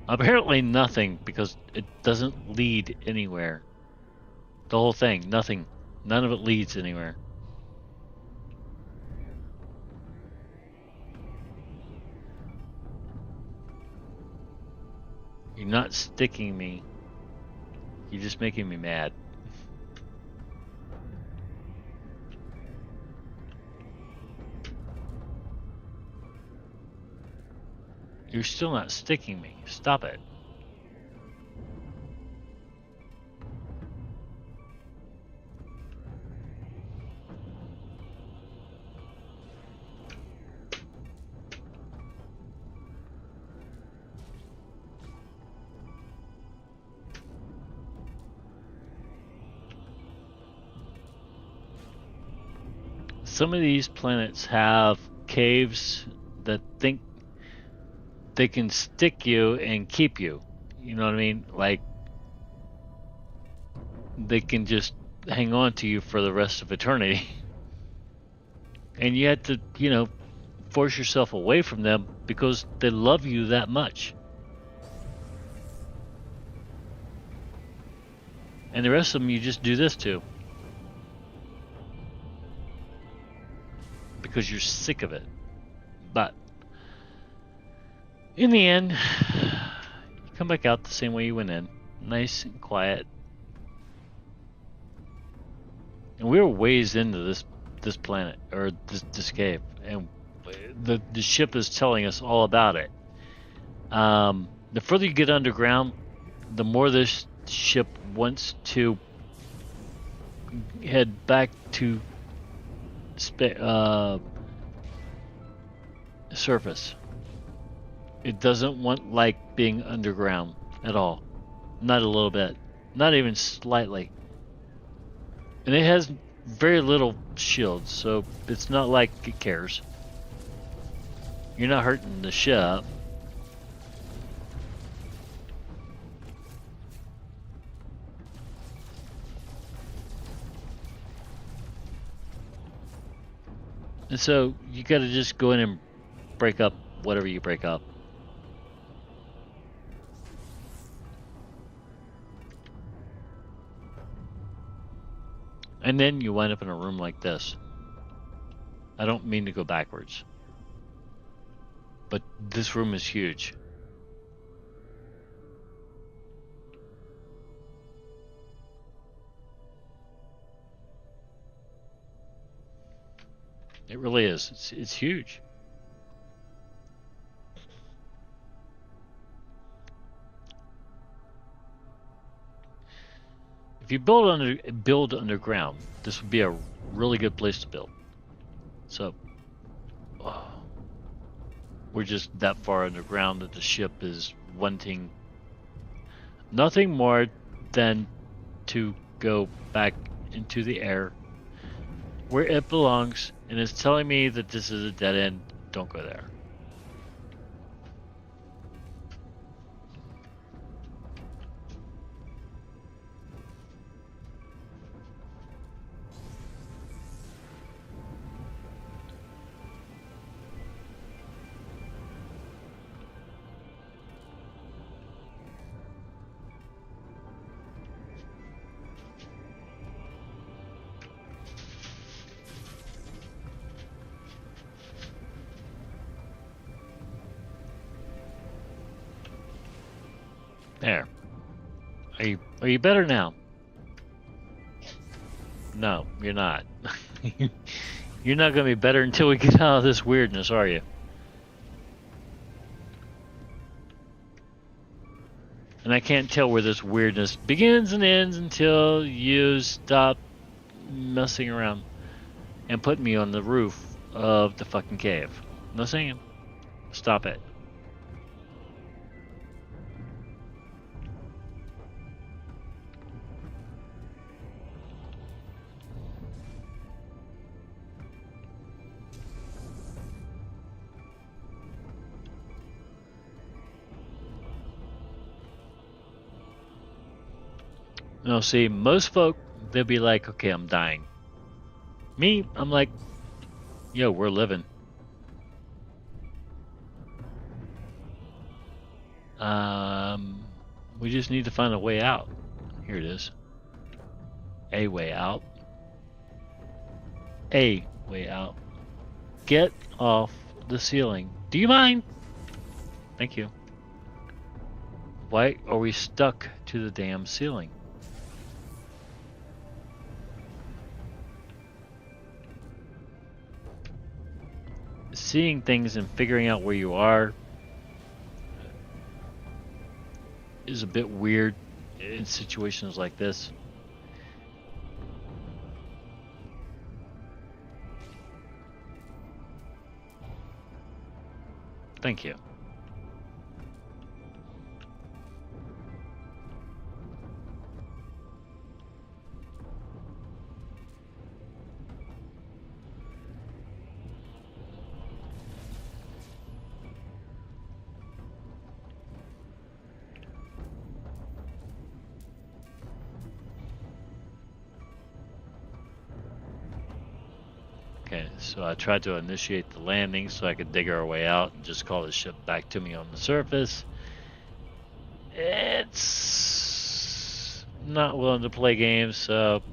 Apparently nothing, because it doesn't lead anywhere. The whole thing, nothing. None of it leads anywhere. You're not sticking me. You're just making me mad. You're still not sticking me. Stop it. Some of these planets have caves that think they can stick you and keep you. You know what I mean? Like, they can just hang on to you for the rest of eternity. And you have to, force yourself away from them because they love you that much. And the rest of them you just do this to. Because you're sick of it. But in the end, you come back out the same way you went in. Nice and quiet. And we were ways into this planet, or this cave. And the ship is telling us all about it. The further you get underground, the more this ship wants to head back to surface. It doesn't want like being underground at all. Not a little bit. Not even slightly. And it has very little shields, so it's not like it cares. You're not hurting the ship. And so you gotta just go in and break up whatever you break up. And then you wind up in a room like this. I don't mean to go backwards, but this room is huge. It really is. It's huge. If you build underground, this would be a really good place to build. So, we're just that far underground that the ship is wanting nothing more than to go back into the air where it belongs, and it's telling me that this is a dead end. Don't go there. There. Are you better now? No, you're not. You're not going to be better until we get out of this weirdness, are you? And I can't tell where this weirdness begins and ends until you stop messing around and put me on the roof of the fucking cave. No singing. Stop it. No, see, most folk, they'll be like, okay, I'm dying. Me, I'm like, yo, we're living. We just need to find a way out. Here it is. A way out. A way out. Get off the ceiling. Do you mind? Thank you. Why are we stuck to the damn ceiling? Seeing things and figuring out where you are is a bit weird in situations like this. Thank you. Okay, so I tried to initiate the landing so I could dig our way out and just call the ship back to me on the surface. It's not willing to play games, so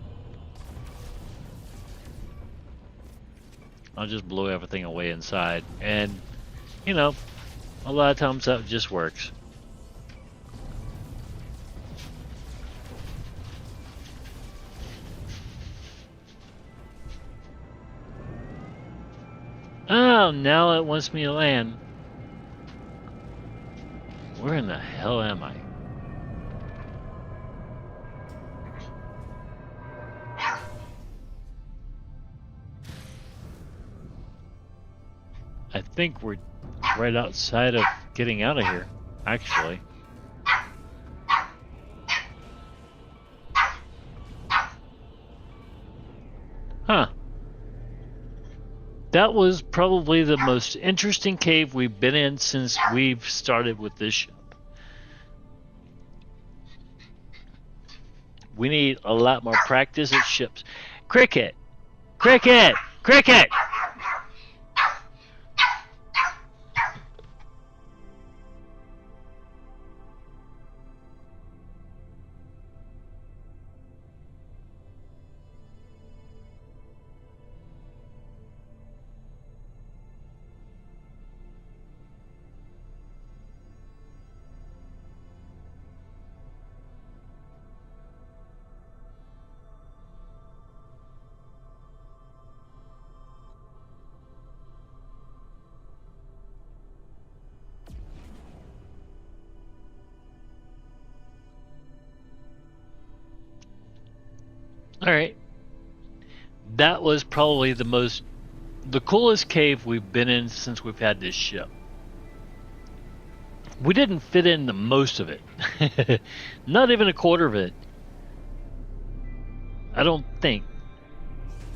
I'll just blow everything away inside. And, you know, a lot of times that just works. Oh, now it wants me to land. Where in the hell am I? I think we're right outside of getting out of here, actually. Huh. That was probably the most interesting cave we've been in since we've started with this ship. We need a lot more practice at ships. Cricket! Cricket! Cricket! All right. That was probably the coolest cave we've been in since we've had this ship. We didn't fit in the most of it. Not even a quarter of it. I don't think.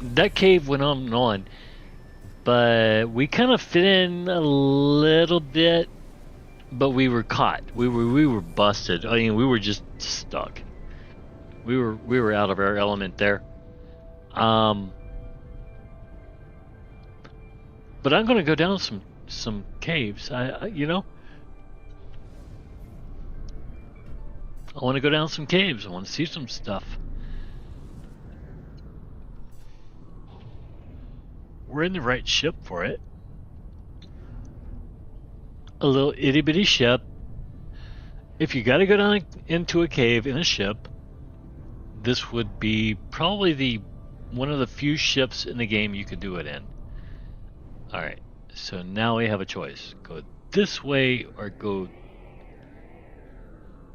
That cave went on and on, but we kind of fit in a little bit, but we were caught. We were busted. I mean, we were just stuck. We were out of our element there. But I'm going to go down some caves. I want to go down some caves. I want to see some stuff. We're in the right ship for it. A little itty bitty ship. If you got to go down into a cave in a ship, this would be probably one of the few ships in the game you could do it in. Alright, so now we have a choice. Go this way or go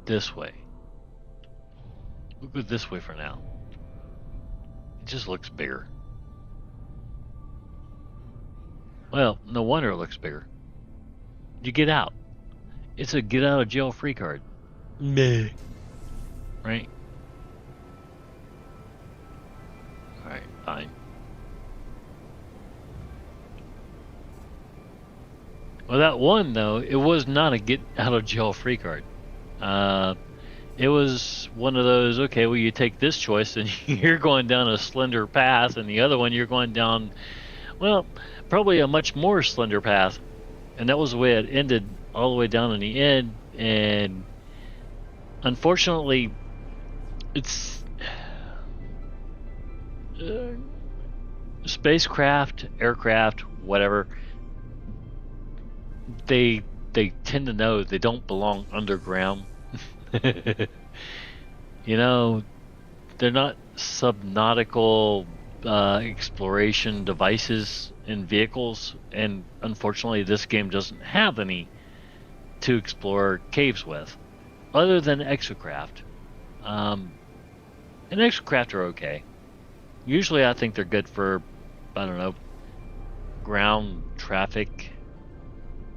this way. We'll go this way for now. It just looks bigger. Well, no wonder it looks bigger. You get out. It's a get out of jail free card. Meh. Right? Alright, fine. Well, that one, though, it was not a get out of jail free card. It was one of those, okay, well, you take this choice and you're going down a slender path, and the other one you're going down, well, probably a much more slender path. And that was the way it ended, all the way down in the end. And unfortunately, it's spacecraft, aircraft, whatever. They tend to know they don't belong underground. You know, they're not subnautical exploration devices in vehicles, and unfortunately this game doesn't have any to explore caves with, other than exocraft. And exocraft are okay. Usually I think they're good for, I don't know, ground traffic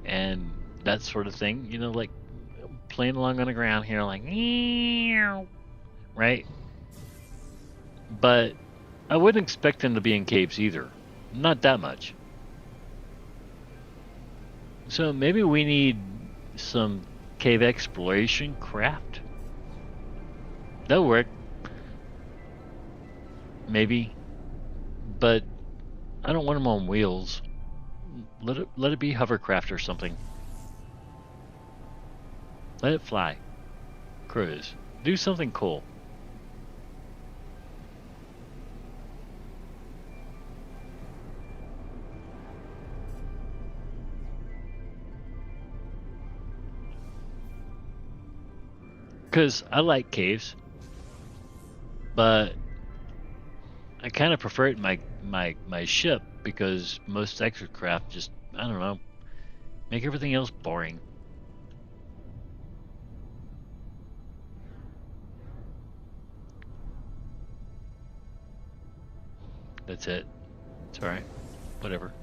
and that sort of thing. You know, like playing along on the ground here, like, right? But I wouldn't expect them to be in caves either. Not that much. So maybe we need some cave exploration craft. That'll work. Maybe. But I don't want them on wheels. Let it be hovercraft or something. Let it fly. Cruise. Do something cool. Because I like caves, but I kind of prefer it in my ship, because most exocraft just, I don't know, make everything else boring. That's it. It's alright. Whatever.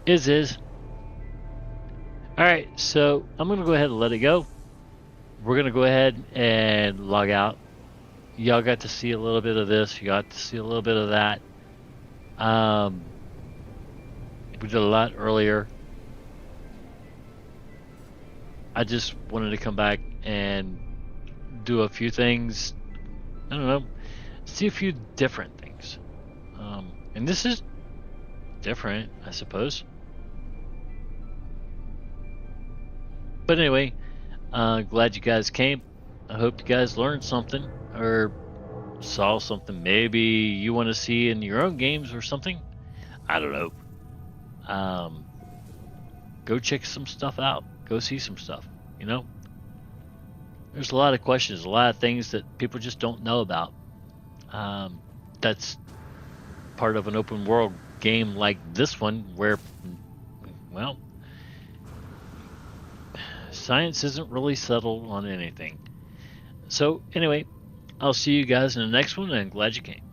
Is. Alright, so I'm going to go ahead and let it go. We're going to go ahead and log out. Y'all got to see a little bit of this. You got to see a little bit of that. We did a lot earlier. I just wanted to come back and do a few things. I don't know. See a few different things. And this is different, I suppose. But anyway, glad you guys came. I hope you guys learned something or saw something maybe you want to see in your own games or something. I don't know. Go check some stuff out. Go see some stuff, you know? There's a lot of questions, a lot of things that people just don't know about. That's part of an open world game like this one, where, well, science isn't really settled on anything. So anyway, I'll see you guys in the next one, and glad you came.